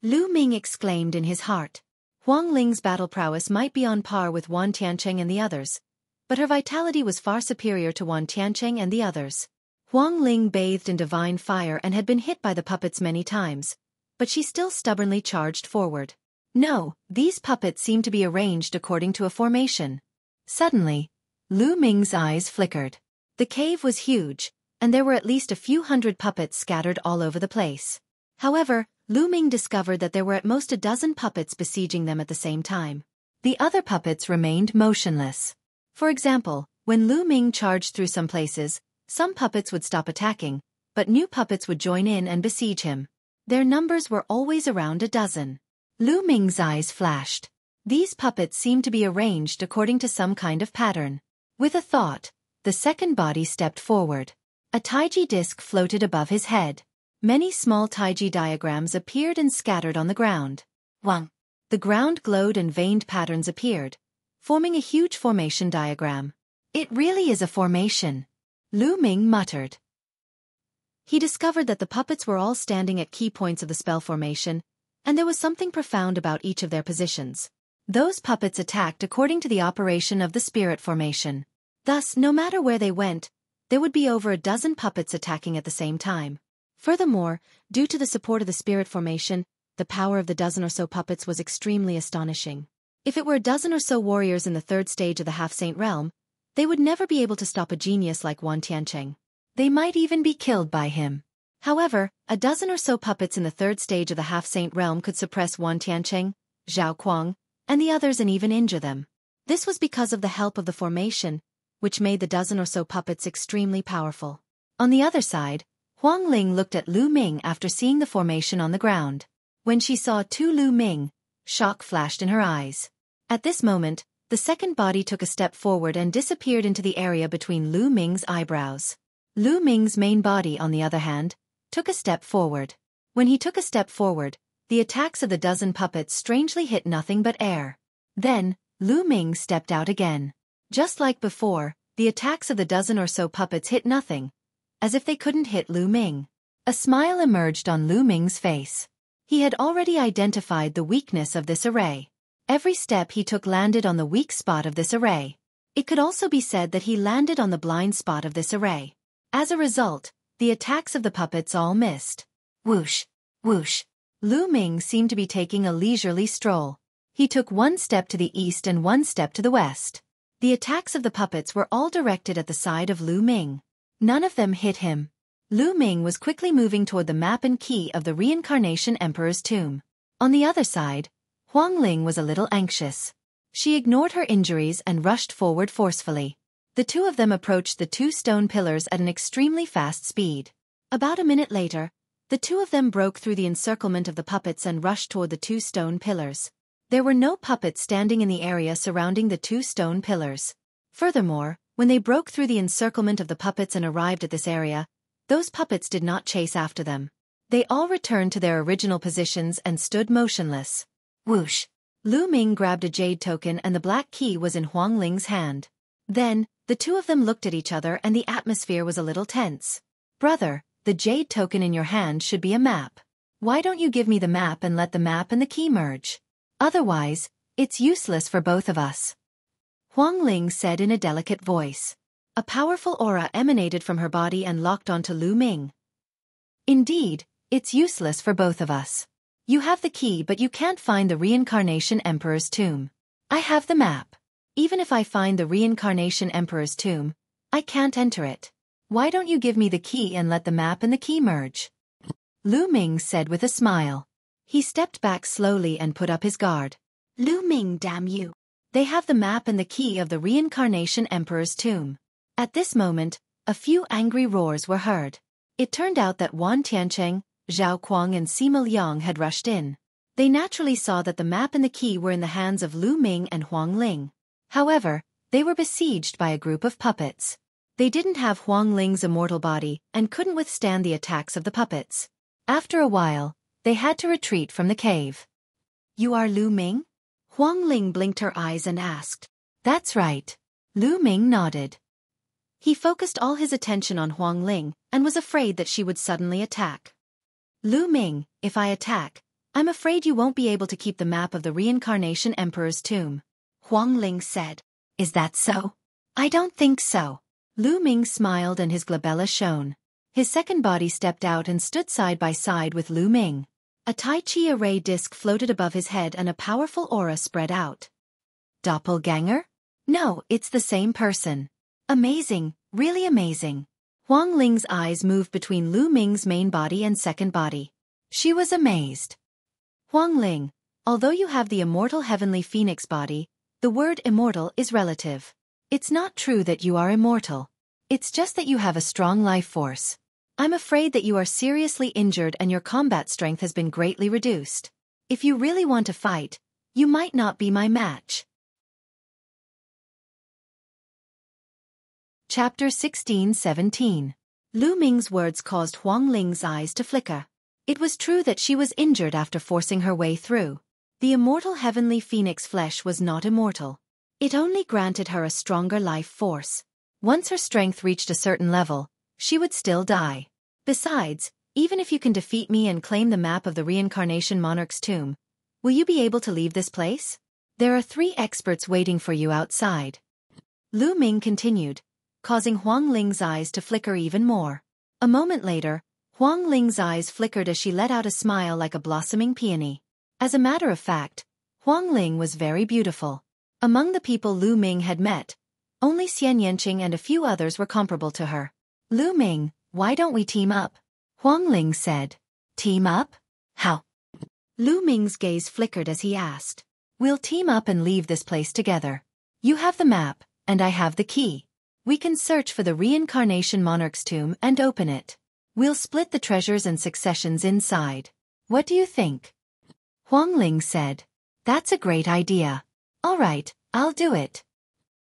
Lu Ming exclaimed in his heart. Huang Ling's battle prowess might be on par with Wan Tiancheng and the others, but her vitality was far superior to Wan Tiancheng and the others. Huang Ling bathed in divine fire and had been hit by the puppets many times, but she still stubbornly charged forward. No, these puppets seem to be arranged according to a formation. Suddenly, Lu Ming's eyes flickered. The cave was huge, and there were at least a few hundred puppets scattered all over the place. However, Lu Ming discovered that there were at most a dozen puppets besieging them at the same time. The other puppets remained motionless. For example, when Lu Ming charged through some places, some puppets would stop attacking, but new puppets would join in and besiege him. Their numbers were always around a dozen. Lu Ming's eyes flashed. These puppets seemed to be arranged according to some kind of pattern. With a thought, the second body stepped forward. A taiji disc floated above his head. Many small taiji diagrams appeared and scattered on the ground. Wang. The ground glowed and veined patterns appeared, forming a huge formation diagram. It really is a formation, Lu Ming muttered. He discovered that the puppets were all standing at key points of the spell formation, and there was something profound about each of their positions. Those puppets attacked according to the operation of the spirit formation. Thus, no matter where they went, there would be over a dozen puppets attacking at the same time. Furthermore, due to the support of the spirit formation, the power of the dozen or so puppets was extremely astonishing. If it were a dozen or so warriors in the third stage of the half-saint realm, they would never be able to stop a genius like Wan Tiancheng. They might even be killed by him. However, a dozen or so puppets in the third stage of the half-saint realm could suppress Wan Tiancheng, Zhao Kuang, and the others and even injure them. This was because of the help of the formation, which made the dozen or so puppets extremely powerful. On the other side, Huang Ling looked at Lu Ming after seeing the formation on the ground. When she saw Lu Ming, shock flashed in her eyes. At this moment, the second body took a step forward and disappeared into the area between Lu Ming's eyebrows. Lu Ming's main body, on the other hand, took a step forward. When he took a step forward, the attacks of the dozen puppets strangely hit nothing but air. Then, Lu Ming stepped out again. Just like before, the attacks of the dozen or so puppets hit nothing, as if they couldn't hit Lu Ming. A smile emerged on Lu Ming's face. He had already identified the weakness of this array. Every step he took landed on the weak spot of this array. It could also be said that he landed on the blind spot of this array. As a result, the attacks of the puppets all missed. Whoosh, whoosh. Lu Ming seemed to be taking a leisurely stroll. He took one step to the east and one step to the west. The attacks of the puppets were all directed at the side of Lu Ming. None of them hit him. Lu Ming was quickly moving toward the map and key of the Reincarnation Emperor's tomb. On the other side, Huang Ling was a little anxious. She ignored her injuries and rushed forward forcefully. The two of them approached the two stone pillars at an extremely fast speed. About a minute later, the two of them broke through the encirclement of the puppets and rushed toward the two stone pillars. There were no puppets standing in the area surrounding the two stone pillars. Furthermore, when they broke through the encirclement of the puppets and arrived at this area, those puppets did not chase after them. They all returned to their original positions and stood motionless. Whoosh! Lu Ming grabbed a jade token and the black key was in Huang Ling's hand. Then, the two of them looked at each other and the atmosphere was a little tense. Brother, the jade token in your hand should be a map. Why don't you give me the map and let the map and the key merge? Otherwise, it's useless for both of us. Huang Ling said in a delicate voice. A powerful aura emanated from her body and locked onto Lu Ming. Indeed, it's useless for both of us. You have the key but you can't find the Reincarnation Emperor's tomb. I have the map. Even if I find the Reincarnation Emperor's tomb, I can't enter it. Why don't you give me the key and let the map and the key merge? Lu Ming said with a smile. He stepped back slowly and put up his guard. Lu Ming, damn you. They have the map and the key of the Reincarnation Emperor's tomb. At this moment, a few angry roars were heard. It turned out that Wan Tiancheng, Zhao Kuang and Sima Liang had rushed in. They naturally saw that the map and the key were in the hands of Lu Ming and Huang Ling. However, they were besieged by a group of puppets. They didn't have Huang Ling's immortal body and couldn't withstand the attacks of the puppets. After a while, they had to retreat from the cave. You are Lu Ming? Huang Ling blinked her eyes and asked. That's right. Lu Ming nodded. He focused all his attention on Huang Ling and was afraid that she would suddenly attack. Lu Ming, if I attack, I'm afraid you won't be able to keep the map of the Reincarnation Emperor's tomb. Huang Ling said. Is that so? I don't think so. Lu Ming smiled and his glabella shone. His second body stepped out and stood side by side with Lu Ming. A Tai Chi array disc floated above his head and a powerful aura spread out. Doppelganger? No, it's the same person. Amazing, really amazing. Huang Ling's eyes moved between Lu Ming's main body and second body. She was amazed. Huang Ling, although you have the immortal heavenly phoenix body, the word immortal is relative. It's not true that you are immortal. It's just that you have a strong life force. I'm afraid that you are seriously injured and your combat strength has been greatly reduced. If you really want to fight, you might not be my match. Chapter 16-17. Lu Ming's words caused Huang Ling's eyes to flicker. It was true that she was injured after forcing her way through. The immortal heavenly phoenix flesh was not immortal. It only granted her a stronger life force. Once her strength reached a certain level, she would still die. Besides, even if you can defeat me and claim the map of the reincarnation monarch's tomb, will you be able to leave this place? There are 3 experts waiting for you outside. Lu Ming continued, causing Huang Ling's eyes to flicker even more. A moment later, Huang Ling's eyes flickered as she let out a smile like a blossoming peony. As a matter of fact, Huang Ling was very beautiful. Among the people Lu Ming had met, only Xian Yanqing and a few others were comparable to her. Lu Ming, why don't we team up? Huang Ling said. Team up? How? Lu Ming's gaze flickered as he asked. We'll team up and leave this place together. You have the map, and I have the key. We can search for the reincarnation monarch's tomb and open it. We'll split the treasures and successions inside. What do you think? Huang Ling said. That's a great idea. All right, I'll do it.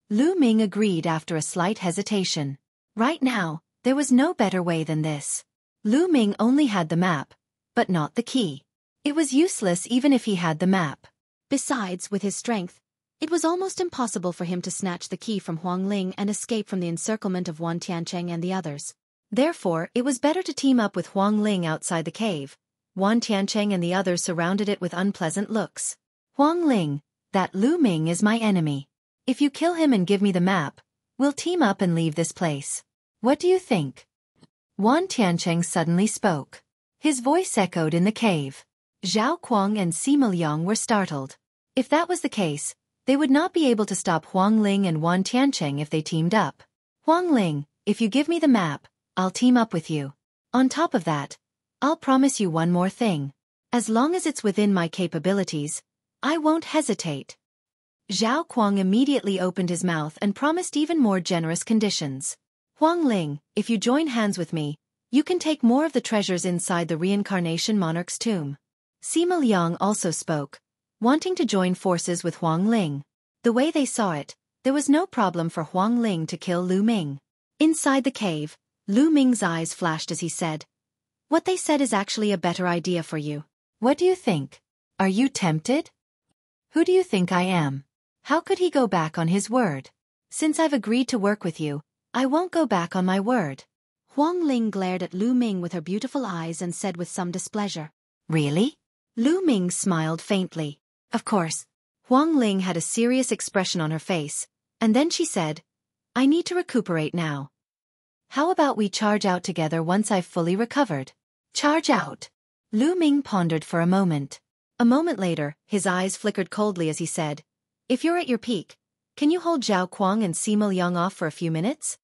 Lu Ming agreed after a slight hesitation. Right now, there was no better way than this. Lu Ming only had the map, but not the key. It was useless even if he had the map. Besides, with his strength, it was almost impossible for him to snatch the key from Huang Ling and escape from the encirclement of Wan Tiancheng and the others. Therefore, it was better to team up with Huang Ling outside the cave. Wan Tiancheng and the others surrounded it with unpleasant looks. Huang Ling, that Lu Ming is my enemy. If you kill him and give me the map, we'll team up and leave this place. What do you think? Wan Tiancheng suddenly spoke. His voice echoed in the cave. Zhao Kuang and Sima Liang were startled. If that was the case, they would not be able to stop Huang Ling and Wan Tiancheng if they teamed up. Huang Ling, if you give me the map, I'll team up with you. On top of that, I'll promise you one more thing. As long as it's within my capabilities, I won't hesitate. Zhao Kuang immediately opened his mouth and promised even more generous conditions. Huang Ling, if you join hands with me, you can take more of the treasures inside the reincarnation monarch's tomb. Sima Liang also spoke, wanting to join forces with Huang Ling. The way they saw it, there was no problem for Huang Ling to kill Lu Ming. Inside the cave, Lu Ming's eyes flashed as he said, "What they said is actually a better idea for you. What do you think? Are you tempted? Who do you think I am? How could he go back on his word? Since I've agreed to work with you, I won't go back on my word." Huang Ling glared at Lu Ming with her beautiful eyes and said with some displeasure, "Really?" Lu Ming smiled faintly. Of course. Huang Ling had a serious expression on her face, and then she said, "I need to recuperate now. How about we charge out together once I've fully recovered?" Charge out? Lu Ming pondered for a moment. A moment later, his eyes flickered coldly as he said, "If you're at your peak, can you hold Zhao Kuang and Sima Liang off for a few minutes?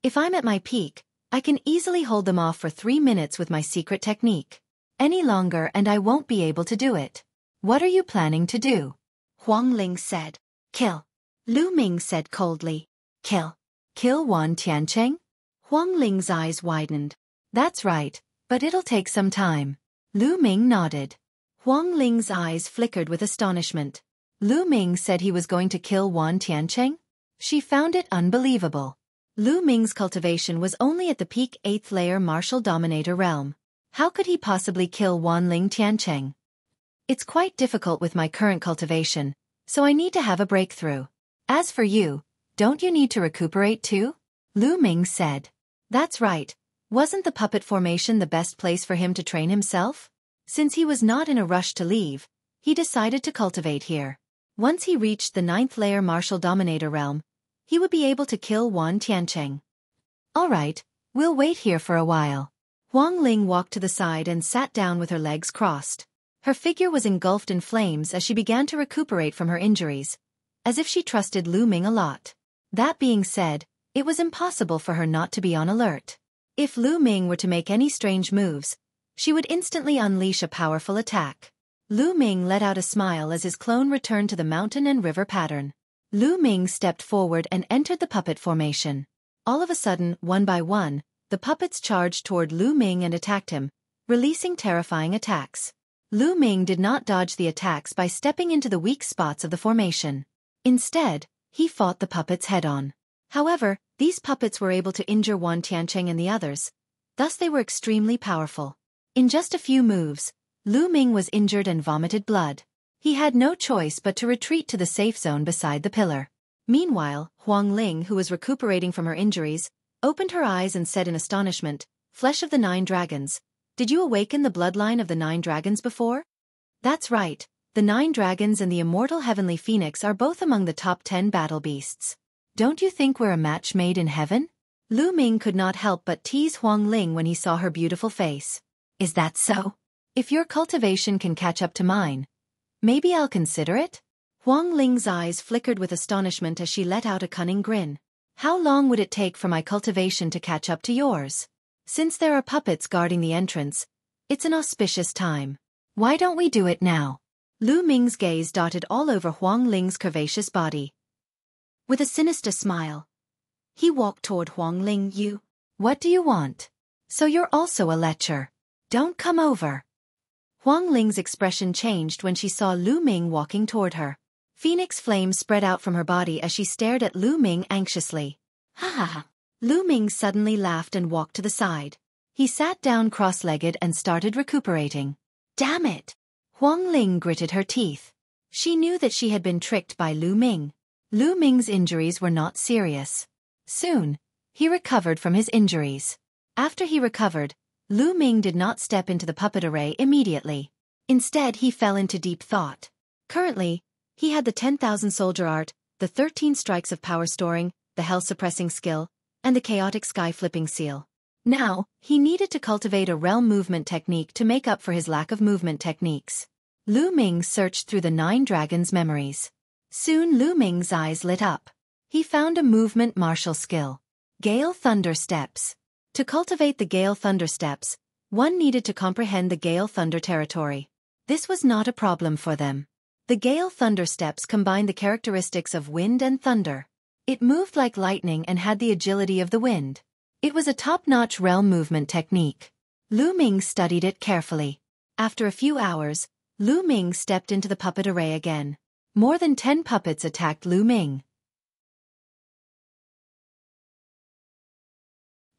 If I'm at my peak, I can easily hold them off for 3 minutes with my secret technique. Any longer and I won't be able to do it. What are you planning to do?" Huang Ling said. "Kill." Lu Ming said coldly. "Kill? Kill Wan Tiancheng?" Huang Ling's eyes widened. "That's right, but it'll take some time." Lu Ming nodded. Huang Ling's eyes flickered with astonishment. Lu Ming said he was going to kill Wan Tiancheng? She found it unbelievable. Lu Ming's cultivation was only at the peak 8th layer martial dominator realm. How could he possibly kill Wan Ling Tiancheng? It's quite difficult with my current cultivation, so I need to have a breakthrough. As for you, don't you need to recuperate too? Lu Ming said. That's right. Wasn't the puppet formation the best place for him to train himself? Since he was not in a rush to leave, he decided to cultivate here. Once he reached the 9th layer martial dominator realm, he would be able to kill Wan Tiancheng. All right, we'll wait here for a while. Huang Ling walked to the side and sat down with her legs crossed. Her figure was engulfed in flames as she began to recuperate from her injuries, as if she trusted Lu Ming a lot. That being said, it was impossible for her not to be on alert. If Lu Ming were to make any strange moves, she would instantly unleash a powerful attack. Lu Ming let out a smile as his clone returned to the mountain and river pattern. Lu Ming stepped forward and entered the puppet formation. All of a sudden, one by one, the puppets charged toward Lu Ming and attacked him, releasing terrifying attacks. Lu Ming did not dodge the attacks by stepping into the weak spots of the formation. Instead, he fought the puppets head-on. However, these puppets were able to injure Wan Tiancheng and the others, thus they were extremely powerful. In just a few moves, Lu Ming was injured and vomited blood. He had no choice but to retreat to the safe zone beside the pillar. Meanwhile, Huang Ling, who was recuperating from her injuries, opened her eyes and said in astonishment, "Flesh of the 9 dragons. Did you awaken the bloodline of the 9 dragons before?" "That's right. The 9 dragons and the immortal heavenly phoenix are both among the top 10 battle beasts. Don't you think we're a match made in heaven?" Lu Ming could not help but tease Huang Ling when he saw her beautiful face. "Is that so? If your cultivation can catch up to mine, maybe I'll consider it?" Huang Ling's eyes flickered with astonishment as she let out a cunning grin. "How long would it take for my cultivation to catch up to yours? Since there are puppets guarding the entrance, it's an auspicious time. Why don't we do it now?" Lu Ming's gaze dotted all over Huang Ling's curvaceous body. With a sinister smile, he walked toward Huang Ling. What do you want? So you're also a lecher. Don't come over." Huang Ling's expression changed when she saw Lu Ming walking toward her. Phoenix flames spread out from her body as she stared at Lu Ming anxiously. "Ha ha ha." Lu Ming suddenly laughed and walked to the side. He sat down cross-legged and started recuperating. "Damn it!" Huang Ling gritted her teeth. She knew that she had been tricked by Lu Ming. Lu Ming's injuries were not serious. Soon, he recovered from his injuries. After he recovered, Lu Ming did not step into the puppet array immediately. Instead, he fell into deep thought. Currently, he had the 10,000 soldier art, the 13 strikes of power storing, the hell-suppressing skill, and the chaotic sky-flipping seal. Now, he needed to cultivate a realm movement technique to make up for his lack of movement techniques. Lu Ming searched through the 9 dragons' memories. Soon Lu Ming's eyes lit up. He found a movement martial skill. Gale Thunder Steps. To cultivate the Gale Thunder Steps, one needed to comprehend the Gale Thunder territory. This was not a problem for them. The Gale Thunder Steps combined the characteristics of wind and thunder. It moved like lightning and had the agility of the wind. It was a top-notch realm movement technique. Lu Ming studied it carefully. After a few hours, Lu Ming stepped into the puppet array again. More than 10 puppets attacked Lu Ming.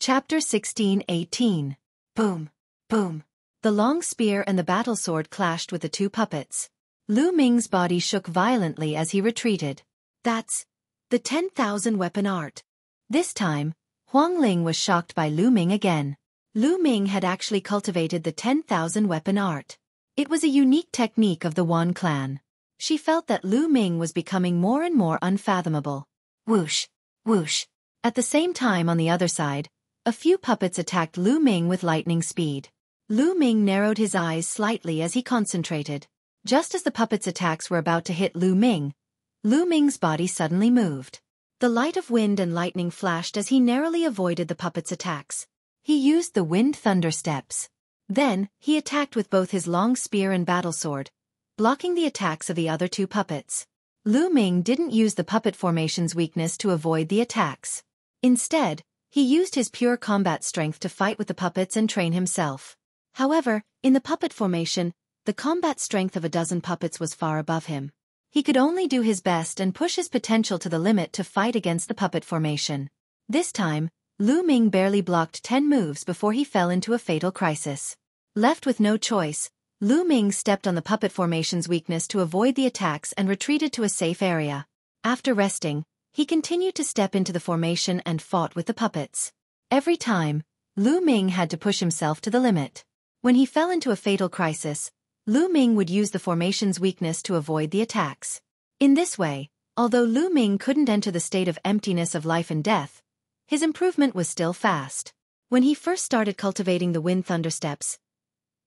Chapter 16-18. Boom, boom. The long spear and the battle sword clashed with the 2 puppets. Lu Ming's body shook violently as he retreated. "That's the 10,000 weapon art." This time, Huang Ling was shocked by Lu Ming again. Lu Ming had actually cultivated the 10,000 weapon art. It was a unique technique of the Wan clan. She felt that Lu Ming was becoming more and more unfathomable. Whoosh, whoosh. At the same time on the other side, a few puppets attacked Lu Ming with lightning speed. Lu Ming narrowed his eyes slightly as he concentrated. Just as the puppets' attacks were about to hit Lu Ming's body suddenly moved. The light of wind and lightning flashed as he narrowly avoided the puppets' attacks. He used the wind thunder steps. Then, he attacked with both his long spear and battle sword, blocking the attacks of the other 2 puppets. Lu Ming didn't use the puppet formation's weakness to avoid the attacks. Instead, he used his pure combat strength to fight with the puppets and train himself. However, in the puppet formation, the combat strength of a dozen puppets was far above him. He could only do his best and push his potential to the limit to fight against the puppet formation. This time, Lu Ming barely blocked 10 moves before he fell into a fatal crisis. Left with no choice, Lu Ming stepped on the puppet formation's weakness to avoid the attacks and retreated to a safe area. After resting, he continued to step into the formation and fought with the puppets. Every time, Lu Ming had to push himself to the limit. When he fell into a fatal crisis, Lu Ming would use the formation's weakness to avoid the attacks. In this way, although Lu Ming couldn't enter the state of emptiness of life and death, his improvement was still fast. When he first started cultivating the wind thunder steps,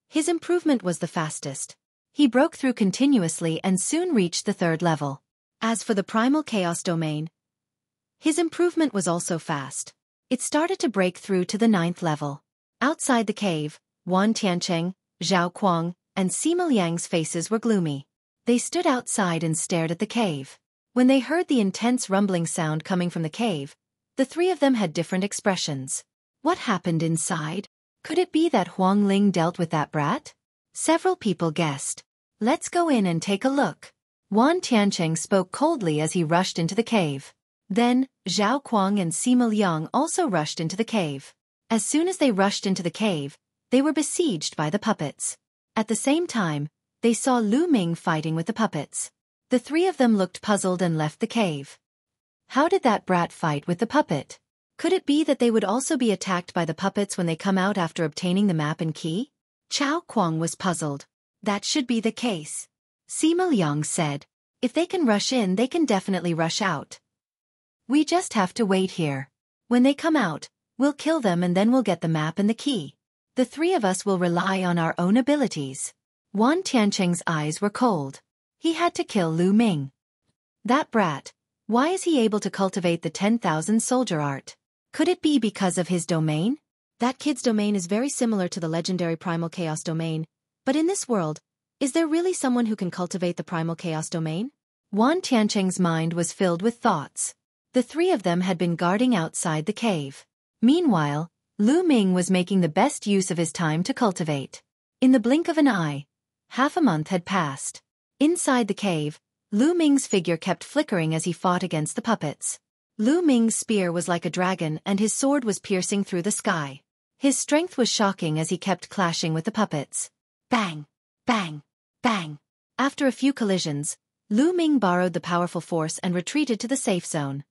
his improvement was the fastest. He broke through continuously and soon reached the 3rd level. As for the primal chaos domain, his improvement was also fast. It started to break through to the 9th level. Outside the cave, Wan Tiancheng, Zhao Kuang, and Sima Liang's faces were gloomy. They stood outside and stared at the cave. When they heard the intense rumbling sound coming from the cave, the 3 of them had different expressions. What happened inside? Could it be that Huang Ling dealt with that brat? Several people guessed. Let's go in and take a look. Wan Tiancheng spoke coldly as he rushed into the cave. Then, Zhao Kuang and Sima Liang also rushed into the cave. As soon as they rushed into the cave, they were besieged by the puppets. At the same time, they saw Lu Ming fighting with the puppets. The 3 of them looked puzzled and left the cave. How did that brat fight with the puppet? Could it be that they would also be attacked by the puppets when they come out after obtaining the map and key? Zhao Kuang was puzzled. That should be the case. Sima Liang said, if they can rush in, they can definitely rush out. We just have to wait here. When they come out, we'll kill them and then we'll get the map and the key. The 3 of us will rely on our own abilities. Wan Tiancheng's eyes were cold. He had to kill Lu Ming. That brat, why is he able to cultivate the 10,000 soldier art? Could it be because of his domain? That kid's domain is very similar to the legendary primal chaos domain, but in this world, is there really someone who can cultivate the primal chaos domain? Wan Tiancheng's mind was filled with thoughts. The 3 of them had been guarding outside the cave. Meanwhile, Lu Ming was making the best use of his time to cultivate. In the blink of an eye, half a month had passed. Inside the cave, Lu Ming's figure kept flickering as he fought against the puppets. Lu Ming's spear was like a dragon and his sword was piercing through the sky. His strength was shocking as he kept clashing with the puppets. Bang! Bang! Bang! After a few collisions, Lu Ming borrowed the powerful force and retreated to the safe zone.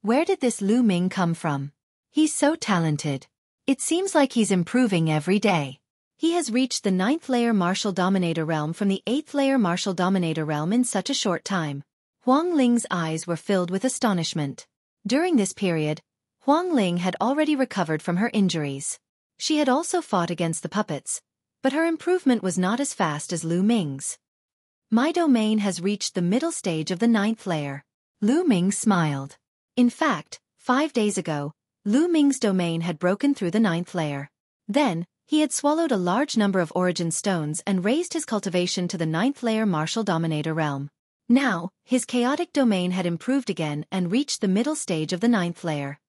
Where did this Lu Ming come from? He's so talented. It seems like he's improving every day. He has reached the 9th layer Martial Dominator realm from the 8th layer Martial Dominator realm in such a short time. Huang Ling's eyes were filled with astonishment. During this period, Huang Ling had already recovered from her injuries. She had also fought against the puppets, but her improvement was not as fast as Lu Ming's. My domain has reached the middle stage of the 9th layer. Lu Ming smiled. In fact, 5 days ago, Lu Ming's domain had broken through the 9th layer. Then, he had swallowed a large number of origin stones and raised his cultivation to the 9th layer Martial Dominator realm. Now, his chaotic domain had improved again and reached the middle stage of the 9th layer.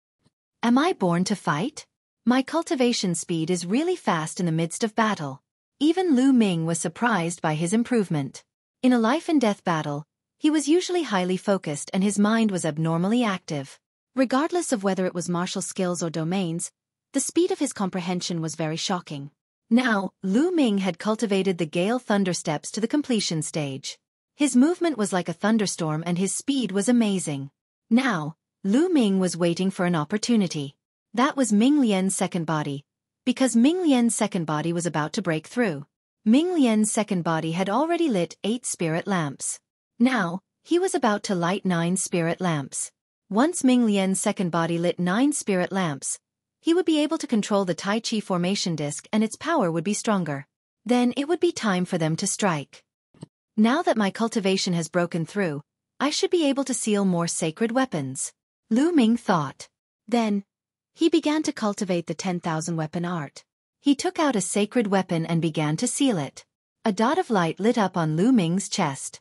Am I born to fight? My cultivation speed is really fast in the midst of battle. Even Lu Ming was surprised by his improvement. In a life-and-death battle, he was usually highly focused and his mind was abnormally active. Regardless of whether it was martial skills or domains, the speed of his comprehension was very shocking. Now, Lu Ming had cultivated the Gale Thunder Steps to the completion stage. His movement was like a thunderstorm and his speed was amazing. Now, Lu Ming was waiting for an opportunity. That was Ming Lian's second body, because Ming Lian's second body was about to break through. Ming Lian's second body had already lit 8 spirit lamps. Now, he was about to light 9 spirit lamps. Once Ming Lian's second body lit 9 spirit lamps, he would be able to control the Tai Chi formation disc and its power would be stronger. Then it would be time for them to strike. Now that my cultivation has broken through, I should be able to seal more sacred weapons. Lu Ming thought. Then, he began to cultivate the 10,000 weapon art. He took out a sacred weapon and began to seal it. A dot of light lit up on Lu Ming's chest.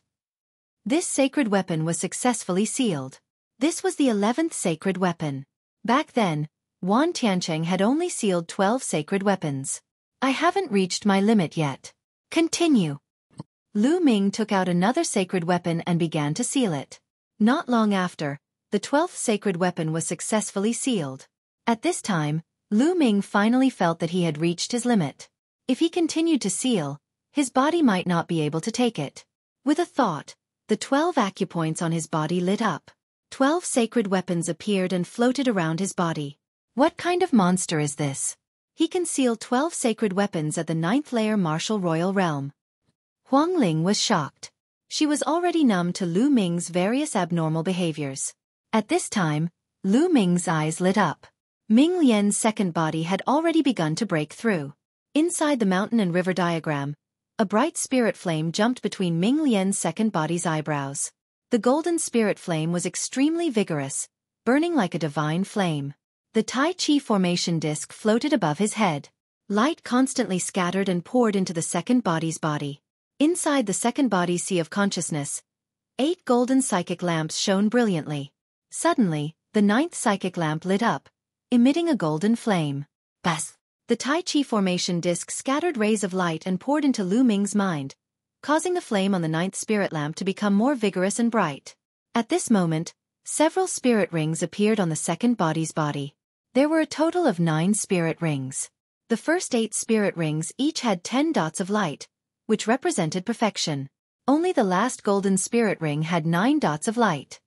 This sacred weapon was successfully sealed. This was the 11th sacred weapon. Back then, Wan Tiancheng had only sealed 12 sacred weapons. I haven't reached my limit yet. Continue. Lu Ming took out another sacred weapon and began to seal it. Not long after, the 12th sacred weapon was successfully sealed. At this time, Lu Ming finally felt that he had reached his limit. If he continued to seal, his body might not be able to take it. With a thought, the 12 acupoints on his body lit up. 12 sacred weapons appeared and floated around his body. What kind of monster is this? He can seal 12 sacred weapons at the 9th layer martial royal realm. Huang Ling was shocked. She was already numb to Lu Ming's various abnormal behaviors. At this time, Lu Ming's eyes lit up. Ming Lian's second body had already begun to break through. Inside the mountain and river diagram, A bright spirit flame jumped between Ming Lian's second body's eyebrows. The golden spirit flame was extremely vigorous, burning like a divine flame. The Tai Chi formation disc floated above his head. Light constantly scattered and poured into the second body's body. Inside the second body's sea of consciousness, 8 golden psychic lamps shone brilliantly. Suddenly, the 9th psychic lamp lit up, emitting a golden flame. Bas! The Tai Chi formation disc scattered rays of light and poured into Lu Ming's mind, causing the flame on the 9th spirit lamp to become more vigorous and bright. At this moment, several spirit rings appeared on the second body's body. There were a total of 9 spirit rings. The first 8 spirit rings each had 10 dots of light, which represented perfection. Only the last golden spirit ring had 9 dots of light.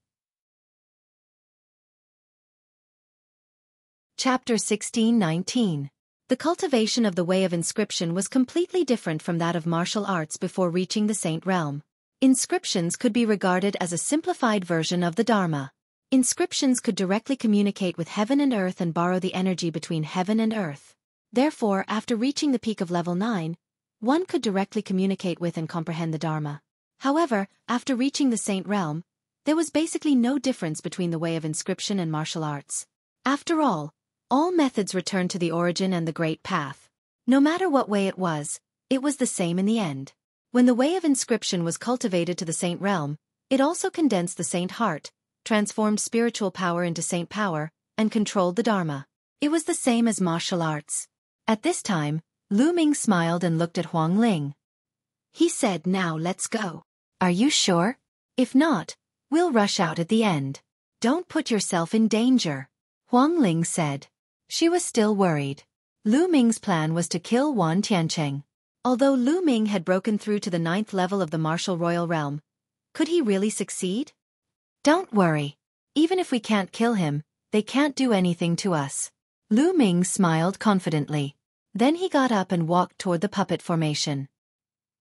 Chapter 16-19. The cultivation of the way of inscription was completely different from that of martial arts before reaching the saint realm. Inscriptions could be regarded as a simplified version of the Dharma. Inscriptions could directly communicate with heaven and earth and borrow the energy between heaven and earth. Therefore, after reaching the peak of level 9, one could directly communicate with and comprehend the Dharma. However, after reaching the saint realm, there was basically no difference between the way of inscription and martial arts. After all methods returned to the origin and the great path. No matter what way it was the same in the end. When the way of inscription was cultivated to the saint realm, it also condensed the saint heart, transformed spiritual power into saint power, and controlled the Dharma. It was the same as martial arts. At this time, Lu Ming smiled and looked at Huang Ling. He said, "Now let's go. Are you sure? If not, we'll rush out at the end. Don't put yourself in danger," Huang Ling said. She was still worried. Lu Ming's plan was to kill Wan Tiancheng. Although Lu Ming had broken through to the 9th level of the martial royal realm, could he really succeed? "Don't worry. Even if we can't kill him, they can't do anything to us." Lu Ming smiled confidently. Then he got up and walked toward the puppet formation.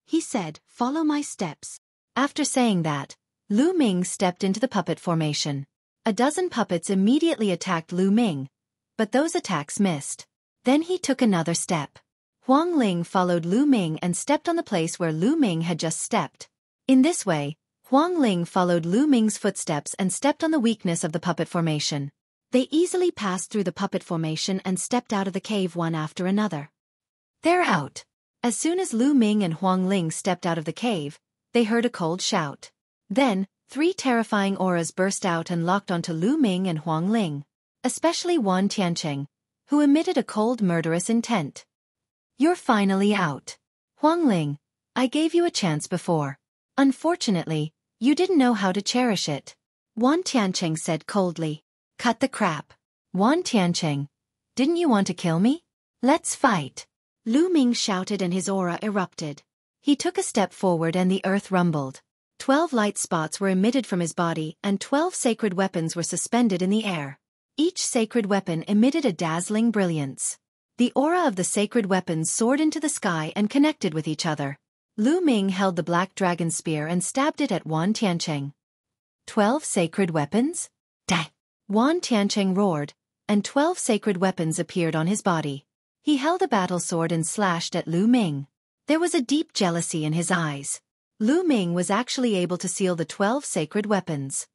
He said, "Follow my steps." After saying that, Lu Ming stepped into the puppet formation. A dozen puppets immediately attacked Lu Ming, but those attacks missed. Then he took another step. Huang Ling followed Lu Ming and stepped on the place where Lu Ming had just stepped. In this way, Huang Ling followed Lu Ming's footsteps and stepped on the weakness of the puppet formation. They easily passed through the puppet formation and stepped out of the cave one after another. "They're out." As soon as Lu Ming and Huang Ling stepped out of the cave, they heard a cold shout. Then, 3 terrifying auras burst out and locked onto Lu Ming and Huang Ling. Especially Wan Tiancheng, who emitted a cold murderous intent. "You're finally out. Huang Ling, I gave you a chance before. Unfortunately, you didn't know how to cherish it," Wan Tiancheng said coldly. "Cut the crap. Wan Tiancheng, didn't you want to kill me? Let's fight." Lu Ming shouted and his aura erupted. He took a step forward and the earth rumbled. 12 light spots were emitted from his body and 12 sacred weapons were suspended in the air. Each sacred weapon emitted a dazzling brilliance. The aura of the sacred weapons soared into the sky and connected with each other. Lu Ming held the black dragon spear and stabbed it at Wan Tiancheng. 12 sacred weapons? Die! Wan Tiancheng roared, and 12 sacred weapons appeared on his body. He held a battle sword and slashed at Lu Ming. There was a deep jealousy in his eyes. Lu Ming was actually able to seal the 12 sacred weapons.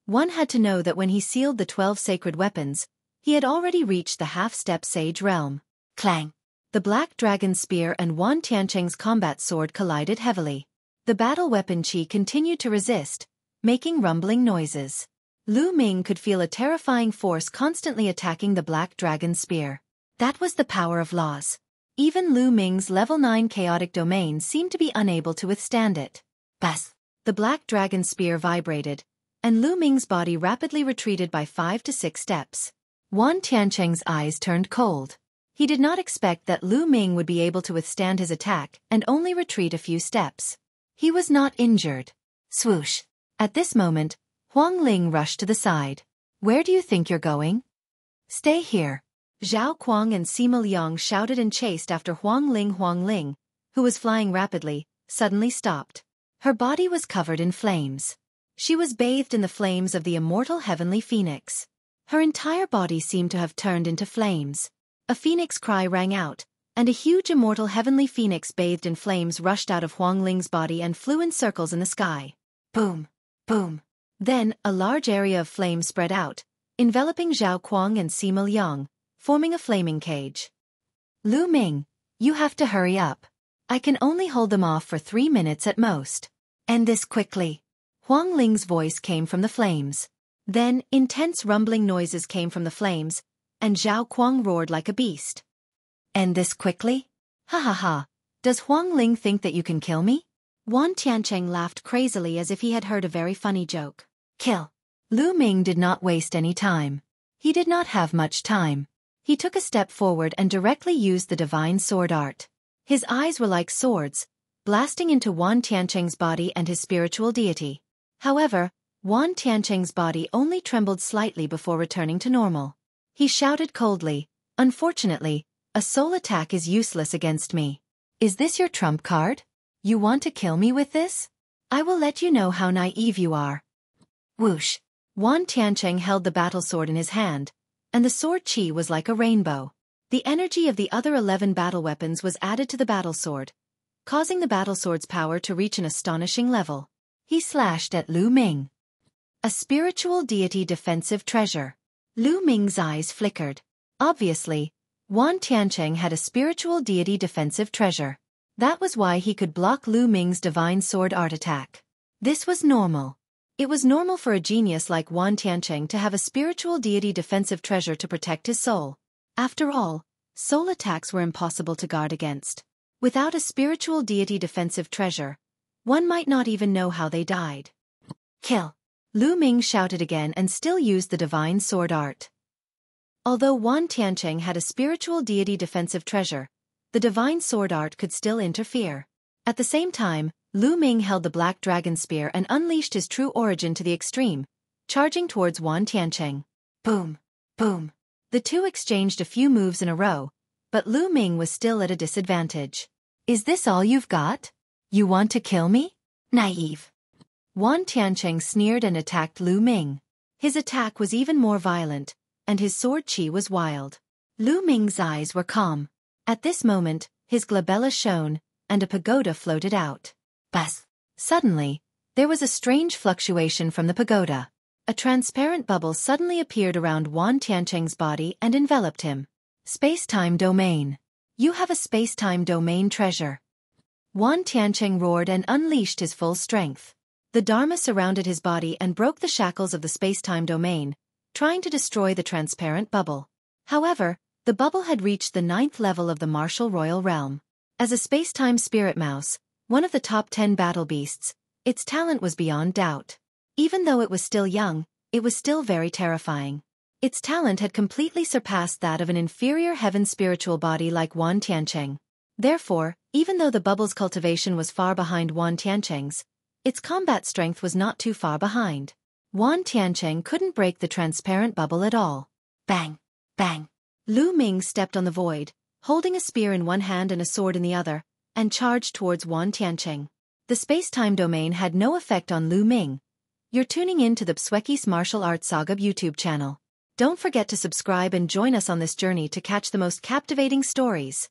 One had to know that when he sealed the 12 sacred weapons, he had already reached the half-step sage realm. Clang! The black dragon spear and Wan Tiancheng's combat sword collided heavily. The battle weapon chi continued to resist, making rumbling noises. Lu Ming could feel a terrifying force constantly attacking the black dragon spear. That was the power of laws. Even Lu Ming's level 9 chaotic domain seemed to be unable to withstand it. Bas! The black dragon spear vibrated, and Lu Ming's body rapidly retreated by 5 to 6 steps. Wan Tiancheng's eyes turned cold. He did not expect that Lu Ming would be able to withstand his attack and only retreat a few steps. He was not injured. Swoosh! At this moment, Huang Ling rushed to the side. "Where do you think you're going?" "Stay here." Zhao Kuang and Sima Liang shouted and chased after Huang Ling. Huang Ling, who was flying rapidly, suddenly stopped. Her body was covered in flames. She was bathed in the flames of the immortal heavenly phoenix. Her entire body seemed to have turned into flames. A phoenix cry rang out, and a huge immortal heavenly phoenix bathed in flames rushed out of Huang Ling's body and flew in circles in the sky. Boom! Boom! Then, a large area of flame spread out, enveloping Zhao Kuang and Sima Liang, forming a flaming cage. Lu Ming, you have to hurry up. I can only hold them off for 3 minutes at most. End this quickly. Huang Ling's voice came from the flames. Then, intense rumbling noises came from the flames, and Zhao Kuang roared like a beast. End this quickly? Ha ha ha. Does Huang Ling think that you can kill me? Wan Tiancheng laughed crazily as if he had heard a very funny joke. Kill. Lu Ming did not waste any time. He did not have much time. He took a step forward and directly used the divine sword art. His eyes were like swords, blasting into Wan Tiancheng's body and his spiritual deity. However, Wan Tiancheng's body only trembled slightly before returning to normal. He shouted coldly, "Unfortunately, a soul attack is useless against me. Is this your trump card? You want to kill me with this? I will let you know how naive you are." Whoosh! Wan Tiancheng held the battle sword in his hand, and the sword qi was like a rainbow. The energy of the other 11 battle weapons was added to the battle sword, causing the battle sword's power to reach an astonishing level. He slashed at Lu Ming. A spiritual deity defensive treasure. Lu Ming's eyes flickered. Obviously, Wan Tiancheng had a spiritual deity defensive treasure. That was why he could block Lu Ming's divine sword art attack. This was normal. It was normal for a genius like Wan Tiancheng to have a spiritual deity defensive treasure to protect his soul. After all, soul attacks were impossible to guard against. Without a spiritual deity defensive treasure, one might not even know how they died. Kill! Lu Ming shouted again and still used the divine sword art. Although Wan Tiancheng had a spiritual deity defensive treasure, the divine sword art could still interfere. At the same time, Lu Ming held the black dragon spear and unleashed his true origin to the extreme, charging towards Wan Tiancheng. Boom! Boom! The two exchanged a few moves in a row, but Lu Ming was still at a disadvantage. Is this all you've got? You want to kill me? Naive. Wan Tiancheng sneered and attacked Lu Ming. His attack was even more violent, and his sword qi was wild. Lu Ming's eyes were calm. At this moment, his glabella shone, and a pagoda floated out. Buzz! Suddenly, there was a strange fluctuation from the pagoda. A transparent bubble suddenly appeared around Wan Tiancheng's body and enveloped him. Space-time domain. You have a space-time domain treasure. Wan Tiancheng roared and unleashed his full strength. The Dharma surrounded his body and broke the shackles of the space-time domain, trying to destroy the transparent bubble. However, the bubble had reached the 9th level of the martial royal realm. As a space-time spirit mouse, one of the top 10 battle beasts, its talent was beyond doubt. Even though it was still young, it was still very terrifying. Its talent had completely surpassed that of an inferior heaven spiritual body like Wan Tiancheng. Therefore, even though the bubble's cultivation was far behind Wan Tiancheng's, its combat strength was not too far behind. Wan Tiancheng couldn't break the transparent bubble at all. Bang! Bang! Lu Ming stepped on the void, holding a spear in one hand and a sword in the other, and charged towards Wan Tiancheng. The space-time domain had no effect on Lu Ming. You're tuning in to the Xueqi's Martial Arts Saga YouTube channel. Don't forget to subscribe and join us on this journey to catch the most captivating stories.